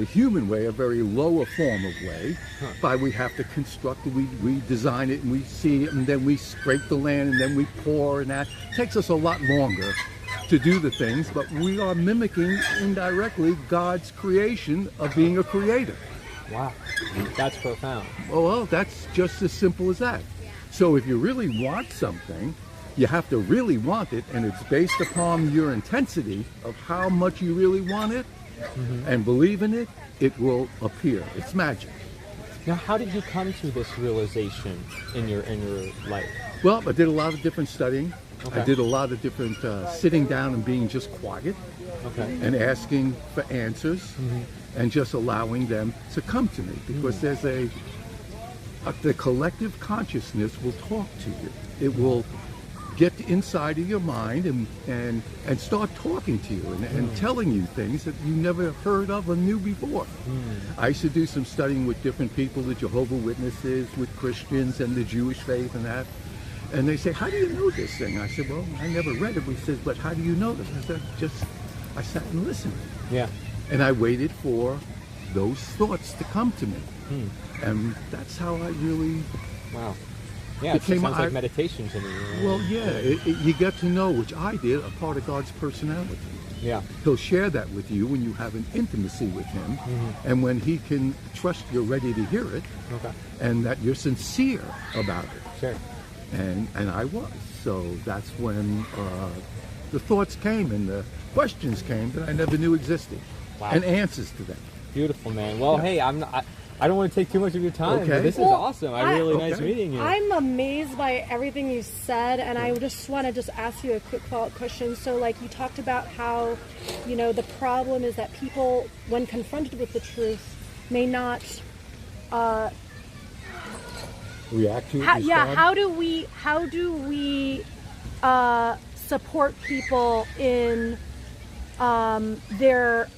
human way, a very lower form of way, by we have to construct it, we design it, and we see it, and then we scrape the land, and then we pour, and that takes us a lot longer to do the things, but we are mimicking indirectly God's creation of being a creator. Wow. That's profound. Well, that's just as simple as that. So if you really want something, you have to really want it, and it's based upon your intensity of how much you really want it, and believe in it, it will appear. It's magic. Now, how did you come to this realization in your life? Well, I did a lot of different studying. Okay. I did a lot of different sitting down and being just quiet Okay. and asking for answers and just allowing them to come to me, because there's the collective consciousness will talk to you. It will get inside of your mind and start talking to you and telling you things that you never heard of or knew before. I used to do some studying with different people, the Jehovah's Witnesses, with Christians and the Jewish faith and that. And they say, how do you know this thing? I said, well, I never read it. He says, but how do you know this? I said, I sat and listened. Yeah. And I waited for those thoughts to come to me. And that's how I really... Wow. Yeah, it became sounds like I- meditation to me. Well, yeah, you get to know, which I did, a part of God's personality. Yeah. He'll share that with you when you have an intimacy with him, and when he can trust you're ready to hear it, Okay. and that you're sincere about it. Sure. And I was. So that's when the thoughts came and the questions came that I never knew existed, Wow. and answers to them. Beautiful, man. Well, hey, I don't want to take too much of your time. Okay. But this is Well, awesome. Really nice okay. meeting you. I'm amazed by everything you said, and I just want to ask you a quick follow-up question. So, like, you talked about how, the problem is that people, when confronted with the truth, may not. React to it. Yeah. respond. How do we support people in their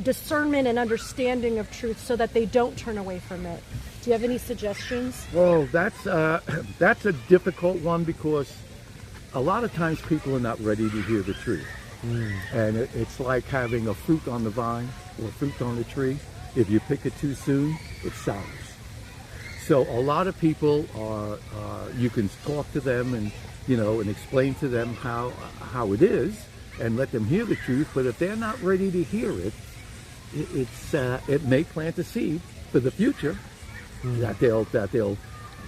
discernment and understanding of truth so that they don't turn away from it? Do you have any suggestions? Well, that's a difficult one because a lot of times people are not ready to hear the truth. And it's like having a fruit on the vine or fruit on the tree. If you pick it too soon, it sours. So a lot of people are, you can talk to them and, and explain to them how it is and let them hear the truth. But if they're not ready to hear it, it may plant a seed for the future that they'll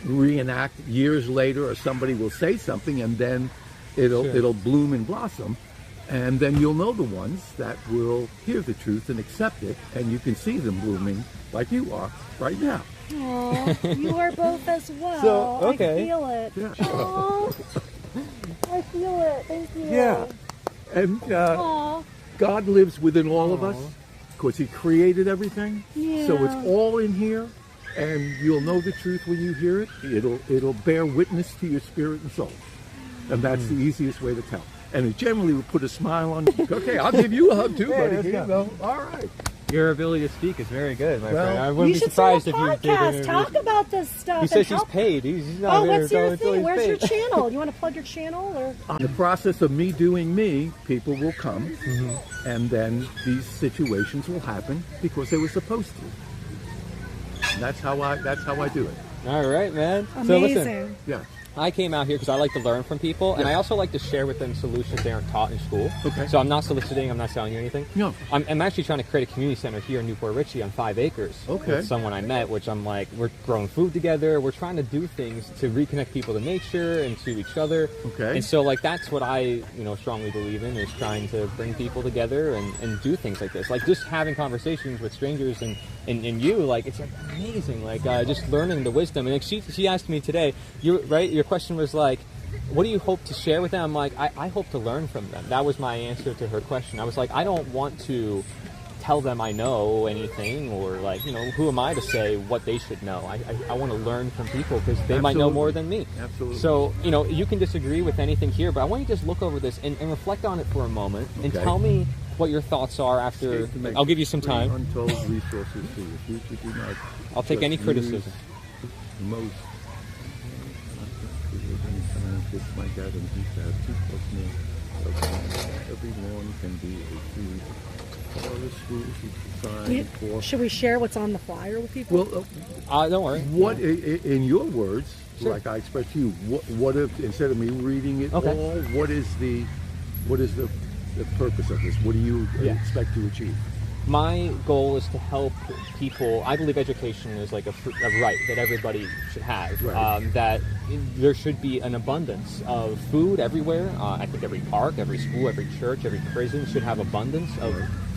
reenact years later, or somebody will say something and then it'll bloom and blossom. And then you'll know the ones that will hear the truth and accept it, and you can see them blooming like you are right now. Aw, you are both as well. So, okay. I feel it. Yeah. Aw, I feel it. Thank you. Yeah. And Aw. God lives within all of us because He created everything. Yeah. So it's all in here, and you'll know the truth when you hear it. It'll bear witness to your spirit and soul. And that's the easiest way to tell. And it generally will put a smile on you. Okay, I'll give you a hug too, buddy. let's Here you go. go. All right. Your ability to speak is very good, my Well, friend. I You wouldn't be should start surprised a if you did podcast. interview. Talk about this stuff. He and says she's help- paid. He's not Oh, here what's your until thing? he's Where's your paid. channel? You want to plug your channel? Or In the process of me doing me, people will come, and then these situations will happen because they were supposed to. And that's how I do it. All right, man. amazing. So listen, Yeah. I came out here because I like to learn from people, and I also like to share with them solutions they aren't taught in school. Okay. So I'm not soliciting, I'm not selling you anything. No. I'm actually trying to create a community center here in Newport Richey on 5 acres. Okay. With someone I met, which I'm like, we're growing food together, we're trying to do things to reconnect people to nature and to each other. Okay. And so, like, that's what I, strongly believe in, is trying to bring people together and do things like this. Like, just having conversations with strangers and you, like, it's like amazing. Like, just learning the wisdom. And like, she asked me today, your question was like, what do you hope to share with them? I'm like, I hope to learn from them. That was my answer to her question. I was like, I don't want to tell them I know anything, or like, who am I to say what they should know? I want to learn from people because they might know more than me. Absolutely. So, you can disagree with anything here, but I want you to just look over this and reflect on it for a moment and Okay. tell me what your thoughts are after. I'll give you some time. Untold resources for your future. Do not I'll take just any use criticism. the most. My dad and he have 2+ meals of land. Everyone can be a food. Forest schools design for. should we share what's on the flyer with people? Well, Don't worry. what in your words, Sure. like I expressed to you, what if instead of me reading it Okay. all, what is the purpose of this? What do you Yeah. expect to achieve? My goal is to help people. I believe education is like a right that everybody should have. Right. That there should be an abundance of food everywhere. I think every park, every school, every church, every prison should have abundance of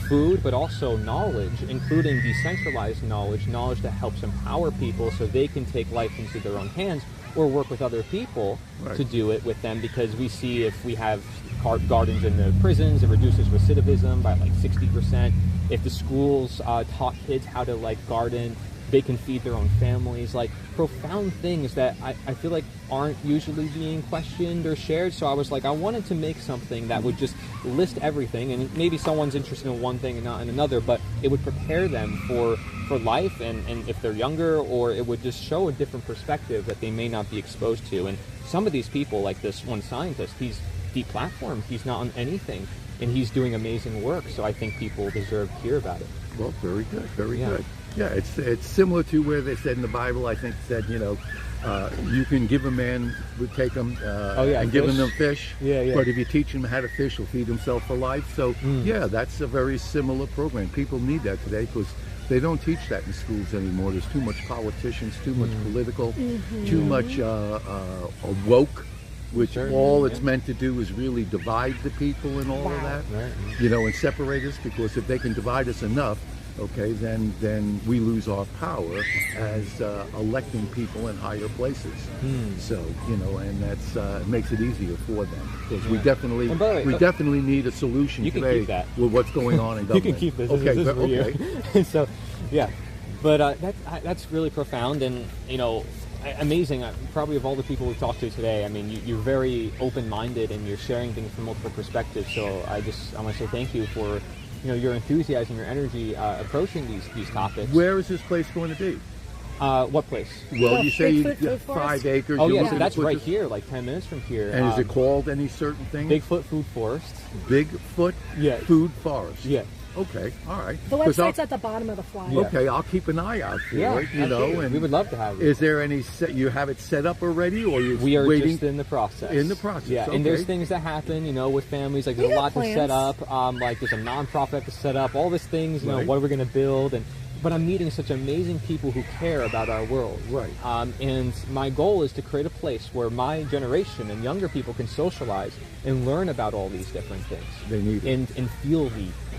food, but also knowledge, including decentralized knowledge that helps empower people so they can take life into their own hands or work with other people Right. to do it with them, because we see if we have gardens in the prisons, it reduces recidivism by like 60%. If the schools taught kids how to like garden, they can feed their own families. Like profound things that I feel like aren't usually being questioned or shared. So I was like, I wanted to make something that would just list everything, and maybe someone's interested in one thing and not in another, but it would prepare them for life, and if they're younger, or it would just show a different perspective that they may not be exposed to. And some of these people, like this one scientist, he's deplatformed, he's not on anything, and he's doing amazing work. So I think people deserve to hear about it. Well, very good, very Yeah. good. Yeah, it's similar to where they said in the Bible. I think said you can give a man, would take him and give him fish. Yeah. But if you teach him how to fish, he'll feed himself for life. So yeah, that's a very similar program. People need that today because they don't teach that in schools anymore. There's too much politicians, too much political, too much woke. Which all it's meant to do is really divide the people and all of that, Right. and separate us, because if they can divide us enough, okay, then we lose our power as electing people in higher places. So, and that's it makes it easier for them, because we definitely And by the way, definitely need a solution you can today keep that. with what's going on in You government. can keep this. Okay, This is for okay. you. So, yeah. But that's really profound, and amazing. Probably of all the people we've talked to today, I mean, you're very open-minded and you're sharing things from multiple perspectives. So I want to say thank you for your enthusiasm, your energy approaching these topics. Where is this place going to be? What place? Well, you say Bigfoot you Food 5 acres. Oh you're yeah, looking so to that's put right this- here, like 10 minutes from here. And is it called any certain thing? Bigfoot Food Forest? Bigfoot Yeah. Food Forest. Yeah. Okay, all right. The 'Cause website's at the bottom of the flyer. Yeah. Okay, I'll keep an eye out for Yeah, it. You know, absolutely. and we would love to have you. is there any you have it set up already, or you're We are waiting? just in the process. In the process, Yeah, and there's okay. things that happen, you know, with families. Like We there's a got lot to set plans. up. Like there's a nonprofit I have to set up. All these things, you know, Right. what we're going to build, but I'm meeting such amazing people who care about our world. Right. And my goal is to create a place where my generation and younger people can socialize and learn about all these different things. They need it. And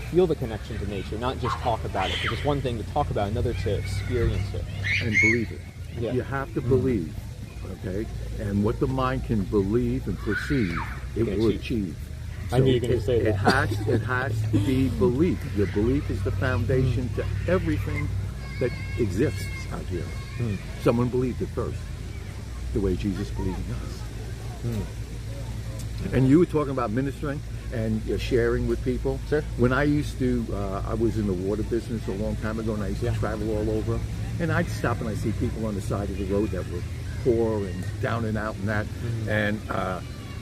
feel the connection to nature, not just talk about it. Because it's one thing to talk about, another to experience it. And believe it. Yeah. You have to believe, okay? And what the mind can believe and perceive, it Can will achieve. achieve. I knew you were gonna say that. It has to be belief. Your belief is the foundation to everything that exists out here. Someone believed it first, the way Jesus believed in us. And you were talking about ministering and sharing with people. Sure. When I used to, I was in the water business a long time ago, and I used to travel all over. And I'd stop and I'd see people on the side of the road that were poor and down and out and that. And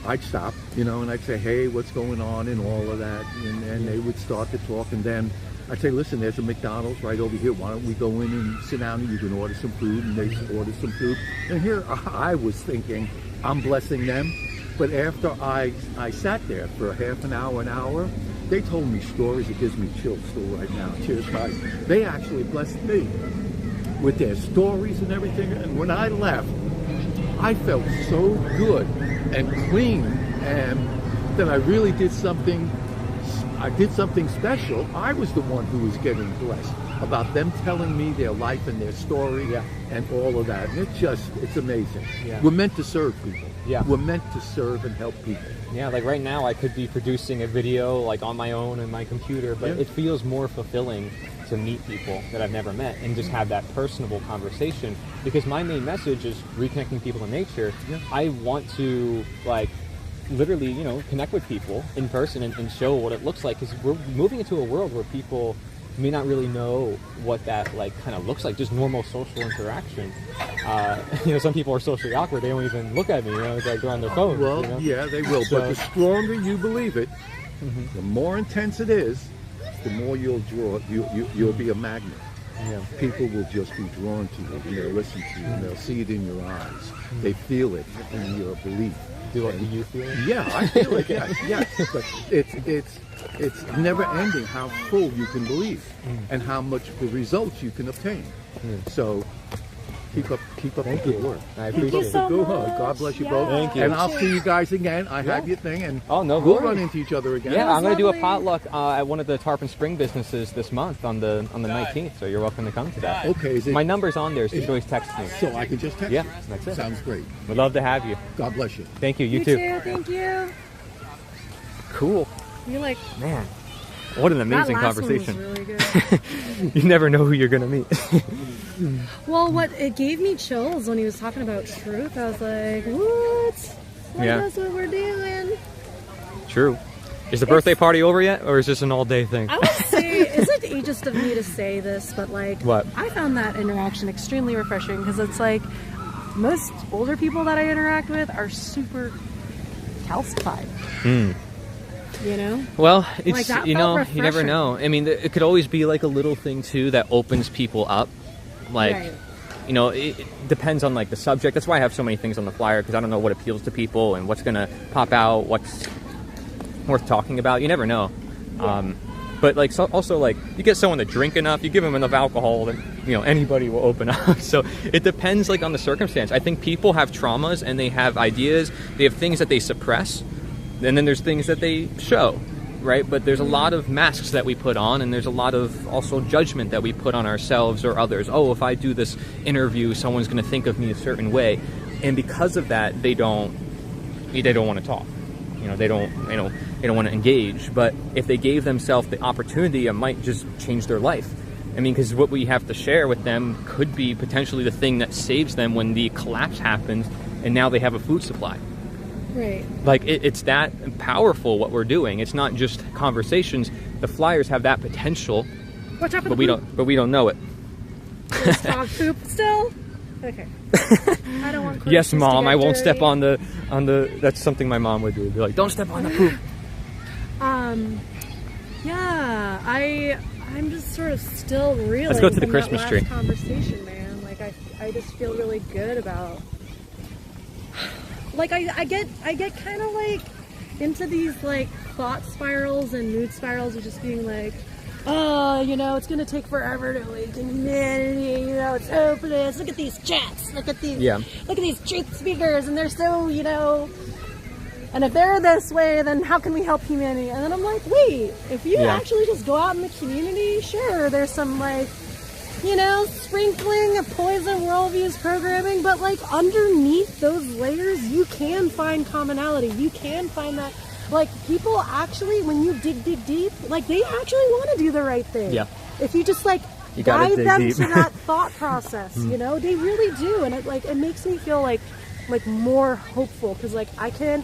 I'd stop, you know, and I'd say, hey, what's going on and all of that. And they would start to talk. And then I'd say, listen, there's a McDonald's right over here. Why don't we go in and sit down and you can order some food? And they order some food. And here I was thinking, I'm blessing them. But after I sat there for a half an hour, they told me stories. It gives me chills still right now. Cheers, guys. They actually blessed me with their stories and everything. And when I left, I felt so good and clean, and that I really did something. I did something special. I was the one who was getting blessed about them telling me their life and their story and all of that. And it's amazing. Yeah. We're meant to serve people. Yeah. We're meant to serve and help people. Yeah, like right now I could be producing a video like on my own in my computer, but it feels more fulfilling to meet people that I've never met and just have that personable conversation, because my main message is reconnecting people to nature. I want to like literally, you know, connect with people in person and show what it looks like, because we're moving into a world where people may not really know what that like kind of looks like, just normal social interaction. You know, some people are socially awkward, they don't even look at me, you know, it's like they're on their phone. Well, you know? yeah, they will. But the stronger you believe it, the more intense it is, the more you'll draw. You'll be a magnet. Yeah. People will just be drawn to you, and they'll listen to you, and they'll see it in your eyes. They feel it in your belief. Do you feel it? Yeah, I feel it. Yes. But it's never ending how full you can believe, and how much the results you can obtain. So keep up the good work. I Thank appreciate you it. so Good much. work. God bless you Yeah. both. Thank you. And I'll see you guys again. I have your thing, and Oh, no we'll worries. run into each other again. Yeah, I'm going to do a lovely. potluck at one of the Tarpon Spring businesses this month on the 19th, so you're welcome to come to that. Okay, is it My number's on there, so you can always text me. so I can just text Yeah, you? that's it. Sounds great. We'd love to have you. God bless you. Thank you. You You too. too. Thank you. Cool. You're like, Man, what an amazing that last conversation. one was really good. You never know who you're going to meet. Well, what it gave me chills when he was talking about truth. I was like, what? Yeah. That's what we're doing. True. Is the birthday party over yet, or is this an all-day thing? I would say, is it ageist of me to say this, but like, What? I found that interaction extremely refreshing, because it's like most older people that I interact with are super calcified. You know? Well, it's, Like, that you felt know, you never refreshing. know. I mean, it could always be like a little thing too that opens people up. Like, Right. you know, it depends on like the subject. That's why I have so many things on the flyer, because I don't know what appeals to people and what's gonna pop out, what's worth talking about. You never know. But like, so also like, you get someone to drink enough, you give them enough alcohol, then you know anybody will open up. So it depends like on the circumstance. I think people have traumas and they have ideas. They have things that they suppress, and then there's things that they show. Right? But there's a lot of masks that we put on, and there's a lot of also judgment that we put on ourselves or others. Oh, if I do this interview, someone's going to think of me a certain way, and because of that, they don't want to talk. You know, they don't want to engage. But if they gave themselves the opportunity, it might just change their life. I mean, because what we have to share with them could be potentially the thing that saves them when the collapse happens, and now they have a food supply. Right. Like it's that powerful what we're doing. It's not just conversations. The flyers have that potential, Watch out for but the we don't know it. Just dog poop still? Okay. I don't want Yes, corpses to Mom. get I won't dirty. step on the. That's something my mom would do. Be like, don't step on the poop. Yeah, I'm just sort of still reeling. Let's go to the from Christmas that tree. last conversation, man. Like I just feel really good about. Like I get kind of like into these like thought spirals and mood spirals of just being like, oh, you know, it's gonna take forever to awaken humanity. You know, it's hopeless. Look at these chats. Look at these. Yeah. Look at these truth speakers, and they're so, you know. And if they're this way, then how can we help humanity? And then I'm like, wait, if you actually just go out in the community, sure, there's some like, you know, sprinkling of poison worldviews programming, but like underneath those layers, you can find commonality. You can find that, like, people actually, when you dig deep, like they actually want to do the right thing. Yeah. If you just like You gotta guide dig them deep. to that thought process, you know, they really do. And it makes me feel like more hopeful, because like I can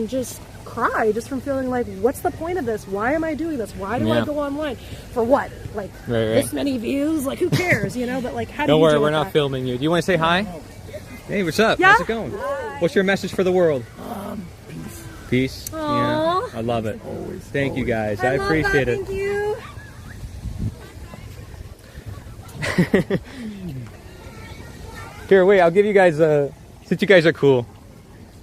just cry just from feeling like, what's the point of this? Why am I doing this? Why do I go online? For what? Like this many views? Like who cares? You know, but like how do Don't you worry, deal we're with not that? filming you. Do you want to say hi? Hey, what's up? Yeah? How's it going? What's your message for the world? Peace. Aw. Yeah, I love it. Thank you guys. I love appreciate that. it. Thank you. Here, wait. I'll give you guys since you guys are cool,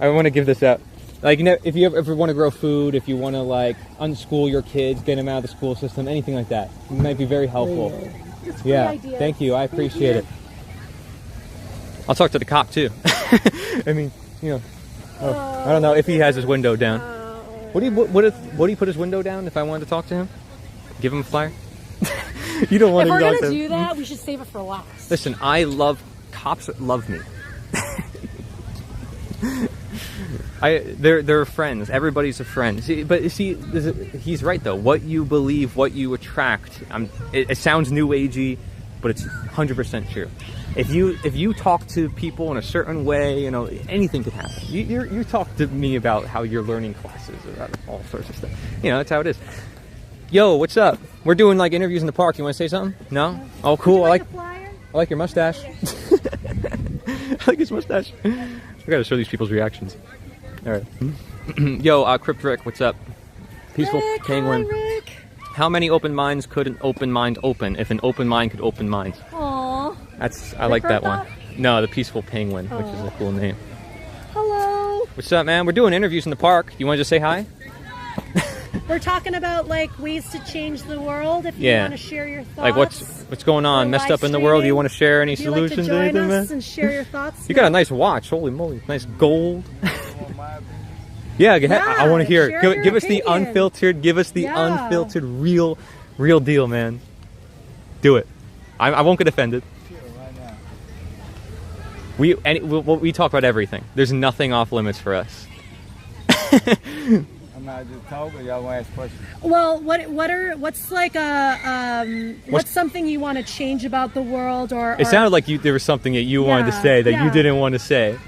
I want to give this out. Like, you know, if you ever want to grow food, if you want to like unschool your kids, get them out of the school system, anything like that, it might be very helpful. It's a Yeah. great idea. Thank you. I Thank appreciate you. it. I'll talk to the cop too. I mean, you know, I don't know if he has his window down. What do you put his window down if I wanted to talk to him? Give him a flyer? You don't want If to we're talk gonna to him. do that, we should save it for last. Listen, I love cops. Love me. They're friends. Everybody's a friend. He's right though. What you believe, what you attract. It sounds new agey, but it's 100% true. If you talk to people in a certain way, you know, anything could happen. You talk to me about how you're learning classes, about all sorts of stuff. You know, that's how it is. Yo, what's up? We're doing like interviews in the park. You want to say something? No? Oh, cool. I like your mustache. I like his mustache. I gotta show these people's reactions. All right. Yo, Crypt Rick, what's up? Peaceful Rick, Penguin. hi, Rick. How many open minds could an open mind open if an open mind could open minds? Aw. I like that wrote one. No, the Peaceful Penguin, which is a cool name. Hello. What's up, man? We're doing interviews in the park. You want to just say hi? We're talking about like ways to change the world. If you want to share your thoughts, Like what's going on? Or Messed live up in the world? Do you streaming. want to share any If you'd like to solutions? join Anything, us man? and share your thoughts. You got a nice watch. Holy moly, nice gold. Yeah, go ahead. I want to hear share it. your Give us the opinion. unfiltered. Give us the unfiltered, real deal, man. Do it. I won't get offended. We talk about everything. There's nothing off limits for us. I'm not just talking. Y'all want to ask questions? Well, what's something you want to change about the world, or It sounded like there was something that you wanted to say that you didn't want to say.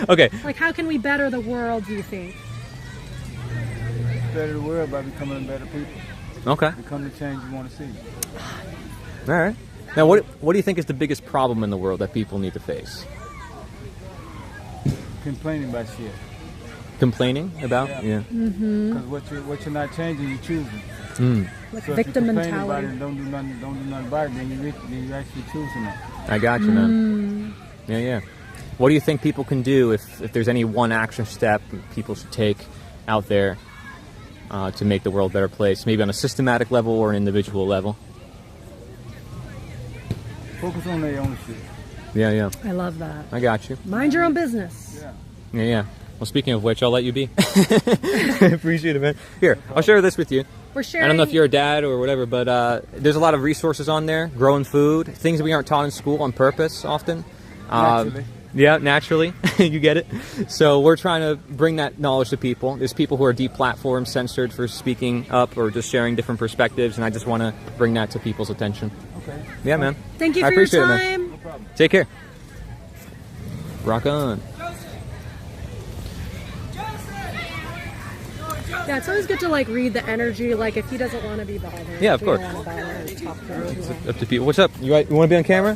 Okay. like how can we better the world? Do you think? Better the world by becoming better people. Okay. Become the change you want to see. All right. Now, what do you think is the biggest problem in the world that people need to face? Complaining about shit. Complaining about? Yeah. Because what you're not changing, you're choosing. Like So victim if you complain about mentality. it and don't do nothing about it, then you're actually choosing it. I got you, man. Yeah. What do you think people can do if there's any one action step people should take out there to make the world a better place, maybe on a systematic level or an individual level? Focus on their own shit. Yeah. I love that. I got you. Mind your own business. Yeah. Well, speaking of which, I'll let you be. I appreciate it, man. Here, I'll share this with you. We're sharing. I don't know if you're a dad or whatever, but there's a lot of resources on there. Growing food, things that we aren't taught in school on purpose often. Naturally. Yeah, naturally. You get it? So we're trying to bring that knowledge to people. There's people who are deplatformed, censored for speaking up or just sharing different perspectives, and I just want to bring that to people's attention. Okay. Yeah, man. Thank you I for your appreciate it, man. time. No problem. Take care. Rock on. Yeah, it's always good to like read the energy. Like if he doesn't want to be bothered. Yeah, of we course. don't want to bother talk to him. Up to people. What's up? You want to be on camera?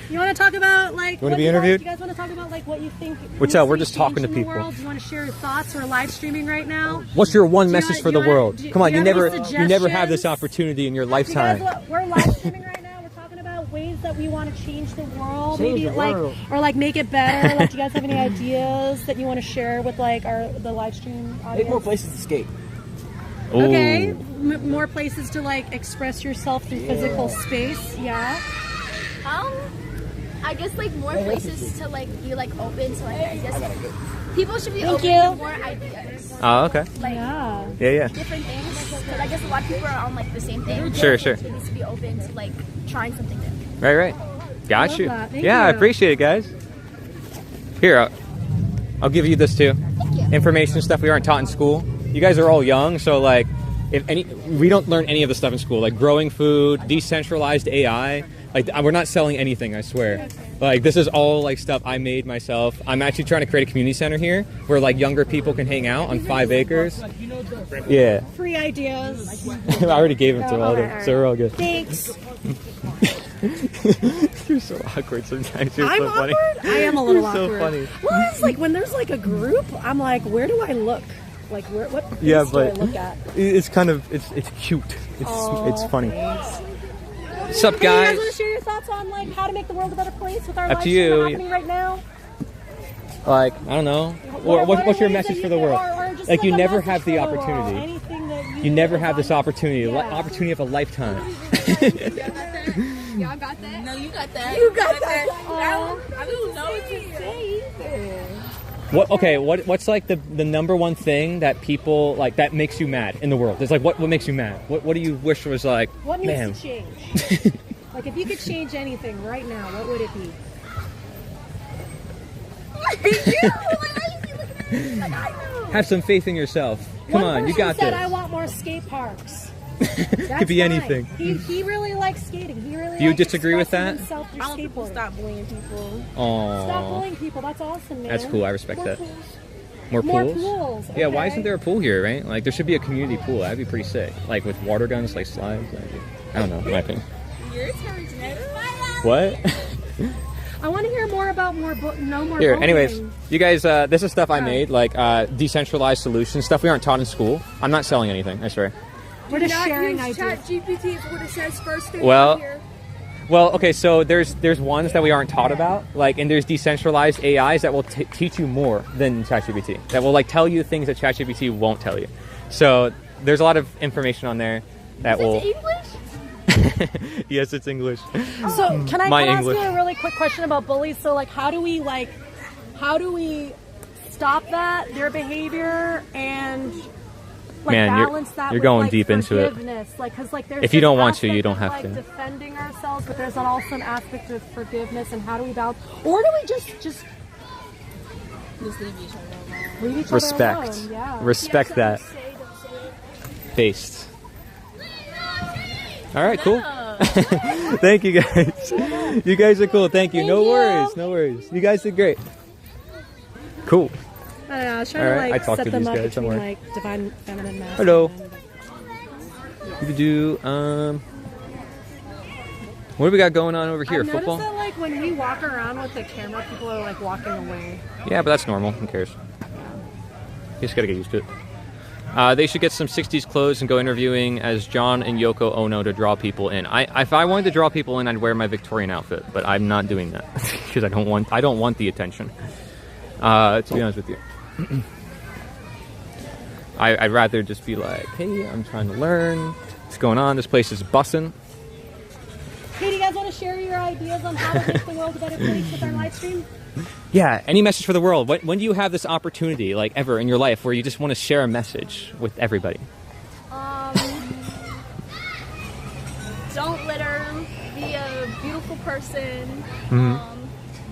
You want to talk about like? You want to what be you interviewed? You guys want to talk about like what you think? What's needs up? to We're be just talking to changed in the people. world? Do you want to share your thoughts? We're live streaming right now. What's your one Do you message want- for do the you want- world? do Come on, do you have any never have this suggestions? opportunity in your You lifetime. guys, we're live streaming right now. We're talking about ways that we want to change the world, Change maybe the like world. or like make it better. Like, do you guys have any ideas that you want to share with like the live stream audience? Make more places to skate. Okay, Ooh. more places to like express yourself through physical space. Yeah. I guess like more places to like be like open to like I guess people should be Thank open you. to more ideas. Oh, okay. Like Yeah. Yeah. different things. Because I guess a lot of people are on like the same thing. Sure. So it needs to be open to like trying something new. Right. Got Love you. that. Thank Yeah, I you. appreciate it, guys. Here, I'll give you this too. you. Information stuff we aren't taught in school. You guys are all young, so like, we don't learn any of the stuff in school, like growing food, decentralized AI. Like, we're not selling anything, I swear. Like, this is all like stuff I made myself. I'm actually trying to create a community center here where like younger people can hang out on 5 acres. Yeah. Free ideas. I already gave them to Oh, all okay, them, all so we're all good. Thanks. You're so awkward sometimes. You're I'm so funny. awkward. I am a little You're so awkward. funny. Well, it's like when there's like a group, I'm like, where do I look? Like, what face Yeah, do I but look at? it's kind of it's cute. It's funny. What's up, Hey, you guys guys? want to share your thoughts on like how to make the world a better place with our Up live to stream you. happening right now? Like, I don't know. What What's are your ways message that for you the world? or just Like, you a never message have for the world, opportunity. anything that You never have this want- opportunity. Yeah. Opportunity of a lifetime. Y'all got that? No, you got that. You got that. I don't know what to say either. What? Okay. What's like the number one thing that people like that makes you mad in the world? It's like what makes you mad? What do you wish was like? What needs man. to change? Like, if you could change anything right now, what would it be? Have some faith in yourself. Come One on, you person got said, this. I want more skate parks. Could be fine. anything. He really likes skating. He really Do you likes disagree with expressing that? himself through I don't people skateboarding. stop bullying people. Stop Aww. bullying people. That's awesome, man. That's cool. I respect More that. pools. More More pools? pools. Yeah, why okay. isn't there a pool here, right? Like, there should be a community pool. That'd be pretty sick. Like, with water guns, like slides. Like, I don't know, in my opinion. Your turn, Janetta. What? I want to hear more about more Here, bullying. anyways, you guys, this is stuff I Oh. made, like decentralized solutions, stuff we aren't taught in school. I'm not selling anything, I swear. We're just sharing ideas. ChatGPT is what it says first thing Well- here. Well, okay, so there's ones that we aren't taught about, like, and there's decentralized AIs that will teach you more than ChatGPT, that will like tell you things that ChatGPT won't tell you. So there's a lot of information on there that will. English? Yes, it's English. So can I My ask English. you a really quick question about bullies? So like, how do we stop that, their behavior, and like Man, balance that? you're with, going like, deep into it. forgiveness? Like, because like there's If you this don't want to, you aspect don't of, have like, to. defending ourselves, but there's also an aspect of forgiveness, and how do we balance? Or do we just Just leave each other alone. leave each Respect. other alone? Yeah. Respect that. Based. All right, cool. Thank you guys. You guys are cool. Thank you. Thank No you. worries. No worries. You guys did great. Cool. I don't know. I was trying All to right, like I talked set to them these up guys, don't between worry. like divine feminine masculine. Hello. and- You do what do we got going on over here? I've noticed Football? that like when we walk around with the camera, people are like walking away. Yeah, but that's normal. Who cares? You just gotta get used to it. They should get some 60s clothes and go interviewing as John and Yoko Ono to draw people in. If I wanted to draw people in, I'd wear my Victorian outfit, but I'm not doing that because I don't want the attention. To be honest with you, I'd rather just be like, hey, I'm trying to learn. What's going on? This place is bussin'. Hey, do you guys want to share your ideas on how to make the world a better place with our live stream? Yeah, any message for the world? When do you have this opportunity, like ever in your life, where you just want to share a message with everybody? Don't litter. Be a beautiful person.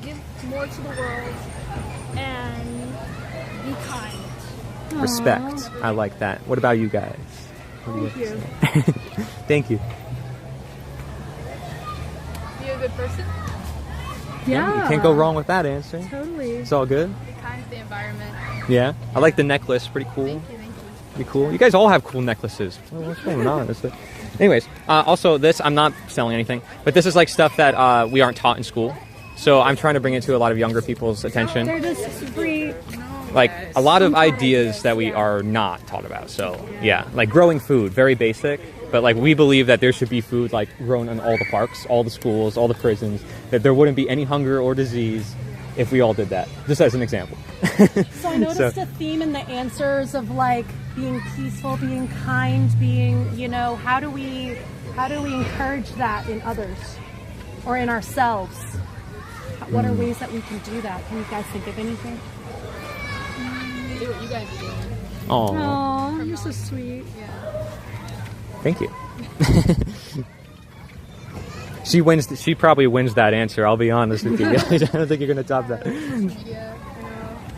Give more to the world. And be kind. Respect. I like that. What about you guys? Thank you. Thank you. Be a good person. Yeah. You can't go wrong with that answer. Totally. It's all good. Be kind to the environment. Yeah. I like the necklace. Pretty cool. Thank you. Be cool. You guys all have cool necklaces. What's going on? Anyways, also this, I'm not selling anything, but this is like stuff that we aren't taught in school. So I'm trying to bring it to a lot of younger people's attention. They're just free. Like a lot of ideas that we are not taught about. So yeah, like growing food, very basic. But like we believe that there should be food like grown in all the parks, all the schools, all the prisons, that there wouldn't be any hunger or disease if we all did that, just as an example. So I noticed a theme in the answers of like being peaceful, being kind, being, you know, how do we encourage that in others or in ourselves? What are ways that we can do that? Can you guys think of anything? Do what you guys are doing. Oh, you're so sweet. Yeah. thank you. She probably wins that answer. I'll be honest with you guys. I don't think you're gonna top that. Media,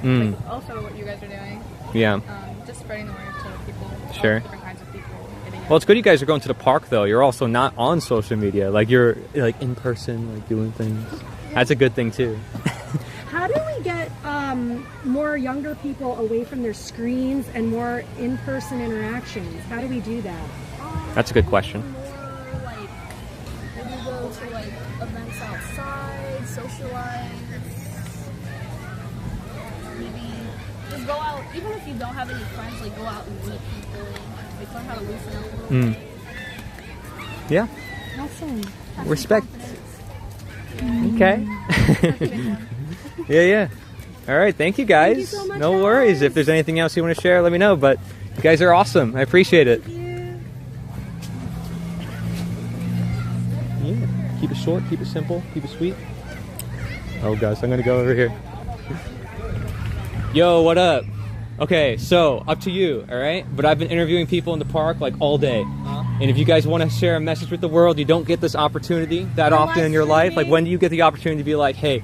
you know, like also what you guys are doing. Yeah. Just spreading the word to people. Sure. Different kinds of people. Well, it's good you guys are going to the park though. You're also not on social media. Like you're like in person, like doing things. That's a good thing too. How do we get more younger people away from their screens and more in-person interactions? How do we do that? That's a good question. More like maybe go to like events outside, socialize. Maybe just go out, even if you don't have any friends, like go out and meet people. Like learn how to loosen up a little bit. Yeah. Awesome. Respect. Okay. yeah. All right. Thank you guys. Thank you so much, no worries. If there's anything else you want to share, let me know. But you guys are awesome. I appreciate it. Yeah. Keep it short. Keep it simple. Keep it sweet. Oh gosh, I'm gonna go over here. Yo, what up? Okay, so up to you. All right. But I've been interviewing people in the park like all day. And if you guys want to share a message with the world, you don't get this opportunity that often in your life. Like when do you get the opportunity to be like, hey,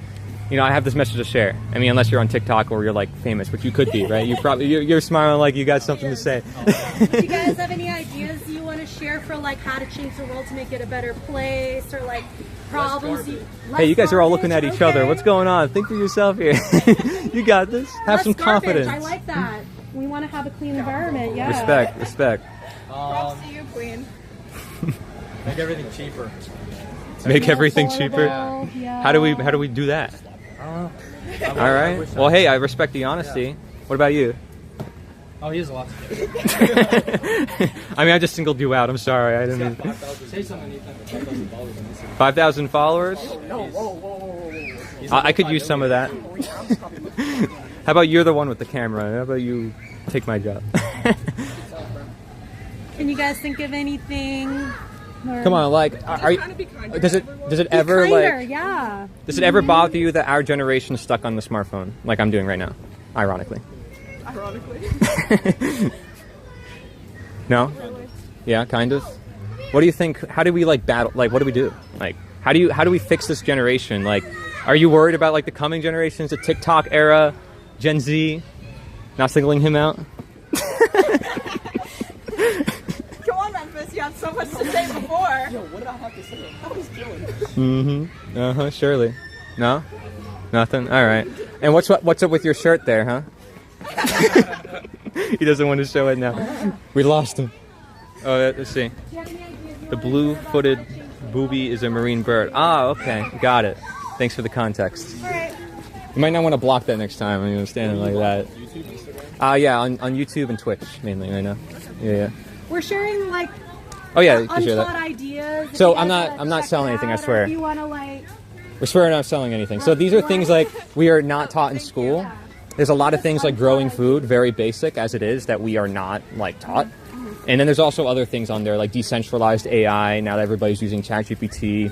you know, I have this message to share. I mean, unless you're on TikTok or you're like famous, which you could be, right? You probably you're smiling like you got something to say. Do you guys have any ideas you want to share for like how to change the world to make it a better place or like problems? Hey, you guys are all looking at each other. What's going on? Think for yourself here. You got this. Have some confidence. I like that. We want to have a clean environment. Yeah. Respect. Props to you, Queen. Make everything cheaper. Make everything cheaper. Yeah. How do we do that? All right. Well, hey, I respect the honesty. What about you? Oh, he has a lot to do. I mean, I just singled you out. I'm sorry. I didn't mean. Say something anytime. 5,000 followers on Instagram. 5,000 followers? I could use some of that. How about you're the one with the camera? How about you take my job? Can you guys think of anything? Come on, like, does it ever kinder, like? Yeah. Does it ever bother you that our generation is stuck on the smartphone, like I'm doing right now? Ironically. No? Yeah, kind of. What do you think? How do we like battle? Like, what do we do? Like, how do we fix this generation? Like, are you worried about like the coming generations, the TikTok era, Gen Z? Not singling him out. Come on, Memphis, you had so much to say before. Yo, what did I have to say? I was killing. Mm-hmm. Surely. No? Nothing? All right. And what's up with your shirt there, huh? He doesn't want to show it now. We lost him. Oh, let's see. The blue-footed booby is a marine bird. Ah, okay. Got it. Thanks for the context. All right. You might not want to block that next time when you're standing like that. Yeah, on YouTube and Twitch mainly right now. Yeah. We're sharing like Oh yeah, you can share unthought that. ideas. If So you guys I'm wanna not check selling it anything, I out, or swear. If you want to like. We're swearing not selling anything. So these are things like we are not taught in school. There's a lot of things like growing food, very basic as it is, that we are not like taught. And then there's also other things on there like decentralized AI. Now that everybody's using ChatGPT.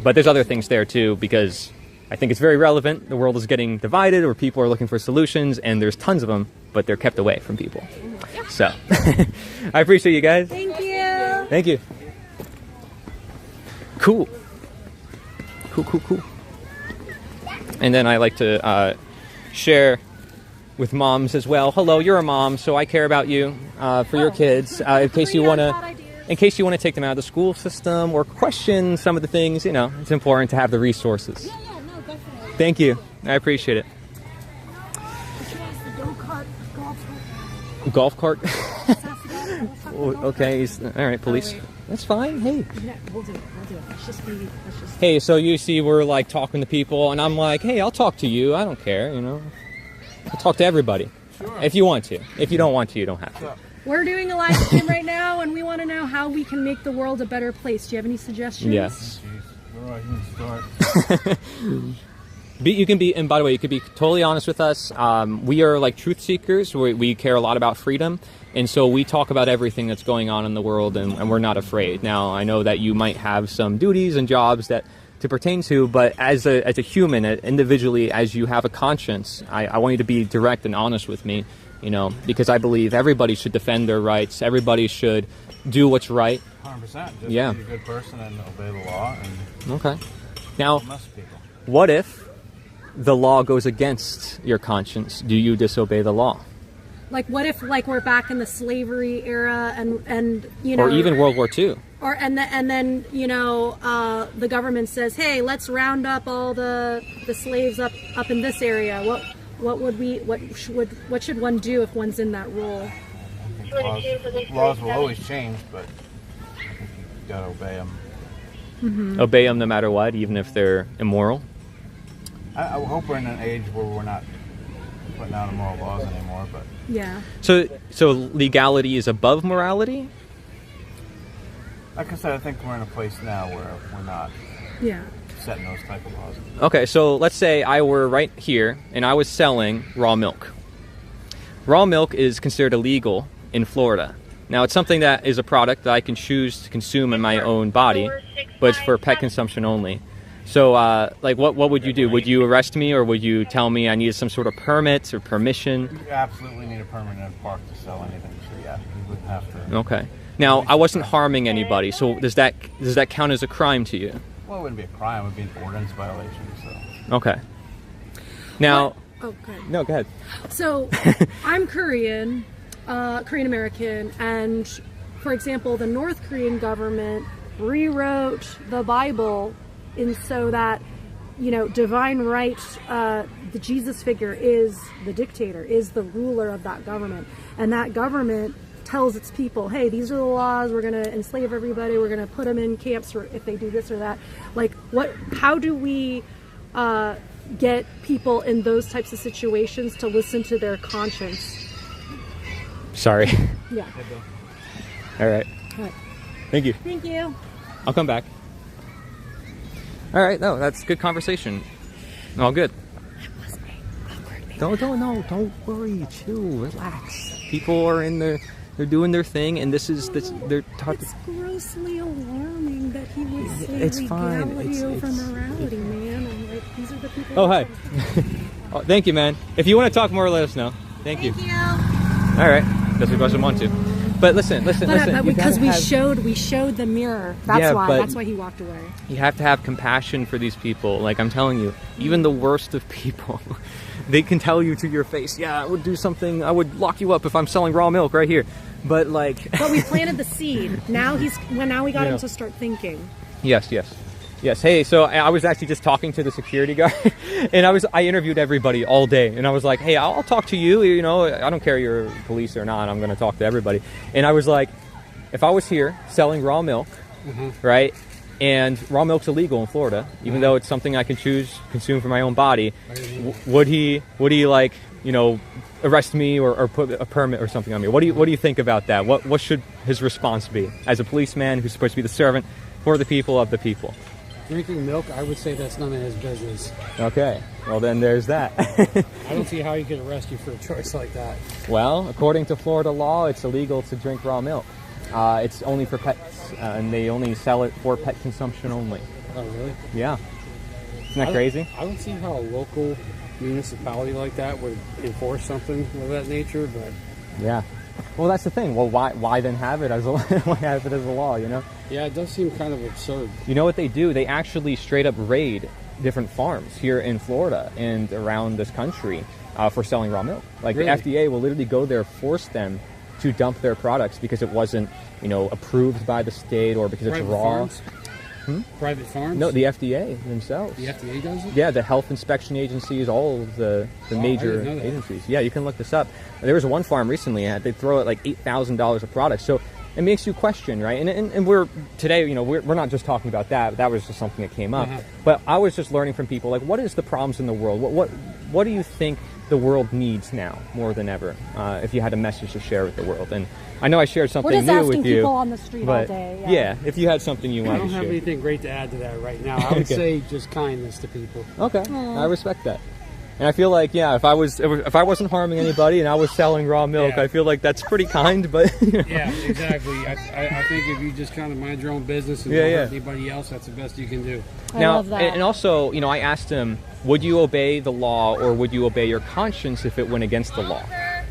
But there's other things there too because I think it's very relevant. The world is getting divided or people are looking for solutions and there's tons of them, but they're kept away from people. So I appreciate you guys. Thank you. Thank you. Cool. And then I like to share with moms as well. Hello, you're a mom, so I care about you for your kids. In case you want to take them out of the school system or question some of the things, you know, it's important to have the resources. Yeah, no, definitely. Thank you. I appreciate it. Golf cart. Okay. All right, police. That's fine. Hey. Yeah, we'll do it. Let's just be. Hey, so you see, we're like talking to people, and I'm like, hey, I'll talk to you. I don't care, you know. I'll talk to everybody. Sure. If you want to. If you don't want to, you don't have to. We're doing a live stream right now, and we want to know how we can make the world a better place. Do you have any suggestions? Yes. Where do I even start? You can be, and by the way, you could be totally honest with us. We are like truth seekers. We care a lot about freedom, and so we talk about everything that's going on in the world, and we're not afraid. Now, I know that you might have some duties and jobs that to pertain to, but as a human, individually, as you have a conscience, I want you to be direct and honest with me, you know, because I believe everybody should defend their rights. Everybody should do what's right. 100%. Just be a good person and obey the law. And okay. Now, what if the law goes against your conscience? Do you disobey the law? Like, what if, like, we're back in the slavery era, and you know, or even World War II, and then you know, the government says, hey, let's round up all the slaves up in this area. What should one do if one's in that role? Laws will always change, but I think you gotta obey them. Mm-hmm. Obey them no matter what, even if they're immoral. I hope we're in an age where we're not putting out immoral laws anymore, but yeah. So legality is above morality? Like I said, I think we're in a place now where we're not setting those type of laws. Okay, so let's say I were right here and I was selling raw milk. Raw milk is considered illegal in Florida. Now, it's something that is a product that I can choose to consume in my own body, but it's for pet consumption only. So, like, what would you do? Would you arrest me, or would you tell me I needed some sort of permit or permission? You absolutely need a permit in a park to sell anything, so yeah, you wouldn't have to. Okay. Now, I wasn't harming anybody, so does that count as a crime to you? Well, it wouldn't be a crime, it would be an ordinance violation, so. Okay. Now... Okay. No, go ahead. So, I'm Korean American, and, for example, the North Korean government rewrote the Bible in so that, you know, divine right, the Jesus figure is the dictator, is the ruler of that government. And that government tells its people, hey, these are the laws, we're going to enslave everybody, we're going to put them in camps for if they do this or that. Like, how do we get people in those types of situations to listen to their conscience? Sorry. Yeah. All right. All right. Thank you. Thank you. I'll come back. All right. No, that's good conversation. All good. Don't worry. Chill. Relax. People are in there. They're doing their thing, and they're talking. It's grossly alarming that he would say It's fine. legality over morality, man. And like, these are the people. Oh, hi. Oh, thank you, man. If you want to talk more, let us know. Thank you. All right. That's what doesn't want to. But listen. But because we showed the mirror. That's why. That's why he walked away. You have to have compassion for these people. Like, I'm telling you, even the worst of people, they can tell you to your face, yeah, I would do something. I would lock you up if I'm selling raw milk right here. But like, but we planted the seed. Now we got him to start thinking. Yes. Hey, so I was actually just talking to the security guard, and I interviewed everybody all day, and I was like, hey, I'll talk to you. You know, I don't care you're police or not. I'm going to talk to everybody. And I was like, if I was here selling raw milk, right, and raw milk's illegal in Florida, even though it's something I can consume for my own body, would he like, you know, arrest me or put a permit or something on me? What do you think about that? What should his response be as a policeman who's supposed to be the servant for the people of the people? Drinking milk, I would say that's none of his business. Okay, well then there's that. I don't see how he could arrest you for a choice like that. Well, according to Florida law, it's illegal to drink raw milk. It's only for pets, and they only sell it for pet consumption only. Oh, really? Yeah. Isn't that crazy? I don't see how a local municipality like that would enforce something of that nature, but... Yeah. Well, that's the thing. Well, why then have it as a law, you know? Yeah, it does seem kind of absurd. You know what they do? They actually straight up raid different farms here in Florida and around this country for selling raw milk. Like, really? The FDA will literally go there, force them to dump their products because it wasn't, you know, approved by the state or because it's raw. Private farms? No, the FDA themselves. The FDA does it? Yeah, the health inspection agencies, all of the major I didn't know that. agencies. Yeah, you can look this up. There was one farm recently, they throw out like $8,000 of products. So it makes you question, right? And we're today, you know, we're not just talking about that. That was just something that came up. But I was just learning from people, like, what is the problems in the world? What do you think the world needs now more than ever? If you had a message to share with the world, and I know I shared something new with you. People on the street all day. Yeah, if you had something you wanted to share. I don't have anything great to add to that right now. I would say just kindness to people. Okay, I respect that. And I feel like, yeah, if I wasn't harming anybody and I was selling raw milk, I feel like that's pretty kind. But yeah, exactly. I think if you just kind of mind your own business and don't hurt anybody else, that's the best you can do. I love that. And also, you know, I asked him, would you obey the law or would you obey your conscience if it went against the law?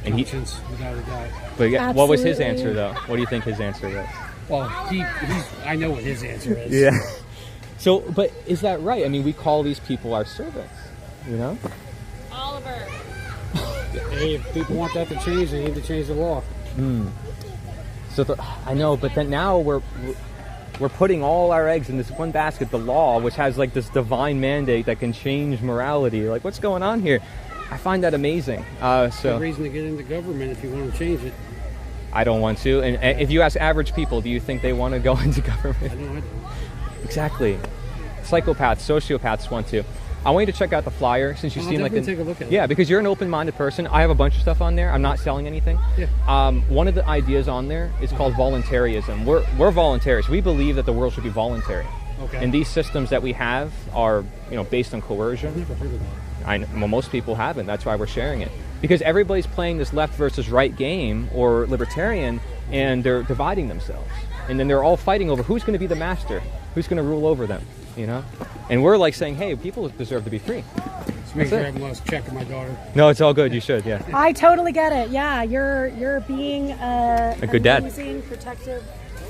And conscience, without a doubt. But what was his answer, though? What do you think his answer was? Well, I know what his answer is. Yeah. So, but is that right? I mean, we call these people our servants, you know? Oliver. Hey, if people want that to change, they need to change the law. So I know, but then now we're putting all our eggs in this one basket, the law, which has like this divine mandate that can change morality. Like, what's going on here? I find that amazing. So reason to get into government if you want to change it. I don't want to. And if you ask average people, do you think they want to go into government? I don't. Exactly. Psychopaths, sociopaths want to. I want you to check out the flyer since you seem like take a look at it. Yeah, because you're an open-minded person. I have a bunch of stuff on there. I'm not selling anything. Yeah. One of the ideas on there is called voluntarism. We're voluntarists. We believe that the world should be voluntary. Okay. And these systems that we have are, you know, based on coercion. I've never heard of that. Well, most people haven't. That's why we're sharing it. Because everybody's playing this left versus right game or libertarian, and they're dividing themselves. And then they're all fighting over who's going to be the master, who's going to rule over them, you know? And we're like saying, hey, people deserve to be free. Just make sure I haven't lost check of my daughter. No, it's all good. You should, yeah. I totally get it. Yeah, you're being a good dad, amazing, protective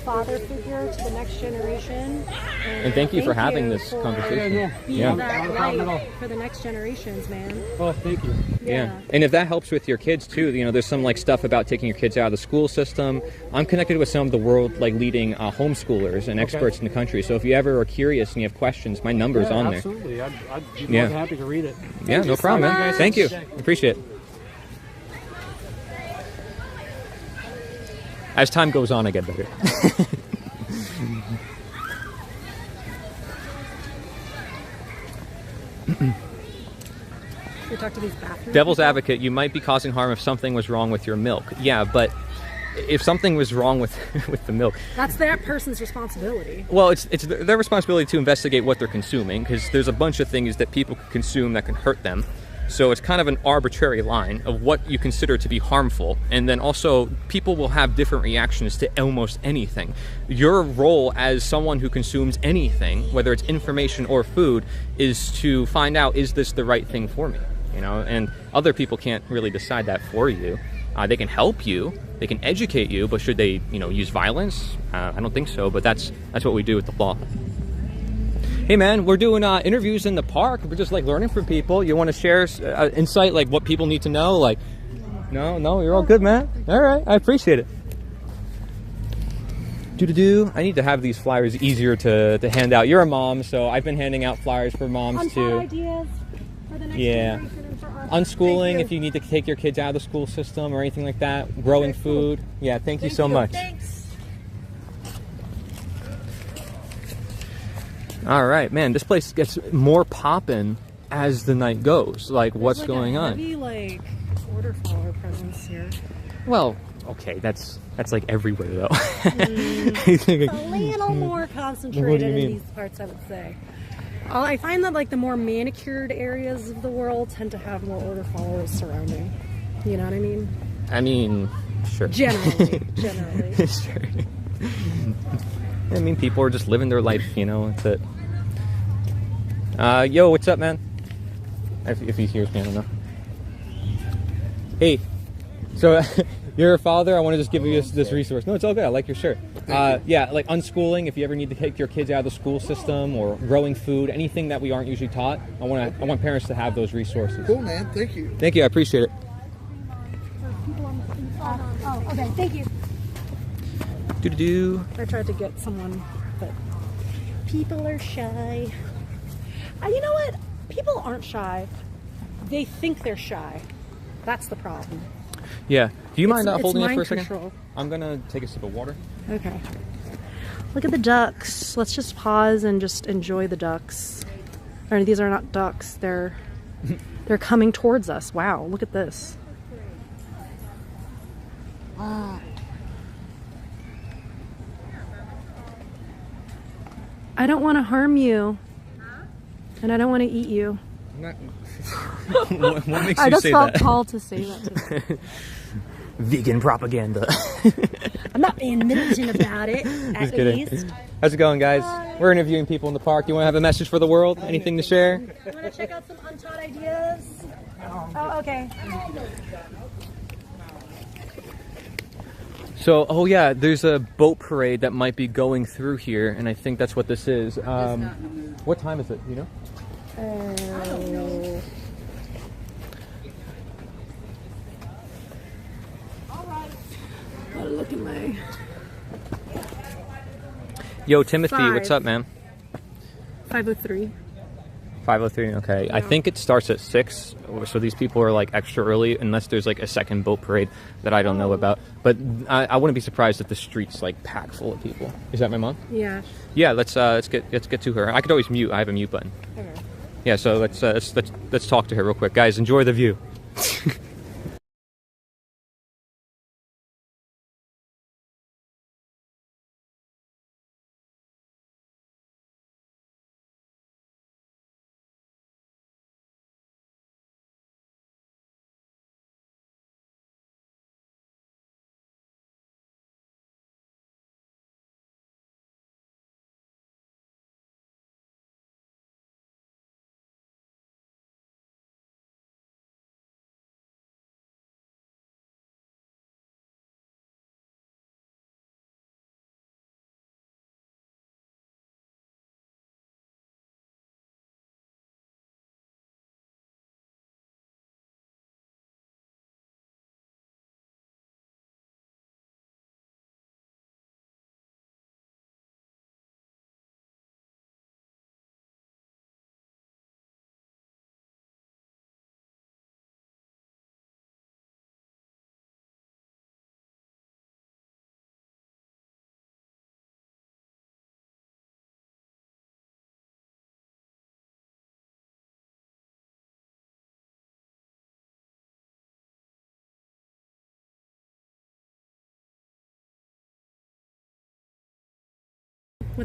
father figure to the next generation. And thank you for having this conversation. Being that light for the next generations, man. Oh, thank you. Yeah. And if that helps with your kids too, you know, there's some like stuff about taking your kids out of the school system. I'm connected with some of the world like leading homeschoolers and experts in the country. So if you ever are curious and you have questions, my number's on there. Absolutely. I'd be more than happy to read it. Yeah, no problem, man. Thank you. Appreciate it. As time goes on, I get better. We talk to these bathrooms. Devil's advocate, you might be causing harm if something was wrong with your milk. Yeah, but if something was wrong with the milk, that's that person's responsibility. Well, it's their responsibility to investigate what they're consuming, because there's a bunch of things that people can consume that can hurt them. So it's kind of an arbitrary line of what you consider to be harmful. And then also, people will have different reactions to almost anything. Your role as someone who consumes anything, whether it's information or food, is to find out, is this the right thing for me? You know, and other people can't really decide that for you. They can help you, they can educate you, but should they, you know, use violence? I don't think so, but that's what we do with the law. Hey man, we're doing interviews in the park. We're just like learning from people. You want to share insight, like what people need to know? Like, no, you're all good, man. All right, I appreciate it. I need to have these flyers easier to hand out. You're a mom, so I've been handing out flyers for moms too. Ideas for the next generation and for us. Unschooling, if you need to take your kids out of the school system or anything like that. Growing food. Yeah, thank you so much. Thanks. All right, man, this place gets more poppin' as the night goes. Like, what's going on? Maybe like order follower presence here. Well, okay, that's like everywhere though. It's a little more concentrated in these parts, I would say. I find that like the more manicured areas of the world tend to have more order followers surrounding. You know what I mean? I mean, sure. Generally. Sure. I mean, people are just living their life, you know, that's it. Yo, what's up, man? If he hears me, I don't know. Hey, so you're a father, I want to just give you this resource. No, it's all good, I like your shirt. Yeah, like unschooling, if you ever need to take your kids out of the school system, or growing food, anything that we aren't usually taught, I want parents to have those resources. Cool, man, thank you. Thank you, I appreciate it. Oh, okay, thank you. Do-do-do. I tried to get someone, but People are shy. You know what? People aren't shy. They think they're shy. That's the problem. Yeah. Do you mind holding it mind for a second? control. I'm gonna take a sip of water. Okay. Look at the ducks. Let's just pause and just enjoy the ducks. Or these are not ducks. They're coming towards us. Wow, look at this. I don't want to harm you. And I don't want to eat you. What makes I you just say felt that? called to say that to Vegan propaganda. I'm not being militant about it, Just at kidding. least. How's it going, guys? We're interviewing people in the park. You want to have a message for the world? Anything to share? You want to check out some untaught ideas? Oh, okay. So, oh yeah, there's a boat parade that might be going through here, and I think that's what this is. What time is it? You know? Look at my... Yo, Timothy, 5. what's up, man? 5:03. 5:03. Okay, I think it starts at 6. So these people are like extra early, unless there's like a second boat parade that I don't know about. But I wouldn't be surprised if the street's like packed full of people. Is that my mom? Yeah. Yeah. Let's get to her. I could always mute. I have a mute button. Okay. Yeah. So let's talk to her real quick, guys. Enjoy the view.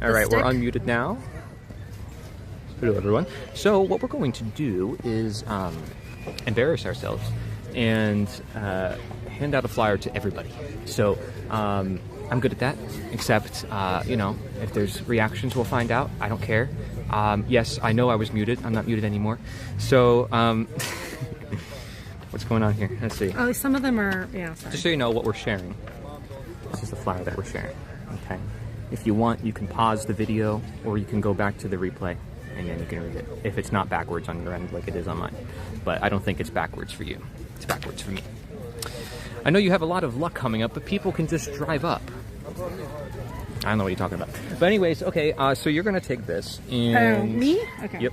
All right, we're unmuted now. Hello, everyone. So what we're going to do is embarrass ourselves and hand out a flyer to everybody. So I'm good at that, except, you know, if there's reactions, we'll find out. I don't care. Yes, I know I was muted. I'm not muted anymore. So what's going on here? Let's see. Oh, some of them are, yeah, sorry. Just so you know what we're sharing. This is the flyer that we're sharing. Okay. If you want, you can pause the video, or you can go back to the replay, and then you can read it. If it's not backwards on your end, like it is on mine. But I don't think it's backwards for you. It's backwards for me. I know you have a lot of luck coming up, but people can just drive up. I don't know what you're talking about. But anyways, okay, so you're going to take this, and... me? Okay. Yep.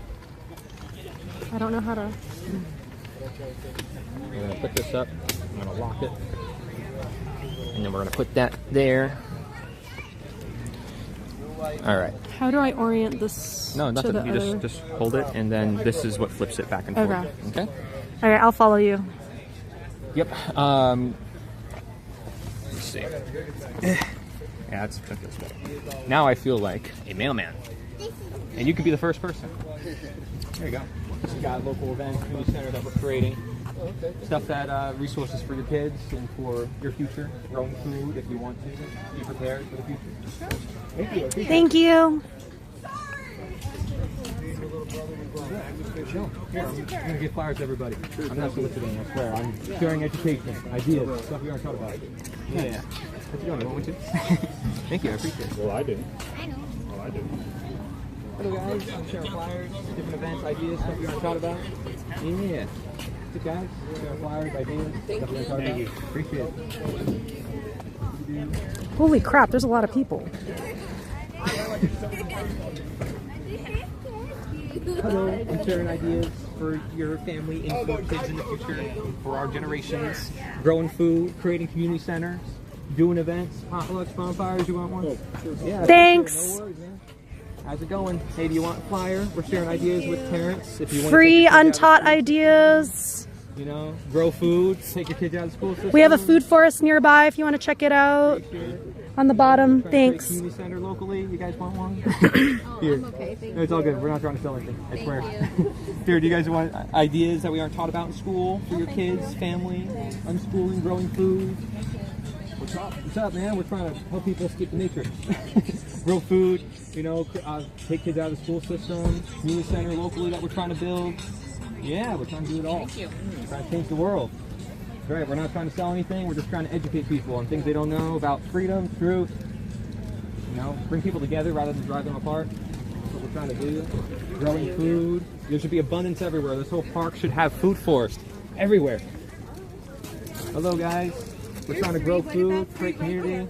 I don't know how to... We're going to put this up. I'm going to lock it. And then we're going to put that there. All right. How do I orient this? No, nothing. To the You other... just hold it, and then this is what flips it back and forth. Okay. Okay. All right, I'll follow you. Yep. Let's see. Yeah, let's put this way. Now I feel like a mailman, and you could be the first person. There you go. Just got local event community center that we're creating. Stuff that resources for your kids and for your future. Growing food if you want to. Be prepared for the future. Thank you. Thank you. Here, I'm gonna give flowers to everybody. I'm not soliciting, I swear. I'm sharing education, ideas, stuff we aren't talking about. Yeah. What you doing? You want one too? Thank you, I appreciate it. Well, I didn't. I know. Well, I didn't. Hello guys, I'm sharing flyers, different events, ideas, stuff we aren't talking about. Yeah. Good guys, sharing flyers, ideas, stuff we aren't talking about. Appreciate it. Holy crap, there's a lot of people. Hello, I'm sharing ideas for your family and for kids in the future, for our generations. Growing food, creating community centers, doing events, potlucks, bonfires. You want one? Yeah. Thanks. Sure. No worries, man. How's it going? Hey, do you want a flyer? We're sharing ideas with parents. If you want Free untaught ideas. You know, grow food, take your kids out of the school system. We have a food forest nearby if you want to check it out. On the bottom. Thanks. Community center locally. You guys want one? Here. I'm okay, thank No, it's all good. We're not trying to sell anything. I swear. Here, do you guys want ideas that we aren't taught about in school for your kids, family, unschooling, growing food? What's up? What's up, man? We're trying to help people escape the matrix. Grow food, you know, take kids out of the school system, community center locally that we're trying to build. Yeah, we're trying to do it all. Thank you. We're trying to change the world. Right, we're not trying to sell anything, we're just trying to educate people on things they don't know about freedom, truth, you know, bring people together rather than drive them apart. That's what we're trying to do. Growing food. There should be abundance everywhere. This whole park should have food forest everywhere. Hello guys. We're trying to grow food, create community.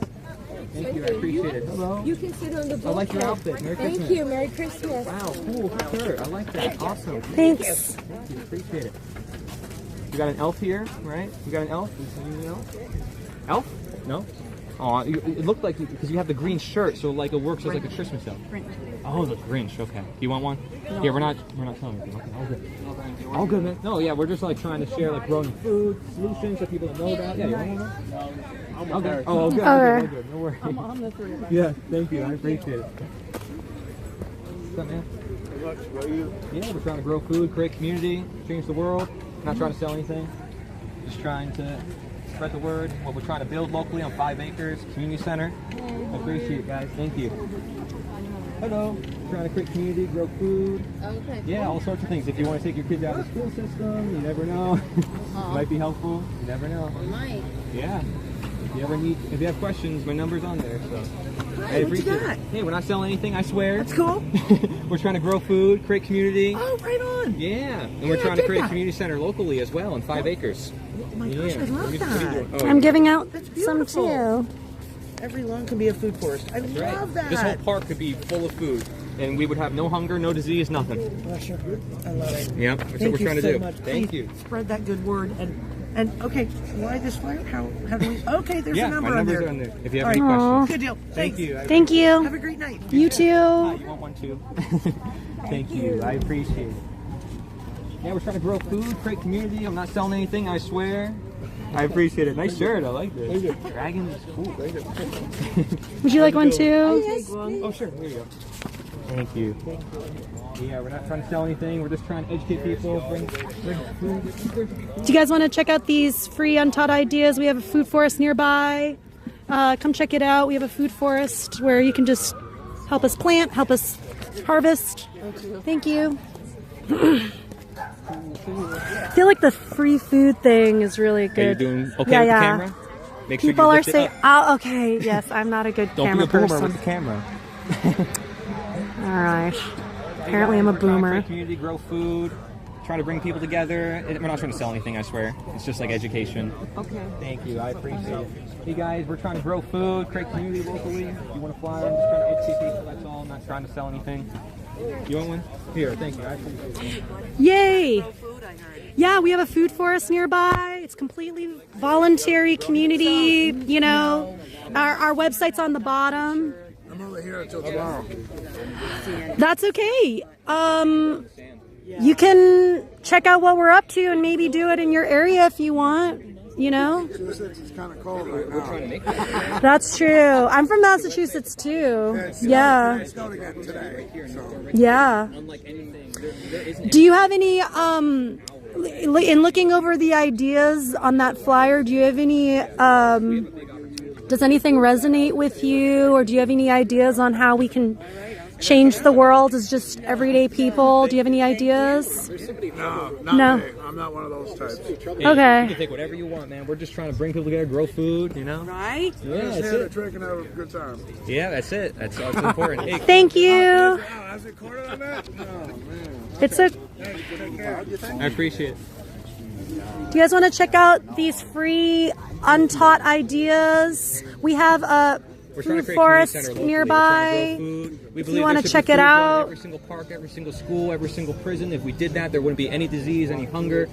Thank you, I appreciate it. Hello. You can sit on the boat. I like your outfit. Merry Christmas. Thank you. Merry Christmas. Wow, cool shirt. I like that. Awesome. Thanks. Thank you, appreciate it. You got an elf here, right? You got an elf? Is an elf? Elf? No? Oh, it looked like because you have the green shirt, so like it works as like a Christmas elf. Oh, the Grinch. Okay. You want one? Yeah, we're not selling anything. Okay, all good. All good, man. No, yeah, we're just like trying to share like growing food solutions that people don't know about. Yeah, you want one? Okay. Oh, good. All good. No worries. I'm the three. Yeah, thank you. I appreciate it. What's up, man? Yeah, we're trying to grow food, create community, change the world. Not trying to sell anything. Just trying to spread the word. What we're trying to build locally on 5 acres, community center. I appreciate it, guys. Thank you. Hello. Trying to create community, grow food. Okay. Yeah, all sorts of things. If you want to take your kids out of the school system, you never know. Might be helpful. You never know. We might. Yeah. If you have questions, my number's on there. So I appreciate it. Hey, we're not selling anything, I swear. That's cool. We're trying to grow food, create community. Oh, right on. Yeah, and we're trying to create a community center locally as well in 5 acres. Oh my gosh, I love that. Oh, I'm giving out some too. Every lawn can be a food forest. I love that. This whole park could be full of food, and we would have no hunger, no disease, nothing. Bless you. I love it. Yep, that's what we're trying to do. Thank you. Spread that good word and okay, why this flyer? How do we? Okay, there's a number my on numbers there. are on there. If you have All any right. questions. Good deal. Thank you. Thank you. Have a great night. You too. You want one too? Thank you. I appreciate it. Yeah, we're trying to grow food, create community. I'm not selling anything, I swear. I appreciate it. Nice shirt. I like this. Dragon is cool. Would you like one too? Oh, sure. Here you go. Thank you. Yeah, we're not trying to sell anything. We're just trying to educate people, bring food. Do you guys want to check out these free untaught ideas? We have a food forest nearby. Come check it out. We have a food forest where you can just help us plant, help us harvest. Thank you. I feel like the free food thing is really good. Are you doing okay with the camera? Make sure People you are lift it saying, up. "Oh, okay, yes, I'm not a good camera Don't be a boomer person." with the camera. All right. Apparently, I'm a We're trying to boomer. create community, grow food, trying to bring people together. We're not trying to sell anything, I swear. It's just like education. Okay. Thank you. I appreciate it. Hey guys, we're trying to grow food, create community locally. If you want a flyer, I'm just trying to educate people. That's all. I'm not trying to sell anything. You want one? Here, thank you. I appreciate it. Yay! Yeah, we have a food forest nearby. It's completely voluntary community. You know, our website's on the bottom. I'm over here until tomorrow. That's okay. You can check out what we're up to and maybe do it in your area if you want. You know? It's kind of cold right now. That's true. I'm from Massachusetts too. Yeah. It's snowed again today. So. Yeah. Do you have any, in looking over the ideas on that flyer, do you have any, does anything resonate with you, or do you have any ideas on how we can change the world as just everyday people? Do you have any ideas? No, not me. I'm not one of those types. Okay. You can take whatever you want, man. We're just trying to bring people together, grow food, you know? Right? Yeah, Just that's here to it. drink and have a good time. Yeah, that's it. That's all that's important. Hey, Thank you. I was recorded on that? Oh, man. It's a, Take care. I appreciate it. do you guys want to check out these free untaught ideas? We have We're trying to food create a community forest center locally. nearby. We're trying to grow food. We If believe you want there to should check be it food grown in out. every single park, every single school, every single prison. If we did that, there wouldn't be any disease, any hunger.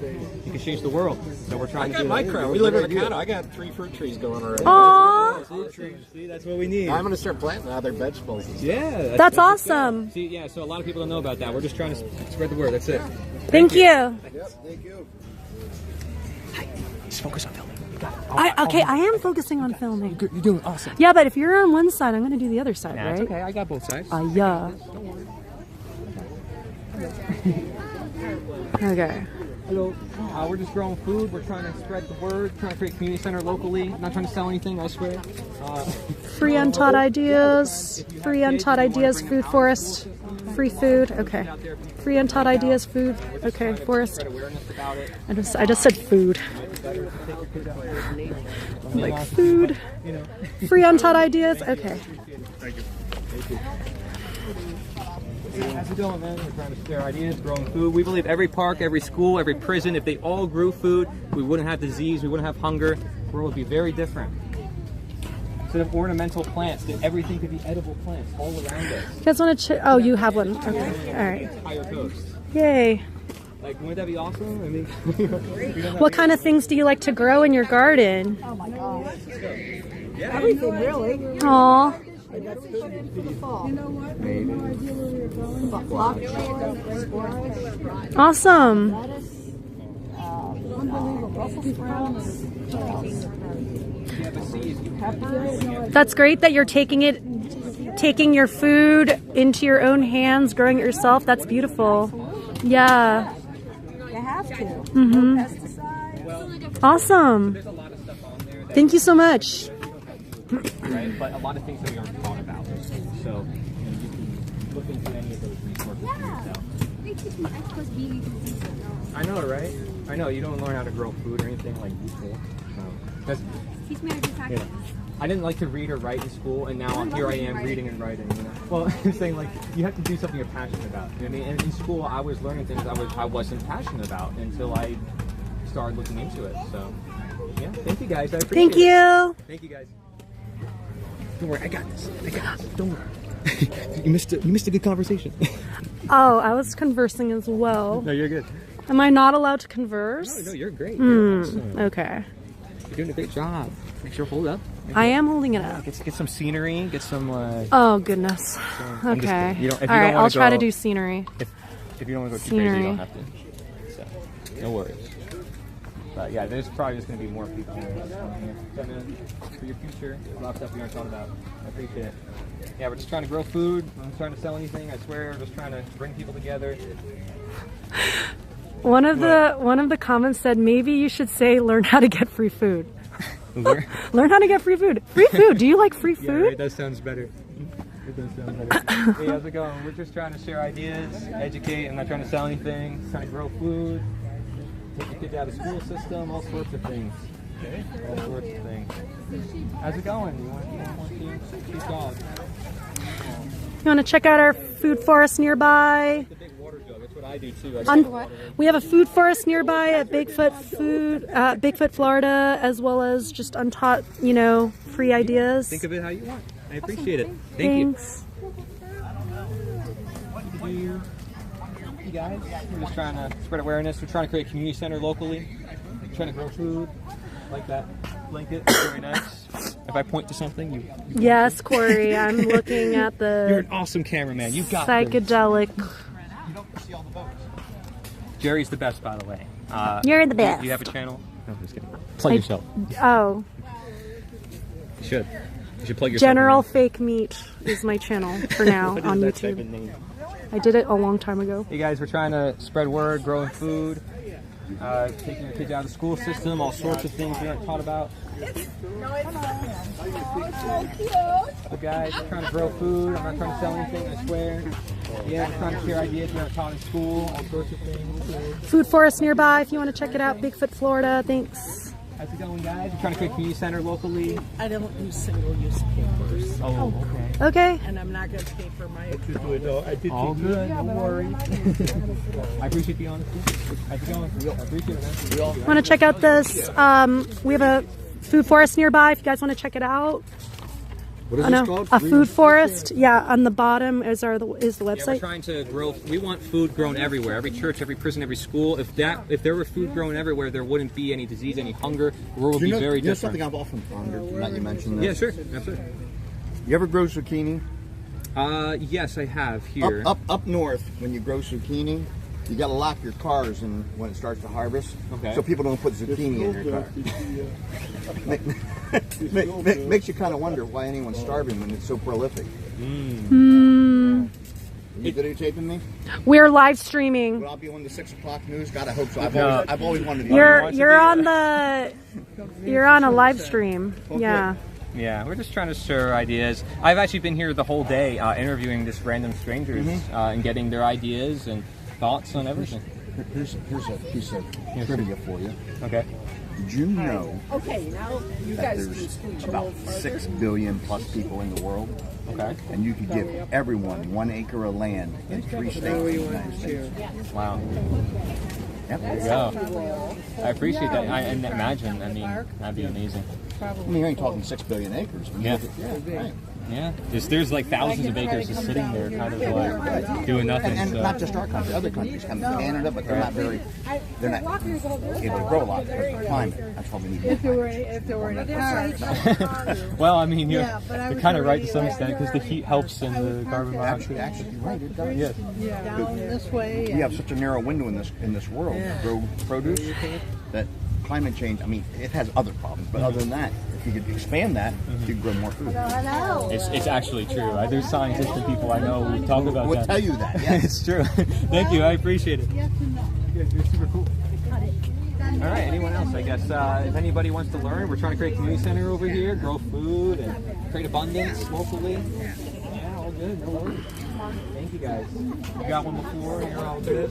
You could change the world. So we're trying to do my that. crown. We live in a condo. I got 3 fruit trees going already. Aww. See, that's what we need. I'm going to start planting other vegetables. Yeah. That's awesome. See, yeah, so a lot of people don't know about that. We're just trying to spread the word. That's it. Thank you. Yep, thank you. Just focus on filming. Okay, I am focusing on filming. You're doing awesome. Yeah, but if you're on one side, I'm going to do the other side, Nah, right? it's okay. I got both sides. Yeah. Okay. Hello. We're just growing food. We're trying to spread the word. Trying to create a community center locally. Not trying to sell anything, I swear. Free untaught ideas. Free untaught ideas. Food forest. Free food. Okay. Free untaught ideas. Food. Okay. Forest. I just said food. Like food. Free untaught ideas. Okay. Thank you. How's it going, man? We're trying to share ideas, growing food. We believe every park, every school, every prison, if they all grew food, we wouldn't have disease, we wouldn't have hunger. The world would be very different. Instead of ornamental plants, that everything could be edible plants all around us. You guys want to? Oh, you have one. Okay. All right. Entire coast. Yay. Like, wouldn't that be awesome? I mean, What kind of things do you like to grow in your garden? Oh my gosh. Everything, really. Aw. You know what? Awesome. That's great that you're taking your food into your own hands, growing it yourself. That's beautiful. Yeah. You have to. Mm-hmm. Awesome. Thank you so much. right? But a lot of things that we aren't thought about. So you can look into any of those resources for yourself. I know, right? I know, you don't learn how to grow food or anything like useful. Teach me how to do tacos. I didn't like to read or write in school, and now here I am reading and writing. You know? Well, I'm saying like you have to do something you're passionate about. You know what I mean? And in school, I was learning things I wasn't passionate about until I started looking into it. So yeah, thank you guys. I appreciate it. Thank you guys. Don't worry, I got this. Don't worry. you missed a good conversation. Oh, I was conversing as well. No, you're good. Am I not allowed to converse? No, you're great. You're awesome. Okay. You're doing a great job. Make sure hold up. I am holding it up. Get some scenery. Get some. Oh goodness. Okay. All right, I'll try to do scenery. If you don't want to go too crazy, you don't have to. So, no worries. But yeah, there's probably just going to be more people here for your future. There's a lot of stuff we aren't talking about. I appreciate it. Yeah, we're just trying to grow food. We're not trying to sell anything. I swear, we're just trying to bring people together. One of the comments said maybe you should say learn how to get free food. Learn how to get free food. Free food. Do you like free food? Yeah, right, that sounds better. It does sound better. Hey, how's it going? We're just trying to share ideas, educate. I'm not trying to sell anything. Just trying to grow food, take your kids out of the school system, all sorts of things. Okay? All sorts of things. How's it going? You want cute dog? You want to check out our food forest nearby? That's what I do too. We have a food forest nearby at Bigfoot, Florida, as well as just untaught, free ideas. Think of it how you want. I appreciate it. Thanks. You guys, we're just trying to spread awareness. We're trying to create a community center locally. We're trying to grow food. Like that blanket, very nice. If I point to something, you Yes, Corey, I'm looking at the You're an awesome cameraman. You got psychedelic. Jerry's the best, by the way. You're the best. You have a channel? No, I'm just kidding. Plug yourself. Oh. You should. You should plug yourself. General Fake Meat is my channel for now What is on that YouTube. type of name? I did it a long time ago. Hey guys, we're trying to spread word, growing food, taking your kids out of the school system, all sorts of things we aren't taught about. So guys, we're trying to grow food. I'm not trying to sell anything, I swear. Yeah, we're trying to share ideas we aren't taught in school, all sorts of things. Food forest nearby if you want to check it out. Bigfoot, Florida. Thanks. How's it going, guys? We're trying to create a community center locally. I don't use single-use papers. Oh, okay. Okay. And I'm not going to pay for my All good, no worries. I appreciate the honesty. How's it going? I appreciate it, man. Want to check out this? We have a food forest nearby if you guys want to check it out. What is I this know, called? a food forest. Yeah, on the bottom is the Yeah, we're website. trying to grow. We want food grown everywhere. Every church, every prison, every school. If there were food grown everywhere, there wouldn't be any disease, any hunger. The world would be very different. something I've often pondered, now you mentioned Yeah, this. sure, absolutely. You ever grow zucchini? Yes, I have here. Up north, when you grow zucchini, you got to lock your cars in when it starts to harvest, Okay. so people don't put zucchini in their car. Makes you kind of wonder why anyone's starving when it's so prolific. Hmm. Are you videotaping me? We're live streaming. Will I be on the 6 o'clock news? God, I hope so. No. I've always wanted to be. You're on a live stream. Okay. Yeah. Yeah, we're just trying to share ideas. I've actually been here the whole day interviewing just random strangers and getting their ideas and thoughts on everything. Here's a piece of trivia for you. Okay. Did you know Okay, now you that guys there's can scooch a about little farther. 6 billion plus people in the world? Okay. And you could give everyone 1 acre of land in 3 states in the United States. Wow. Yep. There you go. I appreciate that. I imagine. I mean, that'd be amazing. I mean, you ain't talking 6 billion acres. I mean, Yeah. right. Yeah. There's like thousands of acres just sitting there, kind of like doing nothing. And so. not just our country, other countries come to Canada, but they're not able to grow a lot because of the climate. That's why we need more. If there were any cars. Well, I mean, you're but I was kind of right to already some like- extent because the heat helps in the carbon monoxide. Actually, you're right. It does. Yes. Down this way. We have such a narrow window in this world to grow produce that climate change. I mean, it has other problems, but other than that, if you could expand that, you could grow more food. It's actually true. There's scientists and people I know who talk about We'll that. tell you that. Yes. It's true. Thank you. I appreciate it. You're super cool. All right. Anyone else? I guess if anybody wants to learn, we're trying to create a community center over here, grow food, and create abundance locally. Yeah, all good. No worries. Thank you guys. You got one before. You're all good.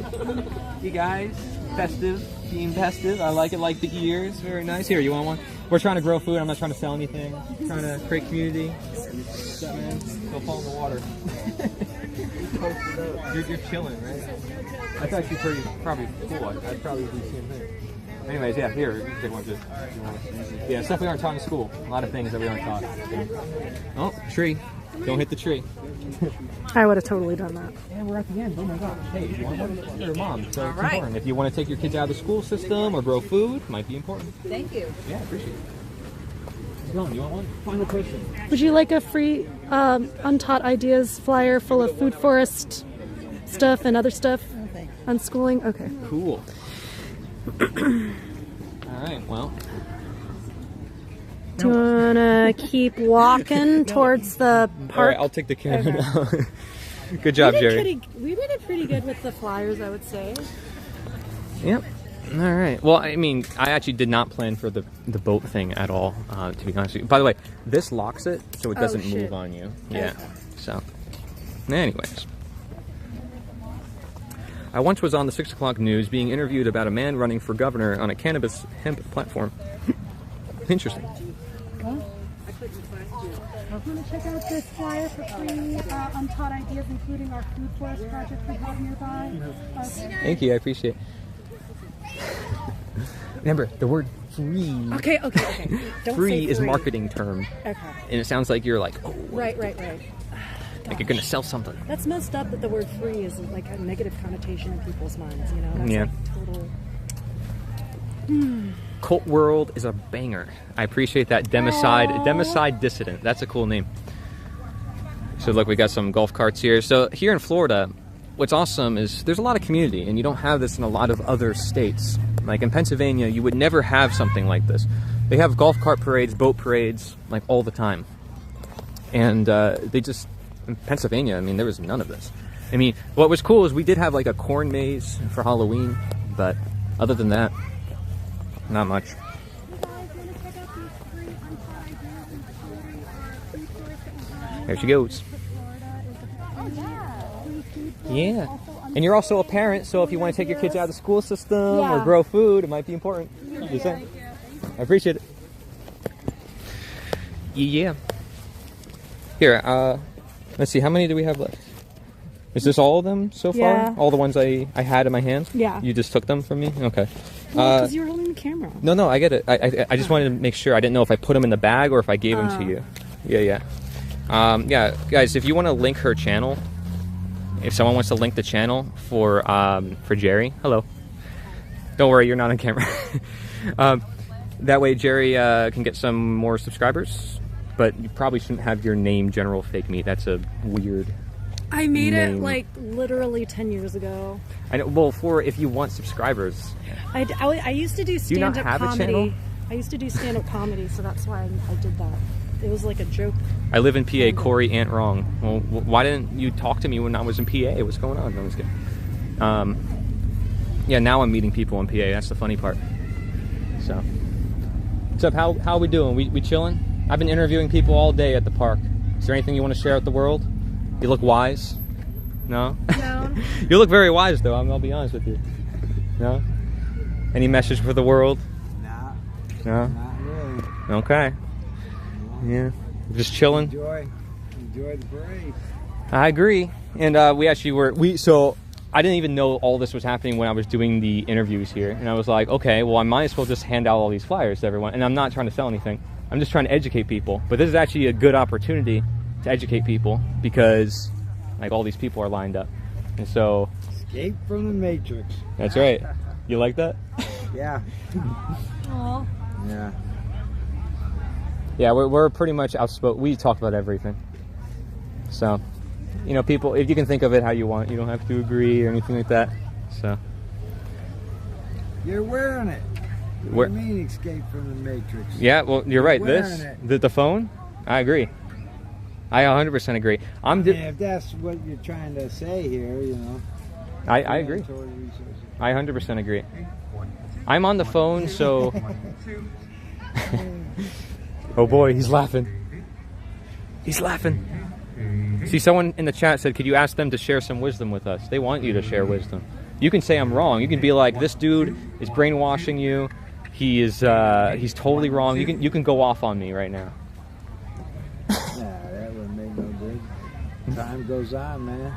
You guys, festive, being festive. I like it. Like the ears. Very nice. Here, you want one? We're trying to grow food. I'm not trying to sell anything. Trying to create community. What's up, man? Don't fall in the water. You're chilling, right? That's actually probably cool. I'd probably do the same thing. Anyways, yeah, here, you can take one too. Yeah, stuff we aren't taught in school. A lot of things that we aren't taught. Oh, tree. Don't hit the tree. I would have totally done that. Yeah, we're at the end. Oh my gosh. Hey, you want one? You're a mom, so it's important. If you want to take your kids out of the school system or grow food, might be important. Thank you. Yeah, I appreciate it. How's it going? You want one? Final question. Would you like a free Untaught Ideas flyer full of food forest stuff and other stuff on schooling? Okay. Cool. All right, well. Do you want to keep walking towards the park? All right, I'll take the camera now. Good job, Jerry. We did it pretty good with the flyers, I would say. Yep. All right. Well, I mean, I actually did not plan for the boat thing at all, to be honest with you. By the way, this locks it so it doesn't move on you. Yeah. So, anyways. I once was on the 6 o'clock news being interviewed about a man running for governor on a cannabis hemp platform. Interesting. Want to check out this flyer for free Untaught Ideas, including our food forest project we have nearby? Thank you. I appreciate it. Remember, the word free. Okay. Don't free say is free. marketing term. Okay. And it sounds like you're like, oh. Right. Like you're going to sell something. That's messed up that the word free is like a negative connotation in people's minds, you know? That's Yeah. like total... Cult World is a banger. I appreciate that. Democide Dissident. That's a cool name. So look, we got some golf carts here. So here in Florida, what's awesome is there's a lot of community, and you don't have this in a lot of other states. Like in Pennsylvania, you would never have something like this. They have golf cart parades, boat parades, like all the time. And they just, in Pennsylvania, I mean, there was none of this. I mean, what was cool is we did have like a corn maze for Halloween, but other than that, not much. There she goes. Yeah. And you're also a parent, so if you want to take your kids out of the school system or grow food, it might be important. Just saying. I appreciate it. Yeah. Here, let's see, how many do we have left? Is this all of them so far? Yeah. All the ones I had in my hand? Yeah. You just took them from me? Okay. Because you were holding the camera. No, I get it. I just wanted to make sure. I didn't know if I put them in the bag or if I gave them to you. Yeah. Yeah, guys, if you want to link her channel, if someone wants to link the channel for Jerry, hello. Don't worry, you're not on camera. That way Jerry can get some more subscribers, but you probably shouldn't have your name General Fake Meat. That's a weird I made name. it like literally 10 years ago. I know, well, for if you want subscribers. I used to do stand-up Do you not have comedy. a channel? I used to do stand-up comedy, so that's why I did that. It was like a joke. I live in PA, Corey ain't wrong. Well, why didn't you talk to me when I was in PA? What's going on? No, I'm just kidding. Yeah, now I'm meeting people in PA. That's the funny part. So, what's up? How are we doing? We chilling? I've been interviewing people all day at the park. Is there anything you want to share with the world? You look wise. No? No. You look very wise, though. I'll be honest with you. No? Any message for the world? Nah. No? Not really. Okay. Yeah. Just chilling. Enjoy the parade. I agree. And we actually were, so I didn't even know all this was happening when I was doing the interviews here. And I was like, okay, well, I might as well just hand out all these flyers to everyone. And I'm not trying to sell anything. I'm just trying to educate people. But this is actually a good opportunity to educate people because like all these people are lined up. And so. Escape from the Matrix. That's right. You like that? Yeah. Aw. Yeah. Yeah, we're pretty much outspoken. We talk about everything. So, you know, people, if you can think of it how you want, you don't have to agree or anything like that. So. You're wearing it. What do you mean escape from the Matrix? Yeah, well, you're right. Wearing it. The phone, I agree. I 100% agree. If that's what you're trying to say here, you know. I agree. I 100% agree. I'm on the phone, so. Oh boy, he's laughing. He's laughing. See, someone in the chat said, could you ask them to share some wisdom with us? They want you to share wisdom. You can say I'm wrong. You can be like, this dude is brainwashing you. He is, he's totally wrong. You can go off on me right now. Yeah, that would make no good. Time goes on, man.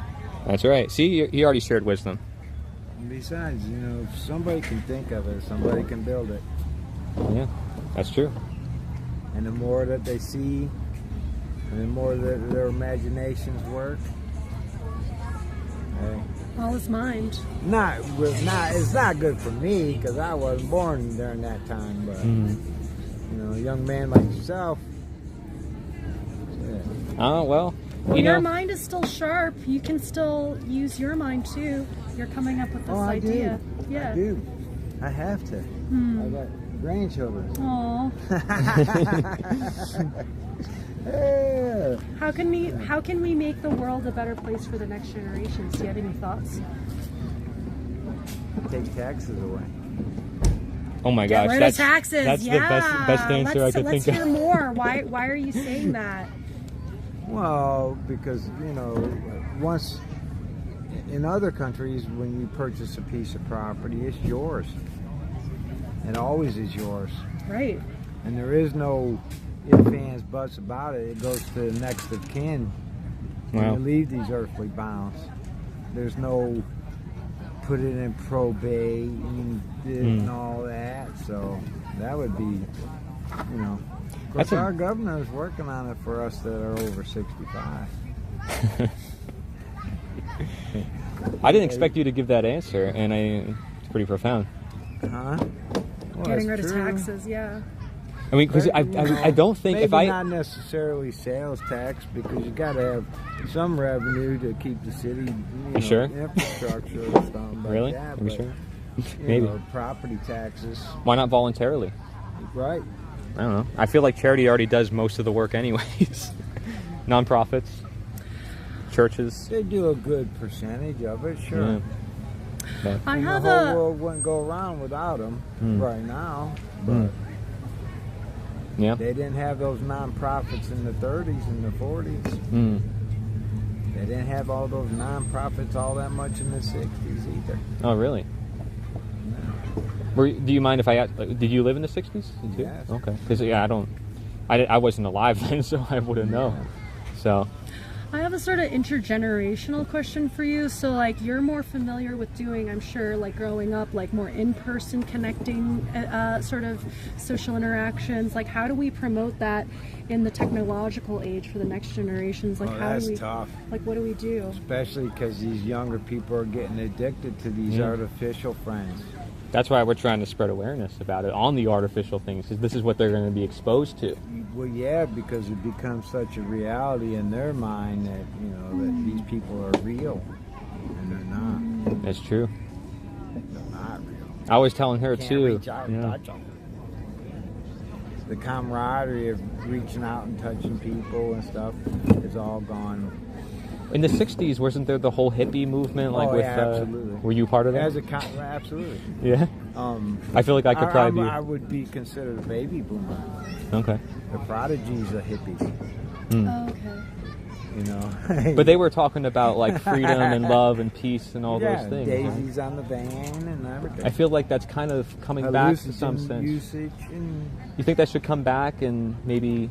That's right. See, he already shared wisdom. And besides, you know, if somebody can think of it, somebody can build it. Yeah, that's true. And the more that they see, and the more that their imaginations work, All is mind. It's not good for me because I wasn't born during that time. But you know, a young man like yourself. Oh well. Well, your mind is still sharp. You can still use your mind too. You're coming up with this idea. Do. Yeah. I do. I have to. I got grandchildren. Aww. Yeah. How can we make the world a better place for the next generations? Do you have any thoughts? Take taxes away. Oh my gosh, Get rid of taxes. That's the best answer I could think of. Let's hear more. Why are you saying that? Well, because, you know, once in other countries, when you purchase a piece of property, it's yours. It always is yours. Right. And there is no ifs, ands, buts about it. It goes to the next of kin when you leave these earthly bounds. There's no put it in probate and all that. So that would be, you know. Of course, our governor is working on it for us that are over 65. I didn't expect you to give that answer, and it's pretty profound. Huh? Well, Getting rid of taxes, yeah. I mean, because I don't think maybe if I not necessarily sales tax because you got to have some revenue to keep the city, sure? Infrastructure or something. Really? Like that, Are you sure? Maybe property taxes. Why not voluntarily? Right. I don't know. I feel like charity already does most of the work anyways. Nonprofits, churches. They do a good percentage of it, sure. Yeah. I have the whole world wouldn't go around without them right now. But yeah, they didn't have those nonprofits in the 30s and the 40s. They didn't have all those nonprofits all that much in the 60s either. Oh, really? Do you mind if I ask, did you live in the 60s? Yes. Okay. Because, I wasn't alive then, so I wouldn't know. So. I have a sort of intergenerational question for you. So, like, you're more familiar with doing, I'm sure, like growing up, like more in-person connecting sort of social interactions. Like, how do we promote that in the technological age for the next generations? Like, how that's do we, tough. Like, what do we do? Especially because these younger people are getting addicted to these artificial friends. That's why we're trying to spread awareness about it on the artificial things, because this is what they're going to be exposed to. Well, yeah, because it becomes such a reality in their mind that, you know, that these people are real, and they're not. That's true. They're not real. I was telling her Can't too. reach out and touch them. The camaraderie of reaching out and touching people and stuff is all gone. In the 60s, wasn't there the whole hippie movement? Like with, absolutely. Were you part of that? Absolutely. Yeah? I feel like I could probably be... I would be considered a baby boomer. Okay. The Prodigy's a hippie. Oh, okay. You know? But they were talking about like freedom and love and peace and all those things. Daisies on the van and everything. I feel like that's kind of coming back to some sense. Usage and... You think that should come back and maybe...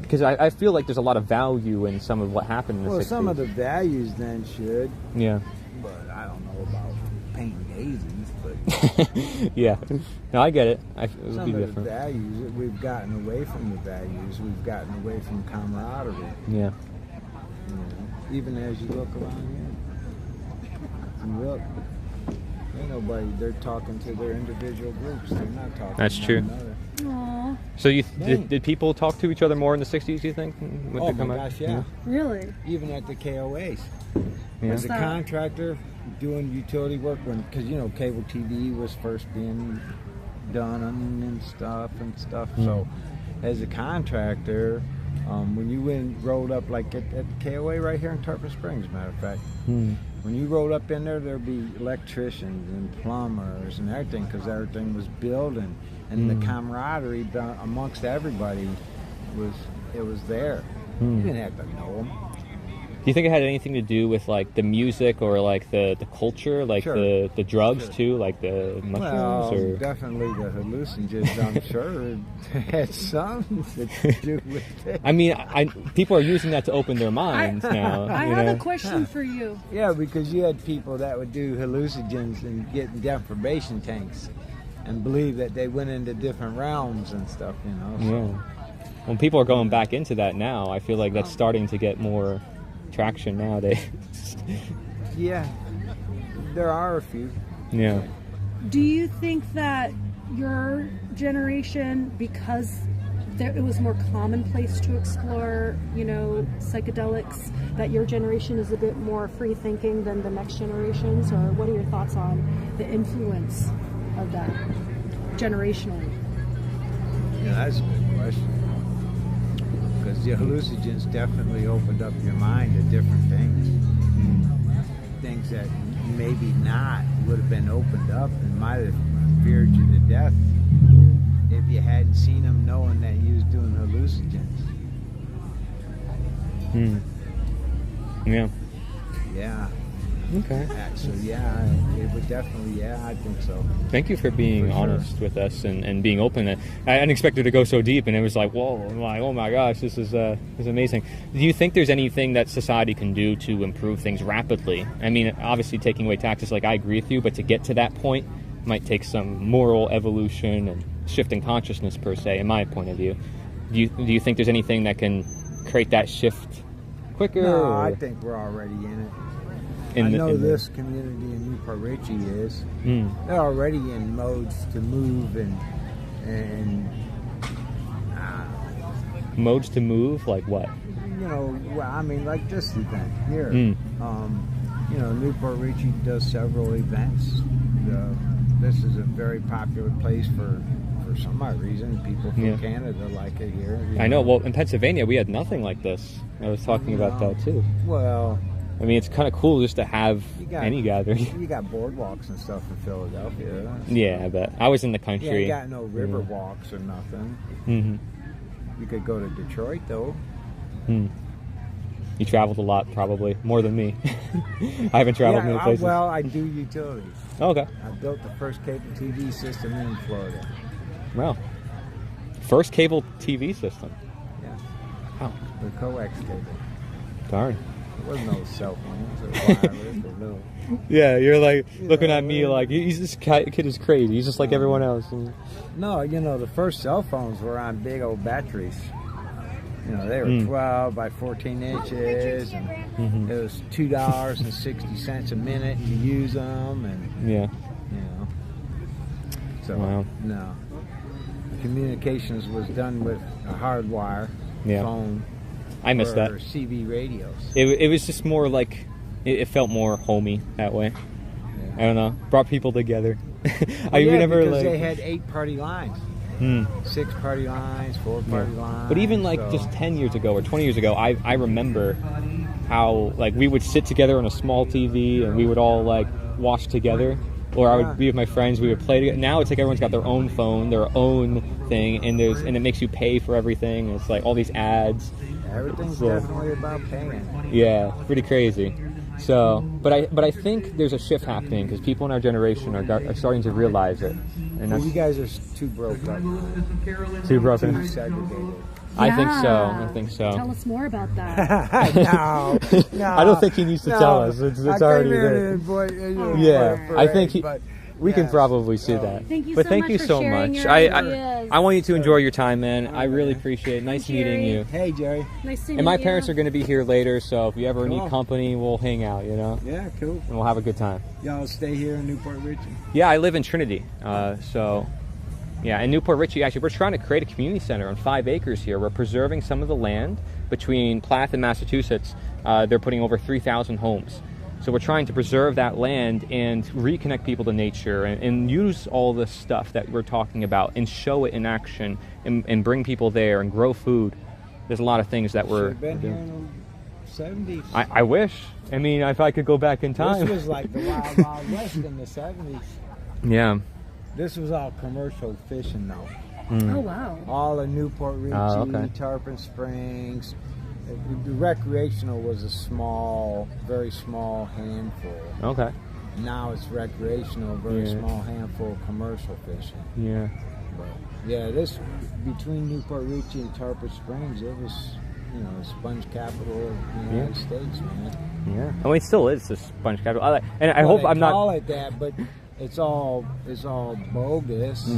Because I feel like there's a lot of value in some of what happened in the 60s. Well, some of the values then should. Yeah. But I don't know about painting daisies, but... Yeah. No, I get it. It would some be of different. the values, we've gotten away from the values. We've gotten away from camaraderie. Yeah. You know, even as you look around here. And look. Ain't nobody, they're talking to their individual groups. They're not talking That's to true. one another. Aww. So did people talk to each other more in the 60s, you think? Oh my gosh, yeah. Really? Even at the KOAs. Yeah. As a contractor doing utility work, because you know cable TV was first being done and stuff. So as a contractor, when you rolled up like at the KOA right here in Tarpon Springs, matter of fact, when you rolled up in there, there'd be electricians and plumbers and everything, because everything was building, and the camaraderie amongst everybody was there. You didn't have to know them. Do you think it had anything to do with like the music or like the culture, like the drugs too, like the mushrooms? Well, or definitely the hallucinogens. I'm sure it had something to do with it. I mean, people are using that to open their minds now. I you have know? a question for you. Yeah, because you had people that would do hallucinogens and get in deprivation tanks and believe that they went into different realms and stuff, you know. So. Yeah. When people are going back into that now, I feel like that's starting to get more traction nowadays. Yeah, there are a few. Yeah. Do you think that your generation, because it was more commonplace to explore, you know, psychedelics, that your generation is a bit more free thinking than the next generations? Or what are your thoughts on the influence of that generationally? Yeah, that's a good question. Because the hallucinogens definitely opened up your mind to different things. Things that maybe not would have been opened up and might have feared you to death if you hadn't seen them knowing that you was doing hallucinogens. Yeah. Yeah. Okay. So yeah, it would definitely, I think so. Thank you for being For sure. honest with us and being open. I didn't expect it to go so deep, and it was like, whoa, I'm like, oh my gosh, this is amazing. Do you think there's anything that society can do to improve things rapidly? I mean, obviously taking away taxes, like I agree with you, but to get to that point might take some moral evolution and shift in consciousness per se, in my point of view. Do you think there's anything that can create that shift quicker? No, or? I think we're already in it. I know this community in Newport Richie is. They're already in modes to move and modes to move, like what? You know, well, I mean, like this event here. You know, Newport Richie does several events. This is a very popular place for some odd reason. People from Canada like it here. I know. Well, in Pennsylvania, we had nothing like this. I was talking about that too. Well, I mean, it's kind of cool just to have any gathering. You got boardwalks and stuff in Philadelphia. Yeah, but I was in the country. Yeah, you got no river walks or nothing. You could go to Detroit, though. You traveled a lot, probably. More than me. I haven't traveled many places. Well, I do utilities. Oh, okay. I built the first cable TV system in Florida. Wow. First cable TV system? Yeah. Wow. The coax cable. Darn. There was no cell phones or wireless or no. Yeah, you're like looking at me like he's this kid is crazy. He's just like everyone else. And no, the first cell phones were on big old batteries. They were 12 by 14 inches, and it was $2.60 a minute to use them, and so no. Communications was done with a hard wire phone. I missed that. Or CB radios. It was just more like it felt more homey that way. I don't know. Brought people together. Because they had 8 party lines. 6 party lines, 4 party lines. But even just 10 years ago or 20 years ago, I remember how we would sit together on a small TV and we would all watch together. Or I would be with my friends, we would play together. Now it's like everyone's got their own phone, their own thing, and it makes you pay for everything. It's like all these ads. Everything's definitely about paying. Yeah, pretty crazy. So, but I think there's a shift happening because people in our generation are starting to realize it. And you guys are too broke up. Too broken. Too segregated. I think so. Tell us more about that. No. I don't think he needs to tell us. It's already there. I think we can probably see that. Thank you but so thank much you for so sharing much. your ideas. I want you to enjoy your time, man. I really appreciate it. Nice meeting you. Hey, Jerry. Nice to meet you. And my parents are going to be here later, so if you ever need company, we'll hang out, Yeah, cool. And we'll have a good time. Y'all stay here in Newport Richey? Yeah, I live in Trinity. Yeah, in Newport Richey, actually, we're trying to create a community center on 5 acres here. We're preserving some of the land between Plath and Massachusetts. They're putting over 3,000 homes. So we're trying to preserve that land and reconnect people to nature and use all the stuff that we're talking about and show it in action and bring people there and grow food. There's a lot of things that we're been here doing. in the 70s. I wish. I mean, if I could go back in time. This was like the Wild Wild West in the 70s. Yeah. This was all commercial fishing, though. Oh, wow. All of Newport Richey, Tarpon Springs. The recreational was a very small handful. Okay. Now it's recreational, very small handful of commercial fishing. Yeah. But yeah, this between Newport Richey and Tarpon Springs, it was, the sponge capital of the United States, man. Yeah. I mean, it still is the sponge capital. I hope I'm not. Call it that, but it's all bogus.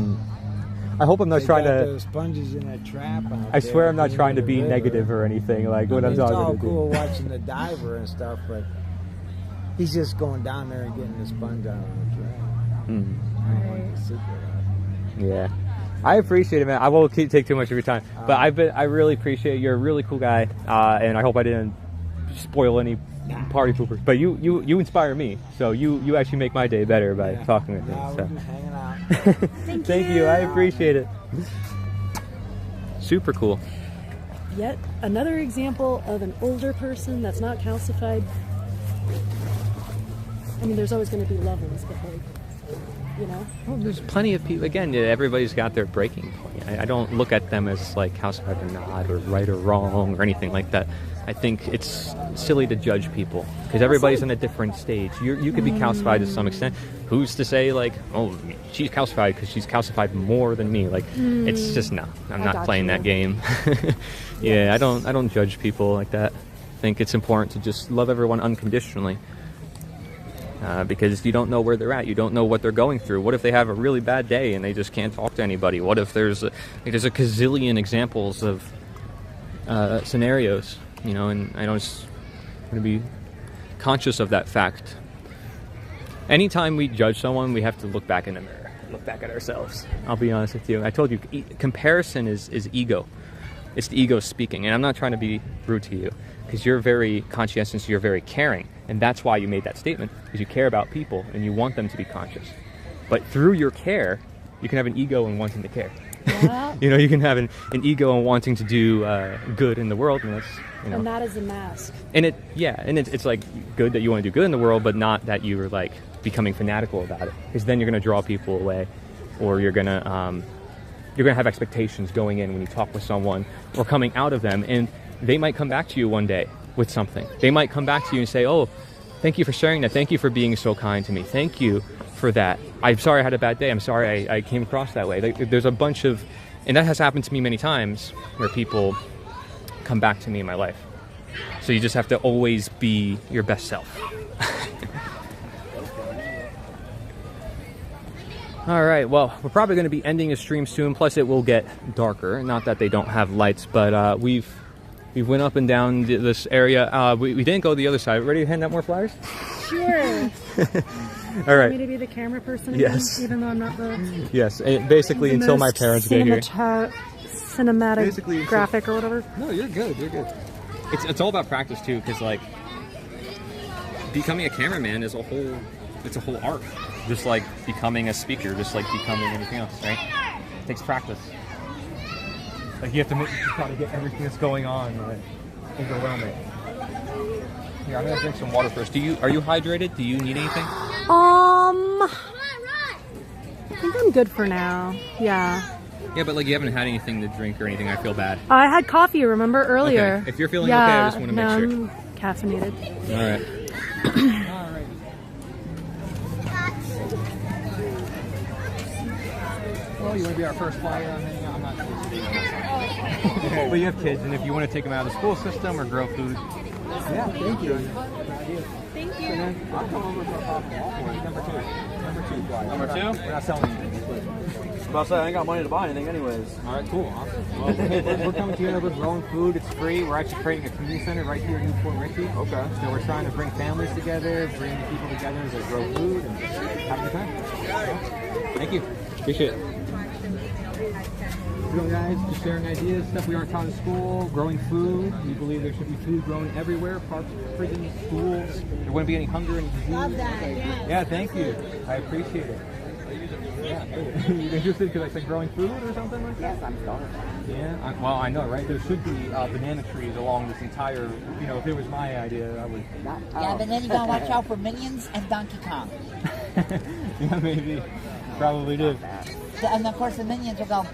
I hope I'm not trying got to. Those sponges in a trap. I swear I'm not trying to be negative or anything like what I'm talking about. It's all cool watching the diver and stuff, but he's just going down there and getting the sponge out of the trap. I don't want the secret out. Yeah, I appreciate it, man. I won't take too much of your time, but I really appreciate it. You're a really cool guy, and I hope I didn't spoil any party poopers. But you inspire me, so you actually make my day better by talking with me. So. Hanging out. Thank you. I appreciate it. Super cool. Yet another example of an older person that's not calcified. I mean, there's always going to be levels, but Well, there's plenty of people. Again, everybody's got their breaking point. I don't look at them as like calcified or not, or right or wrong, or anything like that. I think it's silly to judge people because everybody's in a different stage. You could be calcified to some extent. Who's to say like, oh, she's calcified because she's calcified more than me? Like, it's just no. I'm not playing that game. I don't judge people like that. I think it's important to just love everyone unconditionally. Because you don't know where they're at. You don't know what they're going through. What if they have a really bad day and they just can't talk to anybody? What if there's a gazillion examples of scenarios, and I don't just want to be conscious of that fact. Anytime we judge someone, we have to look back in the mirror, look back at ourselves. I'll be honest with you. I told you, comparison is ego. It's the ego speaking, and I'm not trying to be rude to you because you're very conscientious, you're very caring, and that's why you made that statement, because you care about people and you want them to be conscious. But through your care, you can have an ego in wanting to care. Yeah. You can have an ego in wanting to do good in the world, and that's and that is a mask. And it's like good that you want to do good in the world, but not that you're like becoming fanatical about it, because then you're going to draw people away, or you're going to have expectations going in when you talk with someone or coming out of them, and they might come back to you one day with something. They might come back to you and say, oh, thank you for sharing that. Thank you for being so kind to me. Thank you for that. I'm sorry I had a bad day. I'm sorry I came across that way. There's a bunch of, and that has happened to me many times, where people come back to me in my life. So you just have to always be your best self. All right, well, we're probably going to be ending the stream soon, plus it will get darker. Not that they don't have lights, but we went up and down this area. We didn't go the other side. Ready to hand out more flyers? Sure. All right. Want me to be the camera person Yes. again, even though I'm not the... Yes, basically the until my most parents get here. Cinematic Basically, graphic or whatever. No, you're good. You're good. It's all about practice too, because like becoming a cameraman is a whole art. Just like becoming a speaker, just like becoming anything else, right? It takes practice. Like you try to get everything that's going on overwhelming. Here, I'm gonna drink some water first. Are you hydrated? Do you need anything? I think I'm good for now. Yeah. Yeah, but like you haven't had anything to drink or anything. I feel bad. I had coffee, remember, earlier. Okay. If you're feeling okay, I just want to make sure. I'm caffeinated. All right. Well, you want to be our first flyer on hanging out? I'm not sure. But you have kids, and if you want to take them out of the school system or grow food. Yeah, thank you. Thank you. I'll come over for a coffee. Number two flyer. Number two? We're not selling anything. About to say, I ain't got money to buy anything anyways. All right, cool. Awesome. Well, we're coming together. We're growing food. It's free. We're actually creating a community center right here in Newport Richey. Okay. So we're trying to bring families together, bring people together to grow food and have a good time. Thank you. Appreciate it. So guys, just sharing ideas, stuff we aren't taught in school, growing food. We believe there should be food grown everywhere, parks, prisons, schools. There wouldn't be any hunger and disease. Love that, Yeah, thank you. I appreciate it. Yeah, you interested because I said growing food or something like that? Yes, I'm starving. Yeah, well, I know, right? There should be banana trees along this entire, if it was my idea, I would... Yeah, but then you gotta watch out for Minions and Donkey Kong. Yeah, maybe. Probably do. And of course the Minions will go,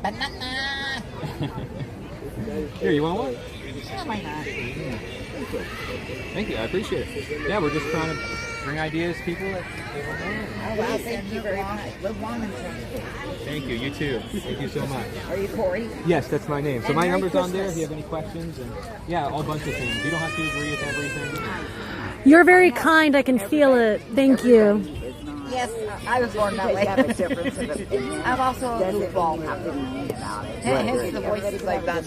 banana! Here, you want one? Yeah, why not? Thank you, I appreciate it. Yeah, we're just trying to bring ideas to people that Oh, wow, thank you very much. Live long and prosper. Thank you, you too. Thank you so much. Are you Corey? Yes, that's my name. So And my Merry number's on there if Christmas. you have any questions. And yeah, a bunch of things. You don't have to agree with everything. You're very kind. I can feel it. Thank you. Yes, I was born that way. I'm also a goofball. Hence the voices I've done.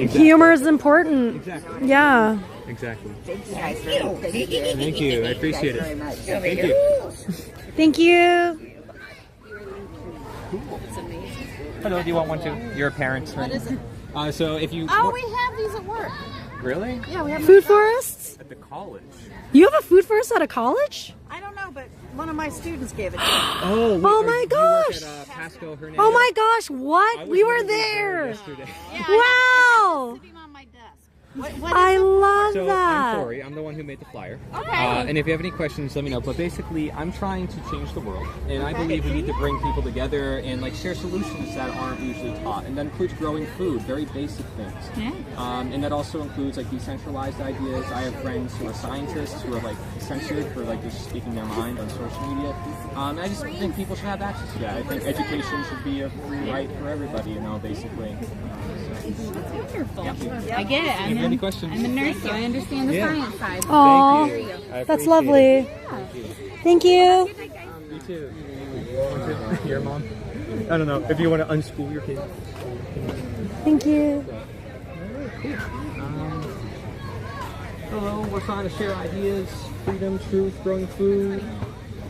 Humor is important. Exactly. Yeah. Exactly. Thank you guys very much. Thank you. I appreciate it. Thank you. Thank you. Hello, do you want one too? You're a parent, right? What is it? So if you... Oh, we have these at work. Really? Yeah, we have Food forests? At the college. You have a food forest at a college? I don't know, but one of my students gave it to me. Oh, Oh my gosh. Pasco Hernandez? Oh my gosh, what? We were there. Yesterday. Wow. I love So that. I'm Corey. I'm the one who made the flyer. Okay. And if you have any questions, let me know. But basically, I'm trying to change the world, and I believe we need to bring people together and like share solutions that aren't usually taught, and that includes growing food, very basic things. Yeah. And that also includes like decentralized ideas. I have friends who are scientists who are like censored for like just speaking their mind on social media. I just think people should have access to that. I think education should be a free right for everybody, basically. Wonderful. Yeah. I get it. If you have any questions? I'm a nurse, so I understand the Yeah. science side. Aw, Thank you. I that's appreciate lovely. it. Thank you. You too. Your mom? I don't know. If you want to unschool your kid. Thank you. Hello, we're trying to share ideas, freedom, truth, growing food.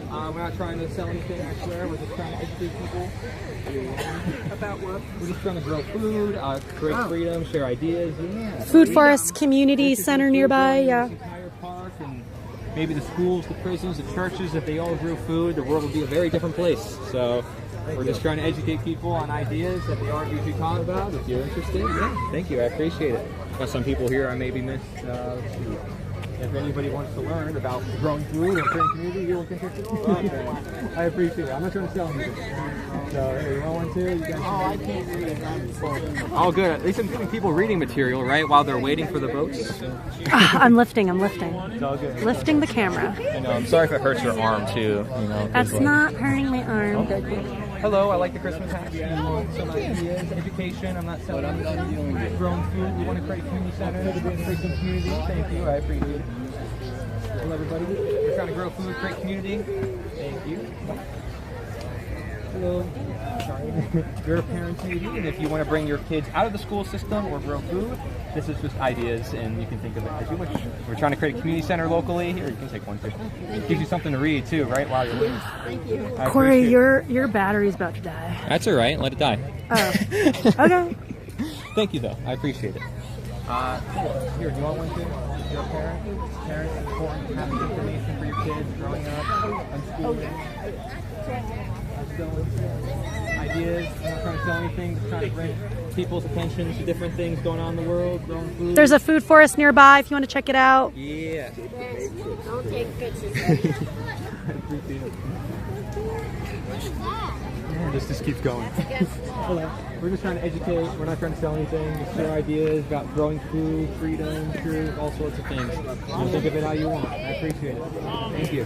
We're not trying to sell anything, I swear. We're just trying to educate people. About what? We're just trying to grow food, create freedom, share ideas. Yeah. Food Forest Community Center nearby, yeah. Entire park and maybe the schools, the prisons, the churches, if they all grew food, the world would be a very different place. So we're just trying to educate people on ideas that they aren't usually taught about. If you're interested, yeah, thank you. I appreciate it. Got some people here I maybe missed. If anybody wants to learn about growing food or creating community, you look interested. I appreciate it. I'm not trying to sell anything. So, hey, you want one too? You guys I can't read. I'm full. Oh, good. At least I'm giving people reading material, right, while they're waiting for the boats. I'm lifting. It's all good. Lifting the camera. I'm sorry if it hurts your arm too. That's not hurting my arm. Okay, cool. Hello, I like the Christmas hat. Some ideas, education. I'm not selling anything. Grown food. We want to create a community center, create some community. Thank you. I appreciate it. Hello, everybody. We're trying to grow food, create community. Thank you. Hello. Sorry. You're a parent maybe, and if you want to bring your kids out of the school system or grow food, this is just ideas, and you can think of it as you wish. We're trying to create a community center locally. Here, you can take one too. It gives you something to read too, right? While you're waiting. Thank you. Corey, your battery's about to die. That's all right. Let it die. Oh. Okay. Thank you, though. I appreciate it. Cool. Here, do you want one too? You're a parent. Parents, it's important to have the information for your kids growing up, unschooling. Ideas. I'm not trying to sell anything. Just trying to bring people's attention to different things going on in the world. Growing food. There's a food forest nearby if you want to check it out. Yeah. Don't take pictures. I appreciate it. This just keeps going. Hello. We're just trying to educate. We're not trying to sell anything. Just share ideas about growing food, freedom, truth, all sorts of things. You can think of it how you want. I appreciate it. Thank you.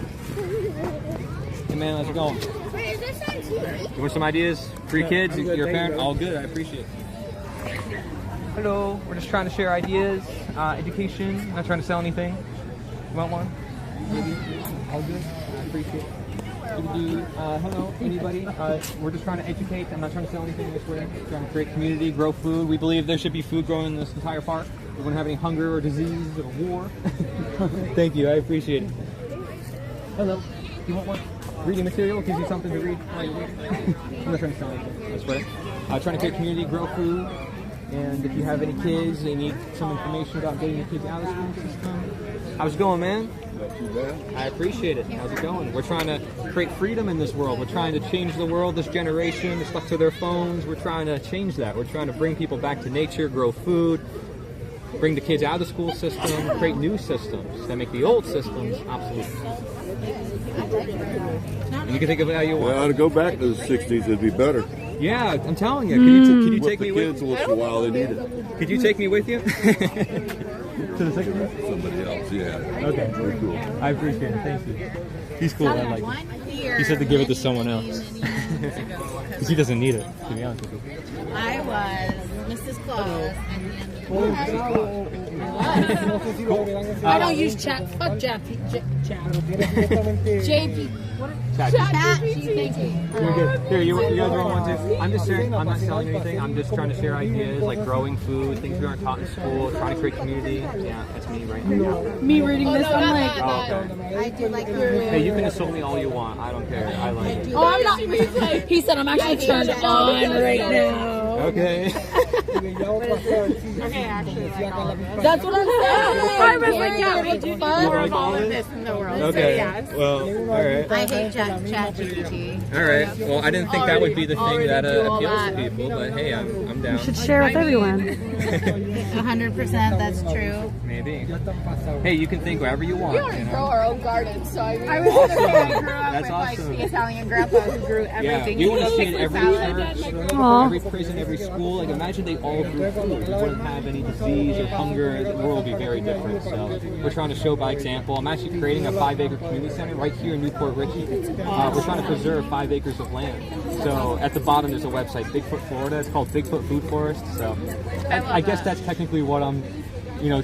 Hey man, how's it going? Wait, is this on TV? You want some ideas for your kids? You're a parent? All good. I appreciate it. Hello. We're just trying to share ideas, education. Not trying to sell anything. You want one? Maybe. All good. I appreciate it. Hello, anybody? We're just trying to educate. I'm not trying to sell anything this way. We're trying to create community, grow food. We believe there should be food growing in this entire park. We wouldn't have any hunger or disease or war. Thank you. I appreciate it. Hello. You want one? Reading material gives you something to read while you're waiting. I'm not trying to sell anything. That's right. Trying to create community, grow food. And if you have any kids, they need some information about getting your kids out of the school system. How's it going, man? Not too bad. I appreciate it. How's it going? We're trying to create freedom in this world. We're trying to change the world. This generation is stuck to their phones. We're trying to change that. We're trying to bring people back to nature, grow food, bring the kids out of the school system, create new systems that make the old systems obsolete. And you can think of it how you want. Well, to go back to the 60s, it'd be better. Yeah, I'm telling you. Can you take me with? With the kids once in a while, they need it. Could you take me with you? To the second one? Somebody else, yeah. Okay. Very cool. I appreciate it. Thank you. He's cool. I like it. He said to give it to someone else. Because he doesn't need it, to be honest with you. I was Mrs. Claus I don't use chat. Fuck chat. JP. Chat. Thank you. You're good. Here, you guys want one too? I'm just sharing. I'm not selling anything. I'm just trying to share ideas like growing food, things we aren't taught in school, trying to create community. Yeah, that's me right now. Me reading this, I'm like, Oh, okay. I do like Hey, you can insult me all you want. I don't care. I like it. oh, I'm not. He said I'm actually turned on right now. Okay. Okay, actually, like all of it. That's what I'm saying. I was like, yeah, we'll do fun. More of all of this in the world. Okay. So yes. Well, all right. I hate ChatGPT. All right. Well, I didn't think that would be the thing that appeals to people, but hey, I'm down. You should share with everyone. 100%, that's true. Maybe. Hey, you can think whatever you want. We want to grow our own garden, so I mean, I was gonna say I grew up That's with awesome. like the Italian grandpa who grew Yeah, everything. we want to see in He every salad. church, Aw. every prison, every school. Like, imagine they all grew food. We wouldn't have any disease or hunger. The world would be very different. So we're trying to show by example. I'm actually creating a 5-acre community center right here in Newport Richey. We're trying to preserve 5 acres of land. So at the bottom there's a website, Bigfoot, Florida. It's called Bigfoot Food Forest. So I guess that's technically what I'm,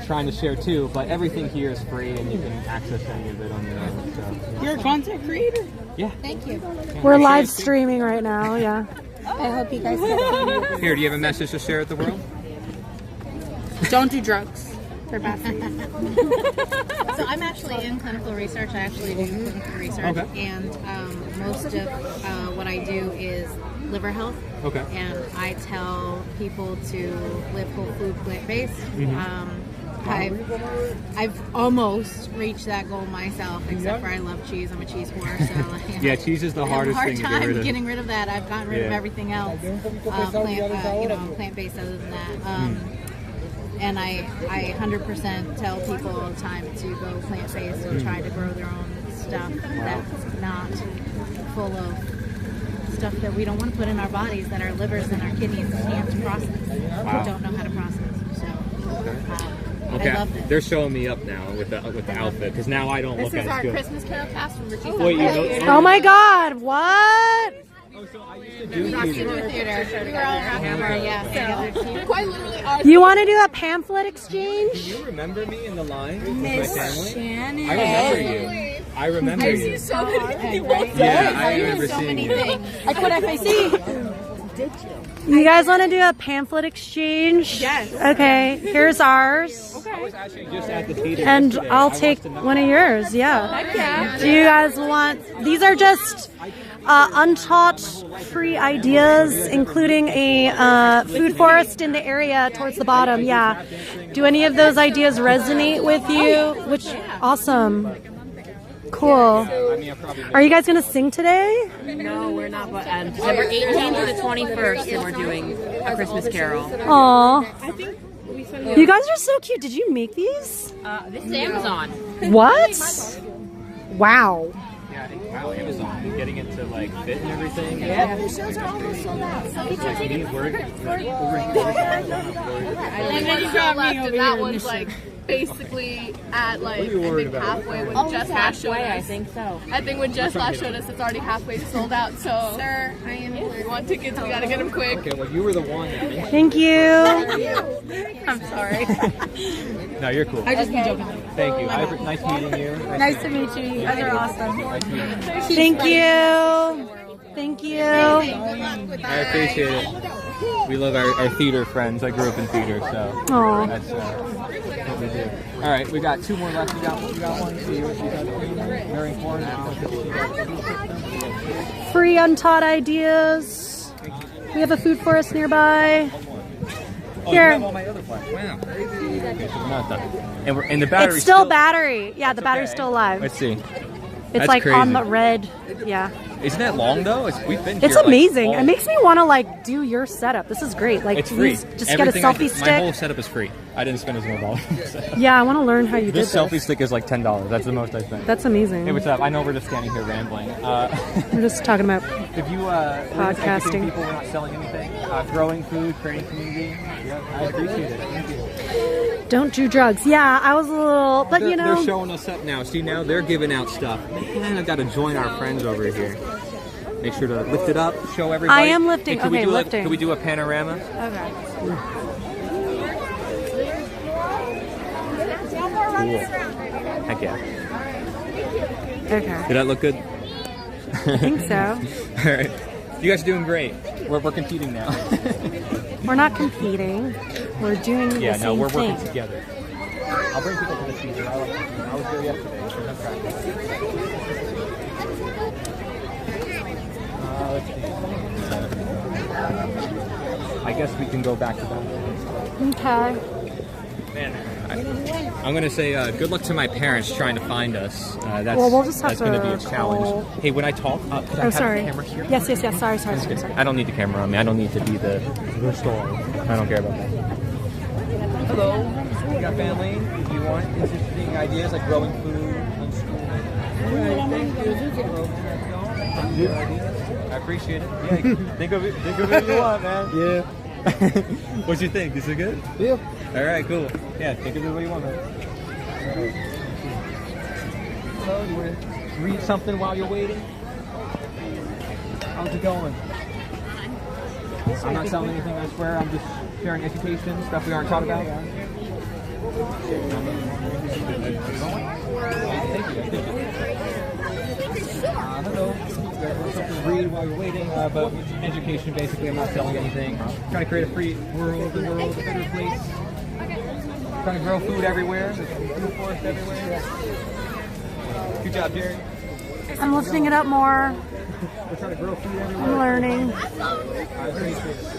trying to share too. But everything here is free, and you can access any of it on your own. So. You're a content creator? Yeah. Thank you. We're live streaming right now, yeah. I hope you guys have Here, do you have a message to share with the world? Don't do drugs. They're bad for you. So I'm actually in clinical research. I actually do clinical research, Okay. and most of what I do is liver health. Okay. And I tell people to live whole food, plant-based. I've almost reached that goal myself, except for I love cheese. I'm a cheese whore, so Yeah, cheese is the I have a hardest hard thing to time get rid of. getting rid of that. I've gotten rid of everything else, plant-based other than that. And I 100% tell people all the time to go plant-based and try to grow their own stuff that's not full of stuff that we don't want to put in our bodies, that our livers and our kidneys can't process. Wow. Don't know how to process. So Okay, I love it. they're showing me up now with the outfit because now I don't This look is as our good. Christmas Carol cast from Richie's. Wait, you know? Oh my God, what? Quite literally ours. You want to do a pamphlet exchange? Do you remember me in the line with my Miss family? Shannon. I remember you. I remember I you. see so many things. Yeah, I remember seeing you. I put FAC. Did you guys want to do a pamphlet exchange? Yes. Okay, here's ours. I was actually just at the theater And yesterday. I'll I take watched one of yours, yeah. Heck yeah. Do you guys want, these are just untaught free ideas, including a food forest in the area towards the bottom, yeah. Do any of those ideas resonate with you? Which, awesome. Cool. Are you guys going to sing today? No, we're not. But December 18th to the 21st, and we're doing a Christmas Carol. Aw. You guys are so cute. Did you make these? This is Amazon. What? Wow. Yeah, I think wow, Amazon getting into like fit and everything. Yeah. The shows are almost sold out. So Like me, we're And then you got left, and that one's like basically at like I think halfway when Jess last showed us. I think so. I think when Jess last showed us, it's already halfway sold out. So, sir, I am. If you want tickets, we gotta get them quick. Okay, well you were the one that mentioned. Thank you. I'm sorry. No, you're cool. I just been joking. Thank you. Nice meeting you. Nice to meet you. You guys are awesome. Nice meeting you. Thank you. Thank you. I appreciate it. We love our theater friends. I grew up in theater, so Aw. that's what we do. All right, we got 2 more left. You got one. So you got very important. Free untaught ideas. We have a food forest nearby. Oh, Here. you have all my other plants. Wow. Okay, so we're not done. And the battery. It's still battery. Yeah, the battery's okay. still alive. Let's see. It's That's like crazy. on the red. Yeah. Isn't that long though? We've been. It's here, amazing. Like, it makes me want to like do your setup. This is great. Like It's free. just Everything get a selfie My stick. whole setup is free. I didn't spend as much dollars. Yeah, I want to learn how you This did selfie this. stick is like $10. That's the most I spent. That's amazing. Hey, what's up? I know we're just standing here rambling. We're just talking about If you podcasting. people, we're not selling anything. Growing food, creating community. Yeah, I appreciate it. Thank you. Don't do drugs. Yeah, I was a little, but you know. They're showing us up now. See, now they're giving out stuff. Man, I got to join our friends over here. Make sure to lift it up, show everybody. I am lifting. Hey, can we Okay, do lifting. Can we do a panorama? Okay. Cool. Heck yeah. Okay. Did that look good? I think so. All right. You guys are doing great. We're competing now. We're not competing. We're doing the Yeah, same no, we're thing. working together. I'll bring people to the theater. I was there yesterday. So I'm practicing. Let's see. I guess we can go back to that. Okay. Man, I'm gonna say good luck to my parents trying to find us. That's Well, we'll just have that's gonna be a to challenge. call- Hey, when I talk, could I Oh, have sorry. the camera here? Yes. Sorry. I don't need the camera on me. I don't need to be the star. I don't care about that. Hello. You got family? Do you want interesting ideas like growing food, homeschooling? I appreciate it. Yeah, think of it if you want, man. Yeah. What you think? Is it good? Yeah. All right, cool. Yeah, think of it what you want, man. So, you want to read something while you're waiting? How's it going? I'm not selling anything, I swear. I'm just sharing education, stuff we aren't taught about. Hello. Something to read while you're waiting, but education basically. I'm not selling anything. Trying to create a free world, a better place. Trying to grow food everywhere. There's food forest everywhere. Good job, Jerry. I'm lifting it up more. We're trying to grow food everywhere. I'm learning. I appreciate it.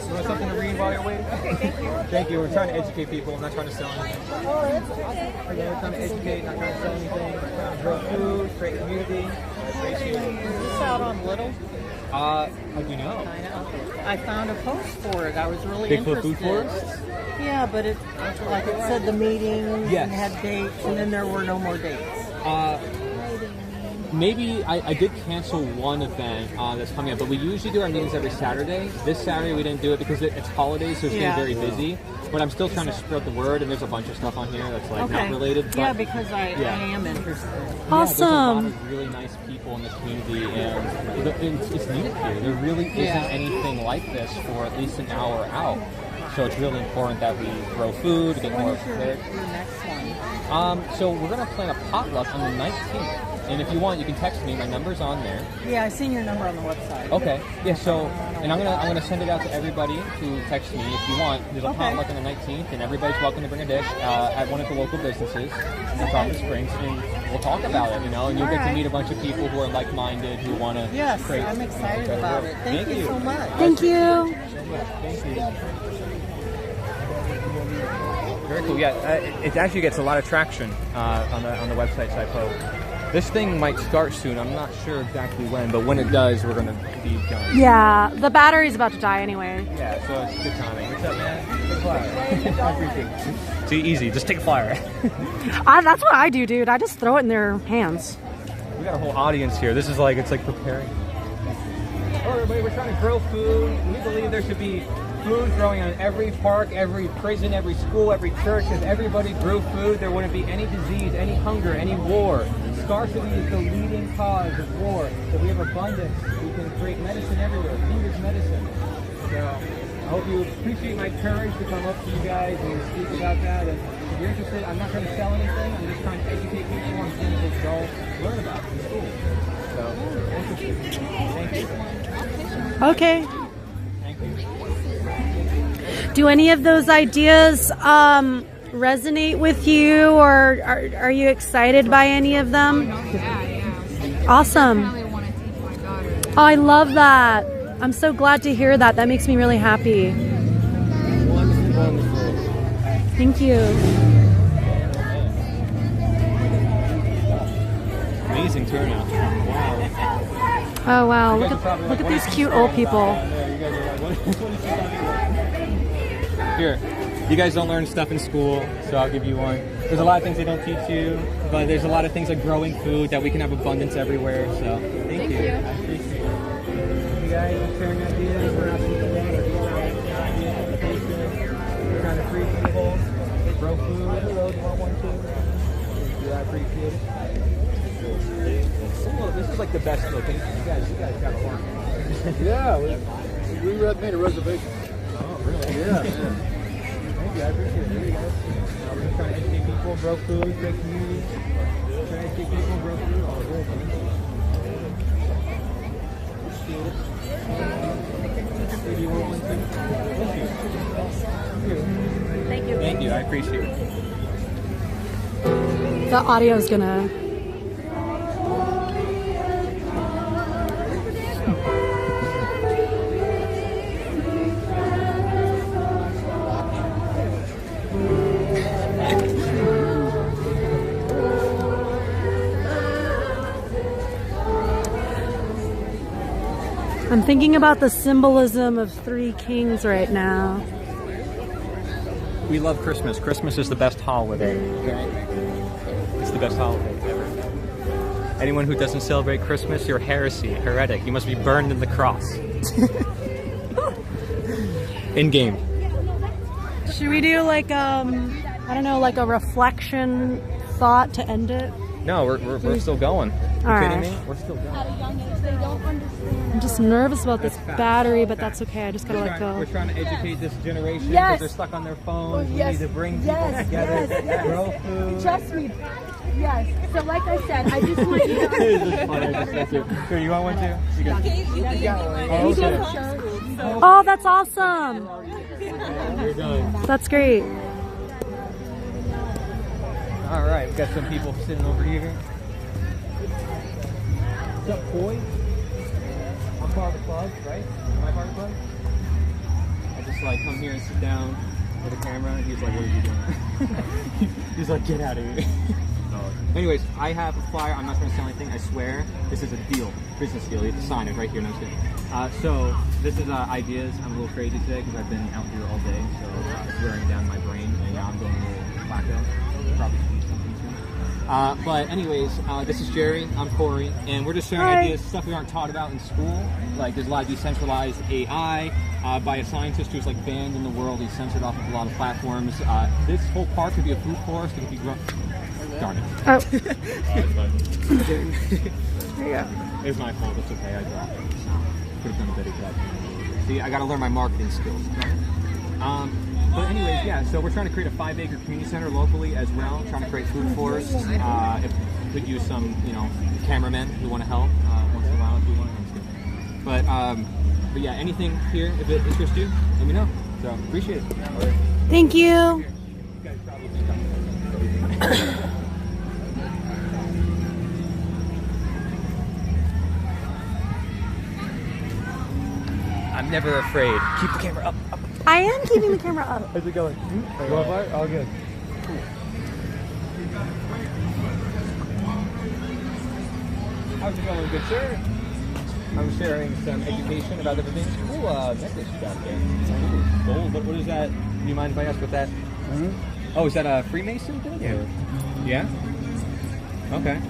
You want something to read while you're waiting? Thank you. We're trying to educate people. I'm not trying to sell anything. We're trying to educate, not trying to sell anything. We're trying to grow food, create community. I appreciate it. Is this out on Little? How do you know? I found a post for it. I was really Bigfoot interested. Food Forest? Yeah, but it like it said the meetings Yes. and had dates, and then there were no more dates. Maybe I did cancel one event that's coming up, but we usually do our meetings every Saturday. This Saturday we didn't do it because it's holidays, so it's getting very busy. But I'm still trying to spread the word, and there's a bunch of stuff on here that's like not related. But, yeah, because I am interested. There's a lot of really nice people in the community, and it's needed here. There really isn't anything like this for at least an hour out. So it's really important that we grow food, get more prepared. Your next one? So we're going to plan a potluck on the 19th. And if you want, you can text me. My number's on there. Yeah, I've seen your number on the website. Okay. Yeah. So, and I'm gonna send it out to everybody who texts me. If you want, there's a potluck on the 19th, and everybody's welcome to bring a dish at one of the local businesses in Tampa Springs, and we'll talk about it. You know, and you'll get to meet a bunch of people who are like-minded who want to. Yes, create I'm excited about it. Thank you so much. Thank you. Thank you. Very cool. Yeah, it actually gets a lot of traction on the websites I post. This thing might start soon. I'm not sure exactly when, but when it does, we're gonna be done. Yeah, the battery's about to die anyway. Yeah, so it's good timing. What's up, man? Take a flyer. I appreciate it. See, easy. Just take a flyer. That's what I do, dude. I just throw it in their hands. We got a whole audience here. This is like, it's like preparing. Oh, everybody, we're trying to grow food. We believe there should be food growing on every park, every prison, every school, every church. If everybody grew food, there wouldn't be any disease, any hunger, any war. Scarcity is the leading cause of war. If we have abundance, we can create medicine everywhere. Food is medicine. So I hope you appreciate my courage to come up to you guys and speak about that. And if you're interested, I'm not trying to sell anything. I'm just trying to educate people on things that they'll learn about in school. So, thank you. Okay. Thank you. Do any of those ideas resonate with you, or are you excited by any of them? Awesome. Oh, I love that. I'm so glad to hear that. That makes me really happy. Thank you. Amazing turnout. Wow. Oh wow, look at these cute old people. Here, you guys don't learn stuff in school, so I'll give you one. There's a lot of things they don't teach you, but there's a lot of things like growing food that we can have abundance everywhere, so thank you. I appreciate it. You guys are sharing ideas, we're asking for that, we're trying to free people, grow food, hello, do you want one too? Yeah, I appreciate it. This is like the best location. You guys got a lot. Yeah, we made a reservation. Oh, really? Yeah. Thank you, I appreciate it. There you go. We're just trying to educate people, grow food, create communities. Trying to educate people, grow food. Oh, really? Appreciate it. Do you want one too? Thank you. Thank you, I appreciate it. The audio is gonna. I'm thinking about the symbolism of three kings right now. We love Christmas. Christmas is the best holiday. It's the best holiday ever. Anyone who doesn't celebrate Christmas, you're heretic. You must be burned in the cross. In game. Should we do like I don't know, like a reflection thought to end it? No, we're still going. All You kidding right. me? We're still going. I'm just nervous about this battery, but that's okay. I just gotta let We're go. trying to educate this generation because Yes. they're stuck on their phones. Yes. We need to bring people Yes, together, yes. grow food. Trust me. Yes. So like I said, I just want you to. This is funny. I just said to- Here, you want one too? You got Oh, okay. Oh, that's awesome. You're done. That's great. All right, we've got some people sitting over here. What's up, boy? I'm part of the club, right? Am I part of the club? I just like come here and sit down with a camera. And he's like, "What are you doing?" He's like, "Get out of here." Anyways, I have a flyer. I'm not trying to sell anything. I swear, this is a deal, business deal. You have to sign it right here. No, I'm just kidding. So this is ideas. I'm a little crazy today because I've been out here all day, so it's wearing down my brain, and now I'm going a little wacko. Probably should eat something soon. But anyways, this is Jerry, I'm Corey, and we're just sharing ideas, stuff we aren't taught about in school. Like there's a lot of decentralized AI by a scientist who's like banned in the world. He's censored off of a lot of platforms. This whole park could be a food forest. It could be grown. Darn it. Oh. It's fine. There you go. It's my fault. It's okay. I dropped it. Could have done a better job. See, I got to learn my marketing skills. But anyways, yeah, so we're trying to create a 5-acre community center locally as well, trying to create food forests. If we could use some, cameramen who want to help once in a while if you want. But yeah, anything here, if it interests you, let me know. So, appreciate it. Thank you. I'm never afraid. Keep the camera up. I am keeping the camera up. How's it going? All good. Cool. How's it going? Good, sir? I'm sharing some education about everything. Cool necklace you got there. Ooh, gold. What is that? Do you mind if I ask what that? Mm-hmm. Oh, is that a Freemason thing? Yeah. Yeah? Okay.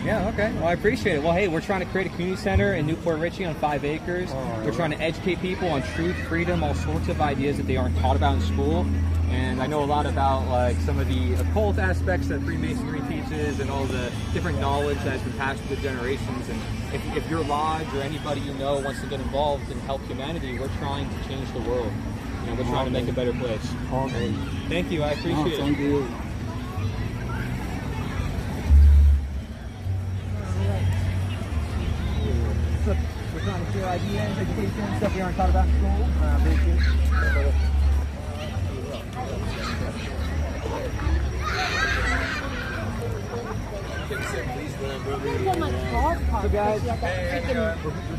Yeah, okay. Well, I appreciate it. Well, hey, we're trying to create a community center in Newport Richey on 5 acres. We're trying to educate people on truth, freedom, all sorts of ideas that they aren't taught about in school. And I know a lot about like some of the occult aspects that Freemasonry teaches and all the different knowledge that has been passed through the generations. And if your lodge or anybody you know wants to get involved and help humanity, we're trying to change the world. We're trying to make a better place. Thank you. I appreciate it. Thank you. We're trying to share ideas, education, stuff we aren't taught about in school. So guys, we're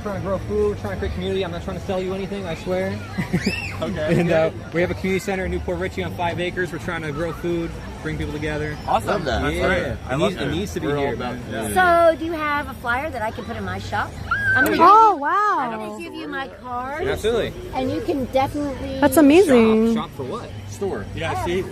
trying to grow food, we're trying to create community. I'm not trying to sell you anything, I swear. Okay. And we have a community center in Newport Richey on 5 acres. We're trying to grow food, bring people together. Awesome. Love that. Yeah. It needs to be here. So, do you have a flyer that I can put in my shop? I'm gonna wow. I'm going to give you my card. Absolutely. And you can definitely... That's amazing. Shop for what? Store. Yeah, she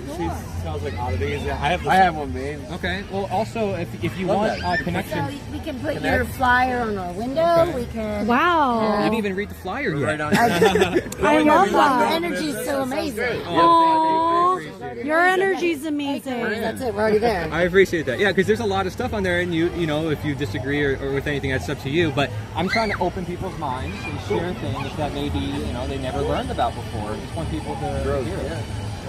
sells like oddities. I have one made. Okay. Well, also, if you want connection... So we can put your flyer on our window. Okay. We can... Wow. You didn't even read the flyer yet. I love Your that. energy is so amazing. Aww. Your energy's amazing. That's it. We're already there. I appreciate that. Yeah, because there's a lot of stuff on there, and you know, if you disagree or with anything, that's up to you. But I'm trying to open people's minds and share things that maybe they never learned about before. I just want people to hear it.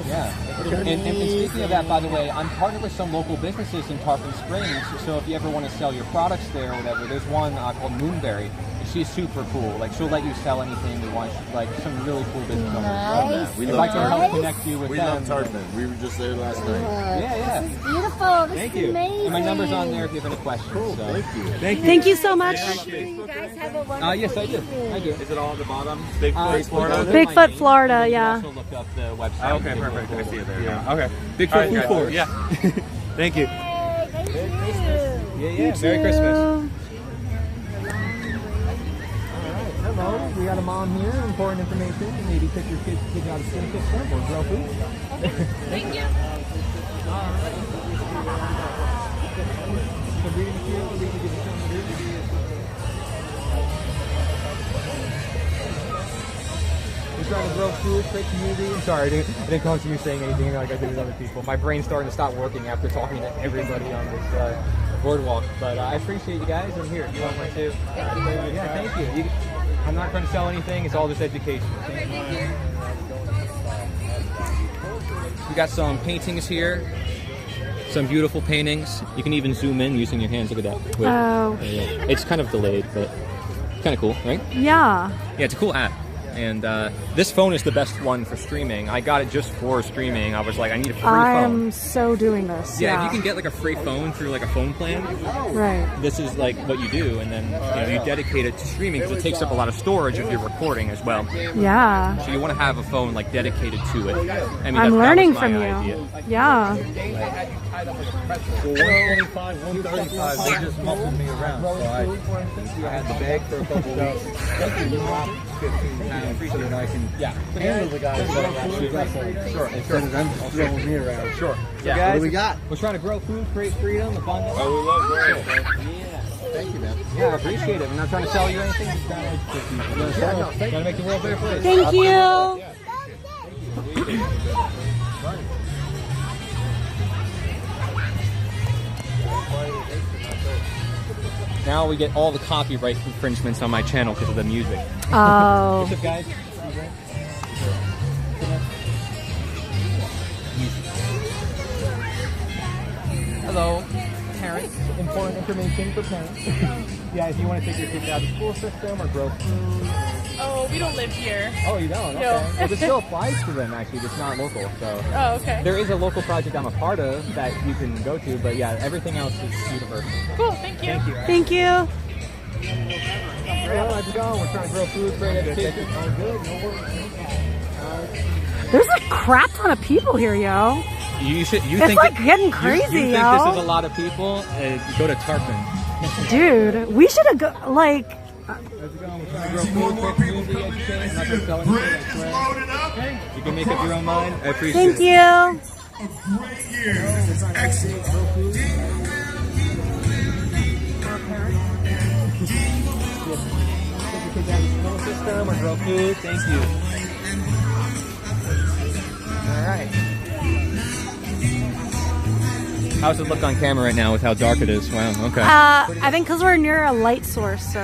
Yeah. And speaking of that, by the way, I'm partnered with some local businesses in Tarpon Springs. So if you ever want to sell your products there or whatever, there's one called Moonberry. She's super cool. Like, she'll let you sell anything you want. Like, some really cool business owners. Nice. We If I can help connect you with we them. love Tarpon. We were just there last night. Yeah. This is beautiful. This Thank is you. amazing. And my number's on there if you have any questions. Cool. So. Thank you. Thank you. Thank you so much. You guys have a wonderful Yes, I do. evening. I do. Is it all at the bottom? Bigfoot, Florida. Bigfoot, Florida, yeah. Also look up the website. Oh, okay, perfect. I see it there. Yeah. Okay. Bigfoot Food Forest. Yeah. Thank you. Yay, thank you. Yeah. Merry Christmas. Hello, we got a mom here, important information. Maybe pick your kids out of skin system or grow food. Thank you. We're trying to grow food, create community. I'm sorry, I didn't come to you saying anything like I did with other people. My brain's starting to stop working after talking to everybody on this boardwalk. But I appreciate you guys. I'm here. You want one too? Thank you. Yeah, thank you. I'm not trying to sell anything. It's all just education. We got some paintings here. Some beautiful paintings. You can even zoom in using your hands. Look at that. Oh. It's kind of delayed, but kind of cool, right? Yeah. Yeah, it's a cool app. And this phone is the best one for streaming. I got it just for streaming. I was like, I need a free phone. I'm so doing this. Yeah, Yeah. if you can get like a free phone through like a phone plan, Right. this is like what you do, and then you dedicate it to streaming because it takes up a lot of storage if you're recording as well. Yeah. So you want to have a phone like dedicated to it. I mean, I'm that learning was from my you. idea. Yeah. Well, 125, 135, they just muffled me around. So I had the bag for a couple weeks. so that I can handle the guys that are actually wrestling. Sure. Instead of them just throwing me around. Sure. So Yeah. guys, What do we got? We're trying to grow food, create freedom, abundance. Oh, we love growing. Yeah. Thank you, man. Yeah, I appreciate it. I'm not trying to sell you anything. Just trying to make the world a better place. Thank you. Now we get all the copyright infringements on my channel because of the music. Oh. What's up, guys? Hello, parents. Important information for parents. Yeah, if you want to take your kids out of the school system or grow food. Oh, we don't live here. Oh, you don't? Okay. No. Well, this still applies to them, actually. It's not local, so. Oh, okay. There is a local project I'm a part of that you can go to, but yeah, everything else is universal. Cool, thank you. Thank you. Thank you. How's it going? We're trying to grow food, create education. Oh, good. No worries. There's a crap ton of people here, yo. You think It's like getting crazy, you think yo. this is a lot of people? Go to Tarpon. Dude, we should have go like. You can make up your own mind. I appreciate Thank it. you. System or grow food. Thank you. All right. How's it look on camera right now with how dark it is? Wow. Okay. I think because we're near a light source, so.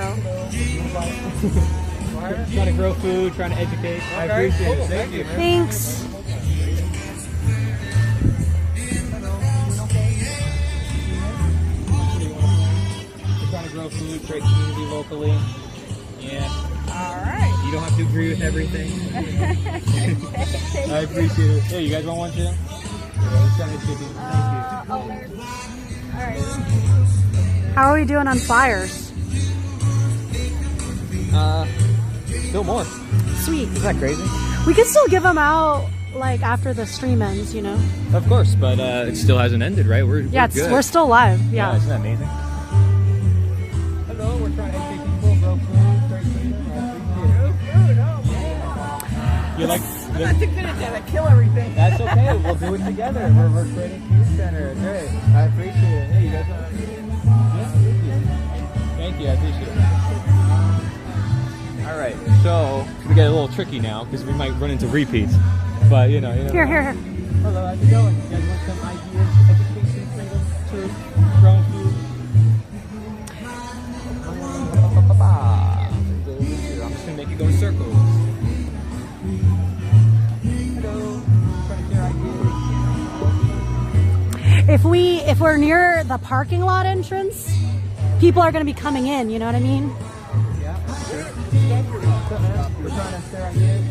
Trying to grow food, trying to educate. I appreciate it. Thank you. Thanks. We're trying to grow food, create community locally. Yeah. All right. You don't have to agree with everything. I appreciate it. Hey, you guys want one too? Let's try to educate you. Thank you. All right. How are we doing on fires? Still more. Sweet. Is that crazy? We could still give them out like after the stream ends, you know. Of course, but it still hasn't ended, right? We're good. We're still live. Yeah. Isn't that amazing? Hello, we're trying to educate people, grow food, create freedom. You like? I'm not too good at that. I kill everything. That's okay. We'll do it together. We're creating a food center. Great. I appreciate it. Hey, you guys want to? Yeah, thank you. I appreciate it. All right, so we get a little tricky now because we might run into repeats, but you know. Here. Hello, how's it going? You guys want some ideas, education, freedom, truth, growing food? I'm just gonna make it go in circles. Hello, trying to share ideas. If we're near the parking lot entrance, people are going to be coming in. You know what I mean? We're trying to share ideas.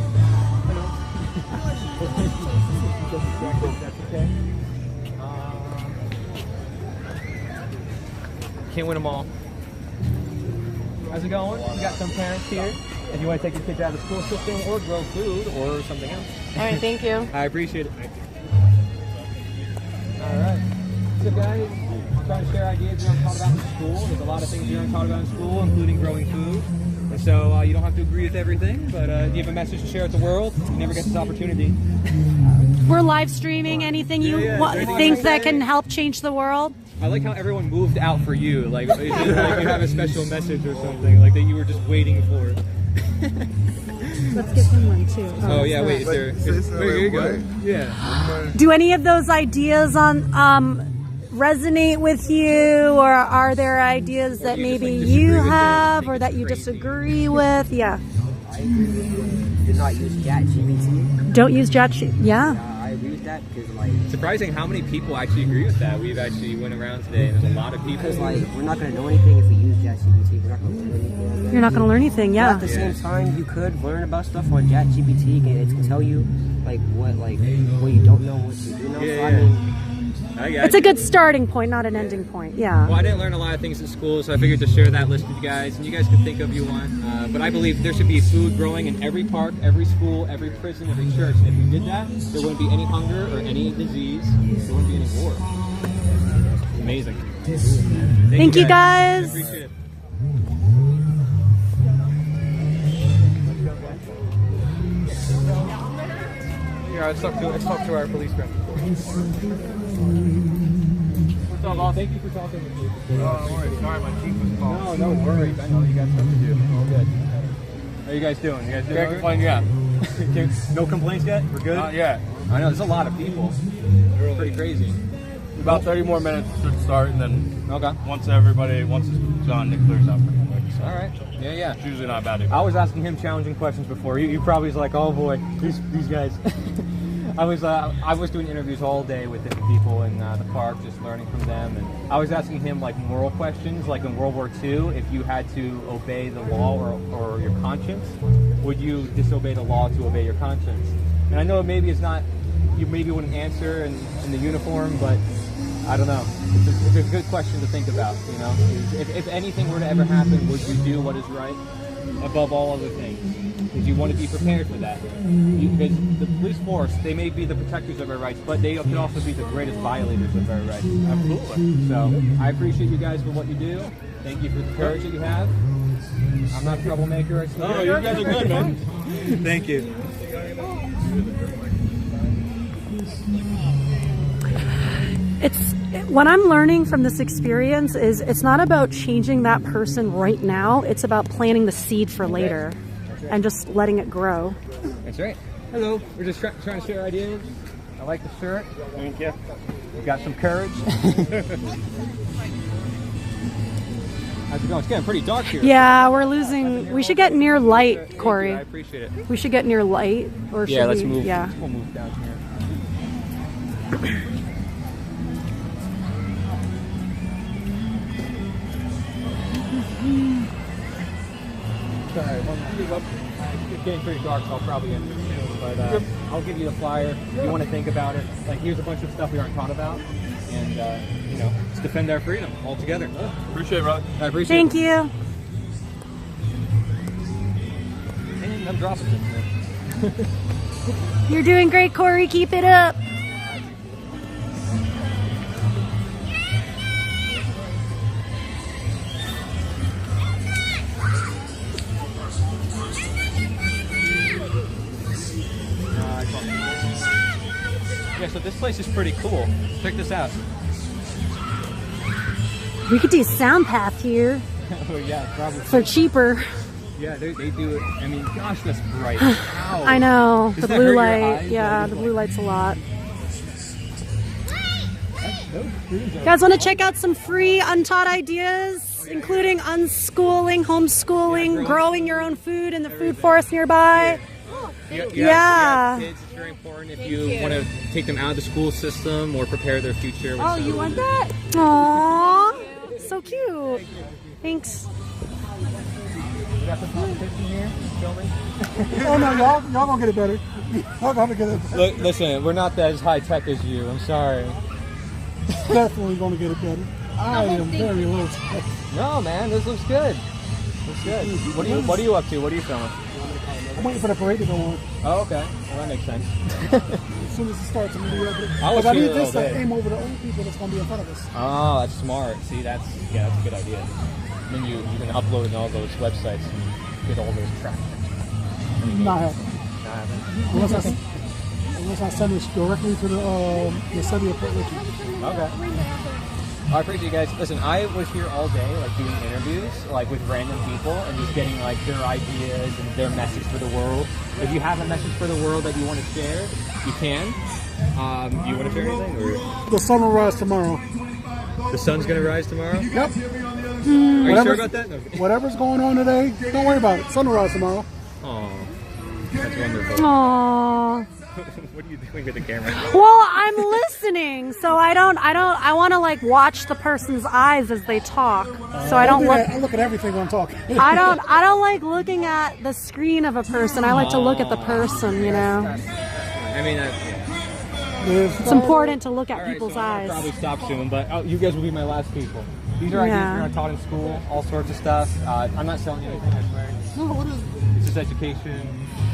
That's okay. Can't win them all. How's it going? We got some parents here. If you want to take your kids out of the school system or grow food or something else. All right, thank you. I appreciate it. All right. So guys, I'm trying to share ideas you aren't taught about in school. There's a lot of things you aren't taught about in school, including growing food. And so you don't have to agree with everything, but you have a message to share with the world. You never get this opportunity. We're live streaming. Anything you think that can help change the world? I like how everyone moved out for you. Like, like you have a special message or something, like that you were just waiting for. Let's get him one too. Oh yeah, wait. Here you go. Yeah. Do any of those ideas resonate with you, or are there ideas that maybe you have or that you disagree with? Yeah. I agree with do not use ChatGPT. Don't use ChatGPT. Yeah. I agree with that because like surprising how many people actually agree with that. We've actually went around today and there's a lot of people. Because like we're not going to know anything if we use ChatGPT. We're not going to learn anything. You're not going to learn anything. Yeah. But at the same time, you could learn about stuff on ChatGPT. It can tell you like what you don't know, what you do know. Yeah, so, I mean, It's a good starting point, not an ending point. Yeah. Well, I didn't learn a lot of things in school, so I figured to share that list with you guys, and you guys can think of you one. But I believe there should be food growing in every park, every school, every prison, every church. And if we did that, there wouldn't be any hunger or any disease. There wouldn't be any war. Amazing. Thank you guys. I appreciate it. Yeah, let's talk to our policeman. What's up, all? Thank you for talking with me. Oh, no worries. Sorry, my chief was calling. No worries. I know you got stuff to do. All good. How you guys doing? You guys doing? Can't complain yet. No complaints yet? We're good? Not yet. I know, there's a lot of people. It's pretty crazy. About 30 more minutes should start, and then okay. once it's done, it clears up pretty quick. So. All right. Yeah. It's usually not bad. I was asking him challenging questions before. You probably was like, oh boy, these guys. I was doing interviews all day with different people in the park, just learning from them, and I was asking him like moral questions, like in World War II, if you had to obey the law or your conscience, would you disobey the law to obey your conscience? And I know maybe it's not, you maybe wouldn't answer in the uniform, but I don't know. It's a good question to think about, you know? If anything were to ever happen, would you do what is right above all other things? Because you want to be prepared for that. Because the police force, they may be the protectors of our rights, but they could also be the greatest violators of our rights. Absolutely. So I appreciate you guys for what you do. Thank you for the courage that you have. I'm not a troublemaker. No, you guys are good, man. Thank you. What I'm learning from this experience is it's not about changing that person right now. It's about planting the seed for later and just letting it grow. That's right. Hello. We're just trying to share ideas. I like the shirt. Thank you. You got some courage. How's it going? It's getting pretty dark here. Yeah, we're losing. We should get near light, Corey. I appreciate it. We should get near light, or should let's we? move. Yeah. We'll move down here. Sorry, it's getting pretty dark, so I'll probably end it soon. But I'll give you the flyer if you want to think about it. Like, here's a bunch of stuff we aren't taught about, and you know, let's defend our freedom all together. Appreciate it, brother. I appreciate Thank it. you. And I'm dropping it. You're doing great, Corey. Keep it up. Yeah, so this place is pretty cool. Check this out. We could do sound path here Oh yeah, probably. for cheaper. Yeah, they do it. I mean, gosh, that's bright. Ow. I know. Does The that blue hurt your light. eyes? Yeah, Like, the blue light's a lot. You guys want to check out some free untaught ideas, including unschooling, homeschooling, growing your own food in the food forest nearby? You Yeah. have kids, it's very important if you want to take them out of the school system or prepare their future. With some- you want that? Aww, so cute. Thanks. We got some competition here, filming. Oh no, y'all gonna get it better. Y'all gonna get it better. Look, listen, we're not as high tech as you. I'm sorry. Definitely gonna get it better. I am very low tech. No, man, this looks good. Looks good. What are you up to? What are you filming? I'm waiting for the parade to go on. Oh, okay. Well, that makes sense. As soon as it starts, I'm gonna be able to. I was Because I need here this all to day. aim over the old people that's gonna be in front of us. Oh, that's smart. See, that's a good idea. Then you can upload it on all those websites and get all those traffic. Not happening. Not happening. Unless I send this directly to the city of Port Richmond. Okay. I appreciate you guys. Listen, I was here all day, like doing interviews, like with random people, and just getting like their ideas and their message for the world. If you have a message for the world that you want to share, you can. Do you want to share anything? Or? The sun will rise tomorrow. The sun's gonna rise tomorrow? Yep. Are you sure about that? No. Whatever's going on today, don't worry about it. Sun will rise tomorrow. Oh, that's wonderful. Aww. What are you doing with the camera? Well, I'm listening, so I want to like watch the person's eyes as they talk. So I don't look. I look at everything when I'm talking. I don't like looking at the screen of a person. I like to look at the person, you know. I mean, It's important to look at All right, people's so I'll eyes. probably stop soon, but you guys will be my last people. These are ideas we're not taught in school, all sorts of stuff. I'm not selling you anything, I swear. No, what is it? It's just education,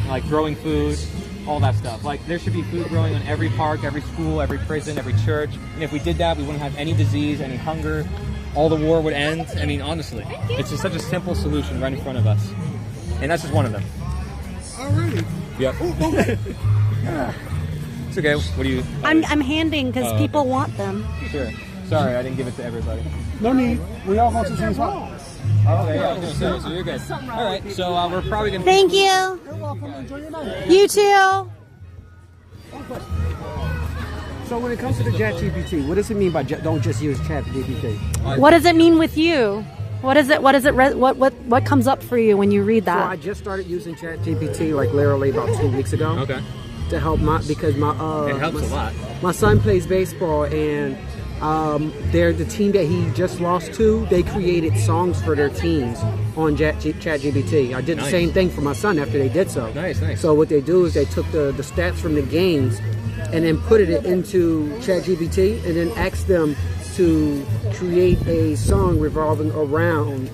like growing food, all that stuff. Like there should be food growing on every park, every school, every prison, every church. And if we did that, we wouldn't have any disease, any hunger. All the war would end. I mean, honestly, it's just such a simple solution right in front of us. And that's just one of them. Alrighty. Yep. Oh, okay. It's okay. What do you? I'm handing because Oh, people want them. Sure. Sorry, I didn't give it to everybody. No need. We all want the same spot. Oh, okay, yeah, I was gonna say, so you're good. All right, so we're probably gonna. Thank you. You're welcome. Enjoy your night. You too. So when it comes to the ChatGPT, what does it mean by don't just use ChatGPT? What does it mean with you? What is it? What comes up for you when you read So that? I just started using ChatGPT like literally about 2 weeks ago. Okay. To help because my It helps a lot. My son plays baseball and they're the team that he just lost to. They created songs for their teams on ChatGPT. I did the Nice. same thing for my son after they did so. Nice. So what they do is they took the stats from the games and then put it into ChatGPT and then asked them to create a song revolving around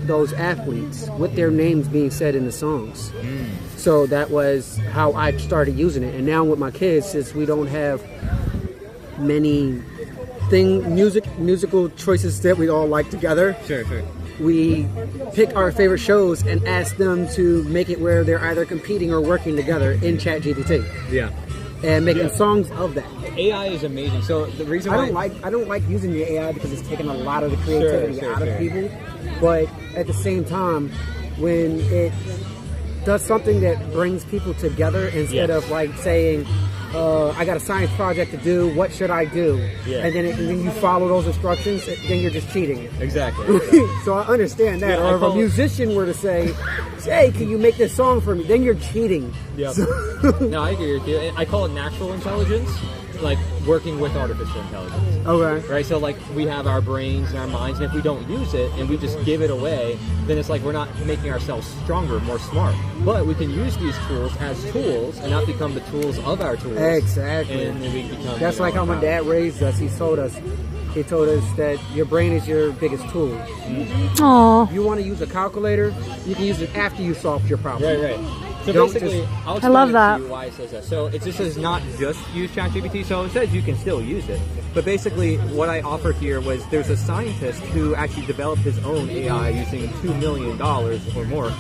those athletes with their names being said in the songs. So that was how I started using it. And now with my kids, since we don't have many musical choices that we all like together, Sure. we pick our favorite shows and ask them to make it where they're either competing or working together in ChatGPT. Yeah. And making songs of that. AI is amazing. So the reason why I don't like using the AI because it's taking a lot of the creativity out of people. But at the same time, when it does something that brings people together instead of like saying, I got a science project to do, what should I do? Yeah. And then you follow those instructions, then you're just cheating. Exactly. So I understand that. Yeah, or if a musician were to say, hey, can you make this song for me? Then you're cheating. Yep. No, I agree with you. I call it natural intelligence, like working with artificial intelligence. Okay. Right? So, like, we have our brains and our minds, and if we don't use it and we just give it away, then it's like we're not making ourselves stronger, more smart. But we can use these tools as tools and not become the tools of our tools. Exactly. And then we become. That's like how my dad raised us. He told us that your brain is your biggest tool. Aww. You want to use a calculator, you can use it after you solve your problem. Right. So Don't basically, just- I'll I explain love it that. to you why it says that. So it just says not just use ChatGPT. So it says you can still use it. But basically, what I offered here was there's a scientist who actually developed his own AI using $2 million or more.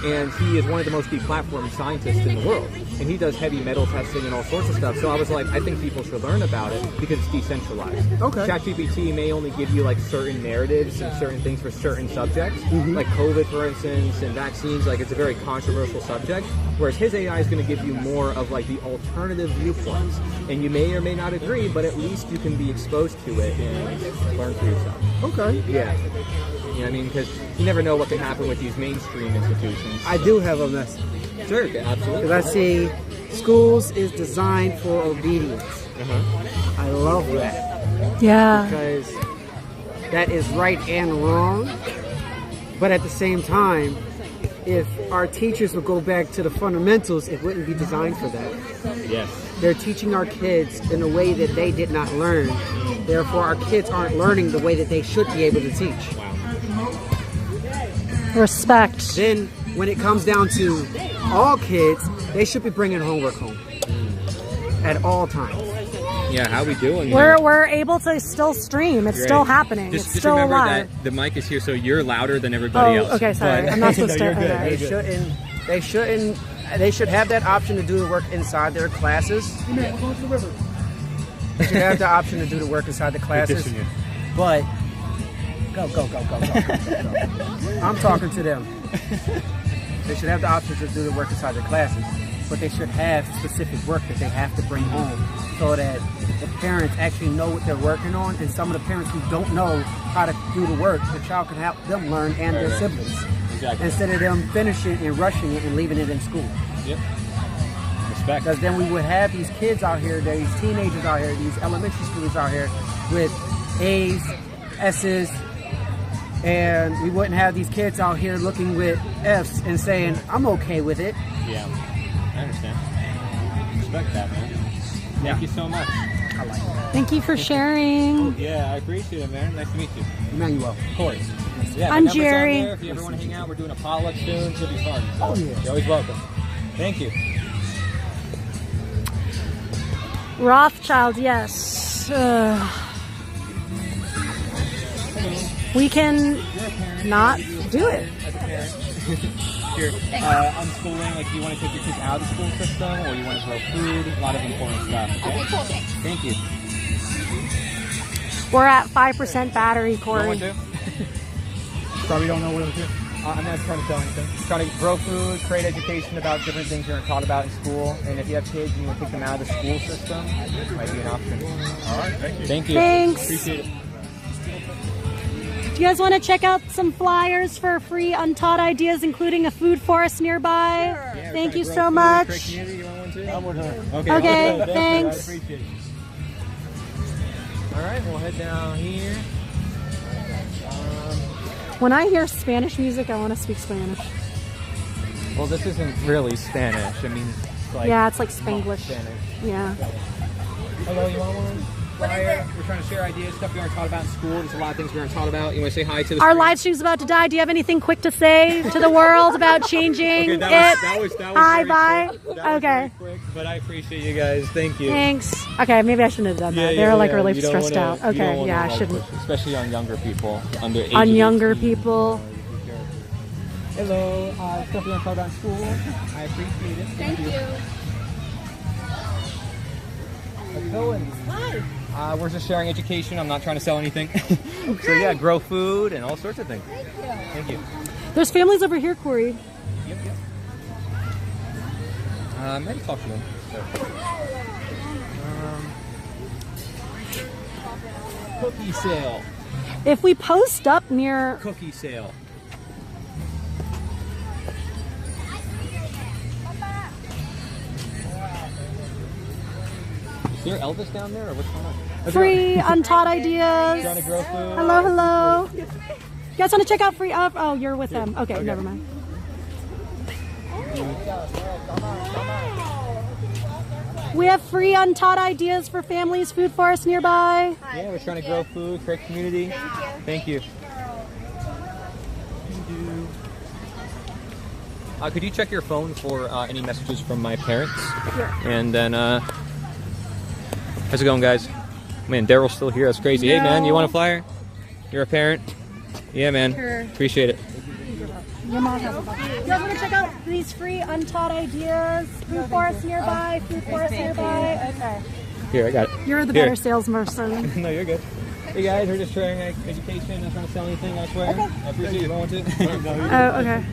And he is one of the most deplatformed scientists in the world. And he does heavy metal testing and all sorts of stuff. So I was like, I think people should learn about it because it's decentralized. Okay. ChatGPT may only give you like certain narratives and certain things for certain subjects, like COVID, for instance, and vaccines. Like it's a very controversial subject. Whereas his AI is going to give you more of like the alternative viewpoints. And you may or may not agree, but at least you can be exposed to it and learn for yourself. Okay. Yeah. You know what I mean? Because you never know what can happen with these mainstream institutions. I do have a message. Sure, absolutely. Because I see schools is designed for obedience. I love that. Yeah. Because that is right and wrong. But at the same time, if our teachers would go back to the fundamentals, it wouldn't be designed for that. Yes. They're teaching our kids in a way that they did not learn. Therefore, our kids aren't learning the way that they should be able to teach. Respect. Then, when it comes down to all kids, they should be bringing homework home at all times. Yeah, how we doing? We're able to still stream. It's still happening. Just, it's just still remember alive. that the mic is here, so you're louder than everybody else. Okay, sorry. I'm not supposed to. You're good. Okay. You're good. They should have that option to do the work inside their classes. Go to the river. They should have the option to do the work inside the classes. dissing you. But go. I'm talking to them. They should have the option to do the work inside their classes, but they should have specific work that they have to bring home so that the parents actually know what they're working on, and some of the parents who don't know how to do the work, the child can help them learn and their siblings. Exactly. Instead of them finishing and rushing it and leaving it in school. Yep. Respect. Because then we would have these kids out here, these teenagers out here, these elementary students out here with A's, S's, and we wouldn't have these kids out here looking with F's and saying, I'm okay with it. Yeah, I understand. Respect that, man. Thank you so much. I like that. Thank you for sharing. Yeah, I appreciate it, man. Nice to meet you. Emmanuel. Of course. Yeah, I'm my number's on Jerry. there. If you ever want to hang out, we're doing a potluck soon. It'll be fun. So Oh, yeah. You're always welcome. Thank you. Rothschild, yes. We can not do it. Here, unschooling, like, do you want to take your kids out of the school system, or you want to grow food? A lot of important stuff. Okay, cool, thanks. Thank you. We're at 5% battery, Corey. Probably don't know what I'm doing. I'm not trying to sell anything. Trying to grow food, create education about different things you're taught about in school. And if you have kids and you want to take them out of the school system, it might be an option. All right, thank you. Thank you. Thanks. Appreciate it. Do you guys want to check out some flyers for free untaught ideas, including a food forest nearby? Sure. Yeah, thank you so much. You want one too? I'm with her. Okay, thanks. I appreciate it. All right, we'll head down here. When I hear Spanish music, I want to speak Spanish. Well, this isn't really Spanish. I mean, it's like... Yeah, it's like Spanglish. Spanish. Yeah. Hello, you want one? Flyer. We're trying to share ideas, stuff we aren't taught about in school. There's a lot of things we aren't taught about. You want to say hi to the Our screen? live stream's about to die. Do you have anything quick to say to the world about changing it? That was Hi, very bye. quick. That was Okay. very quick, but I appreciate you guys. Thank you. Thanks. Okay, maybe I shouldn't have done that. They were like really You don't stressed wanna- out. you don't Okay, wanna, yeah, I like, shouldn't. push, especially on younger people, under age On of younger 18. people. Hello, stuff you aren't taught about in school. I appreciate it. Thank you. How's it going? Hi. We're just sharing education. I'm not trying to sell anything. So yeah, grow food and all sorts of things. Thank you. There's families over here, Corey. Yep. Maybe talk to them. Cookie sale. If we post up near... Cookie sale. Is there Elvis down there, or what's going on? Free untaught ideas. Trying to grow food. Hello, hello. You guys want to check out free? Oh, you're with them. Okay, never mind. We have free untaught ideas for families, food forests nearby. Yeah, we're trying to grow food, create community. Thank you. Could you check your phone for any messages from my parents? Sure. And then, how's it going, guys? Man, Daryl's still here. That's crazy. Hey, man, you want a flyer? You're a parent? Yeah, man. Sure. Appreciate it. Your mom has a box. You guys want to check out these free untaught ideas? Food forests nearby, food forests nearby. Okay. Here, I got it. You're the Here. better salesperson. No, you're good. Hey, guys, we're just sharing education. Not trying to sell anything, I swear. Okay. I appreciate you going to. Oh, okay.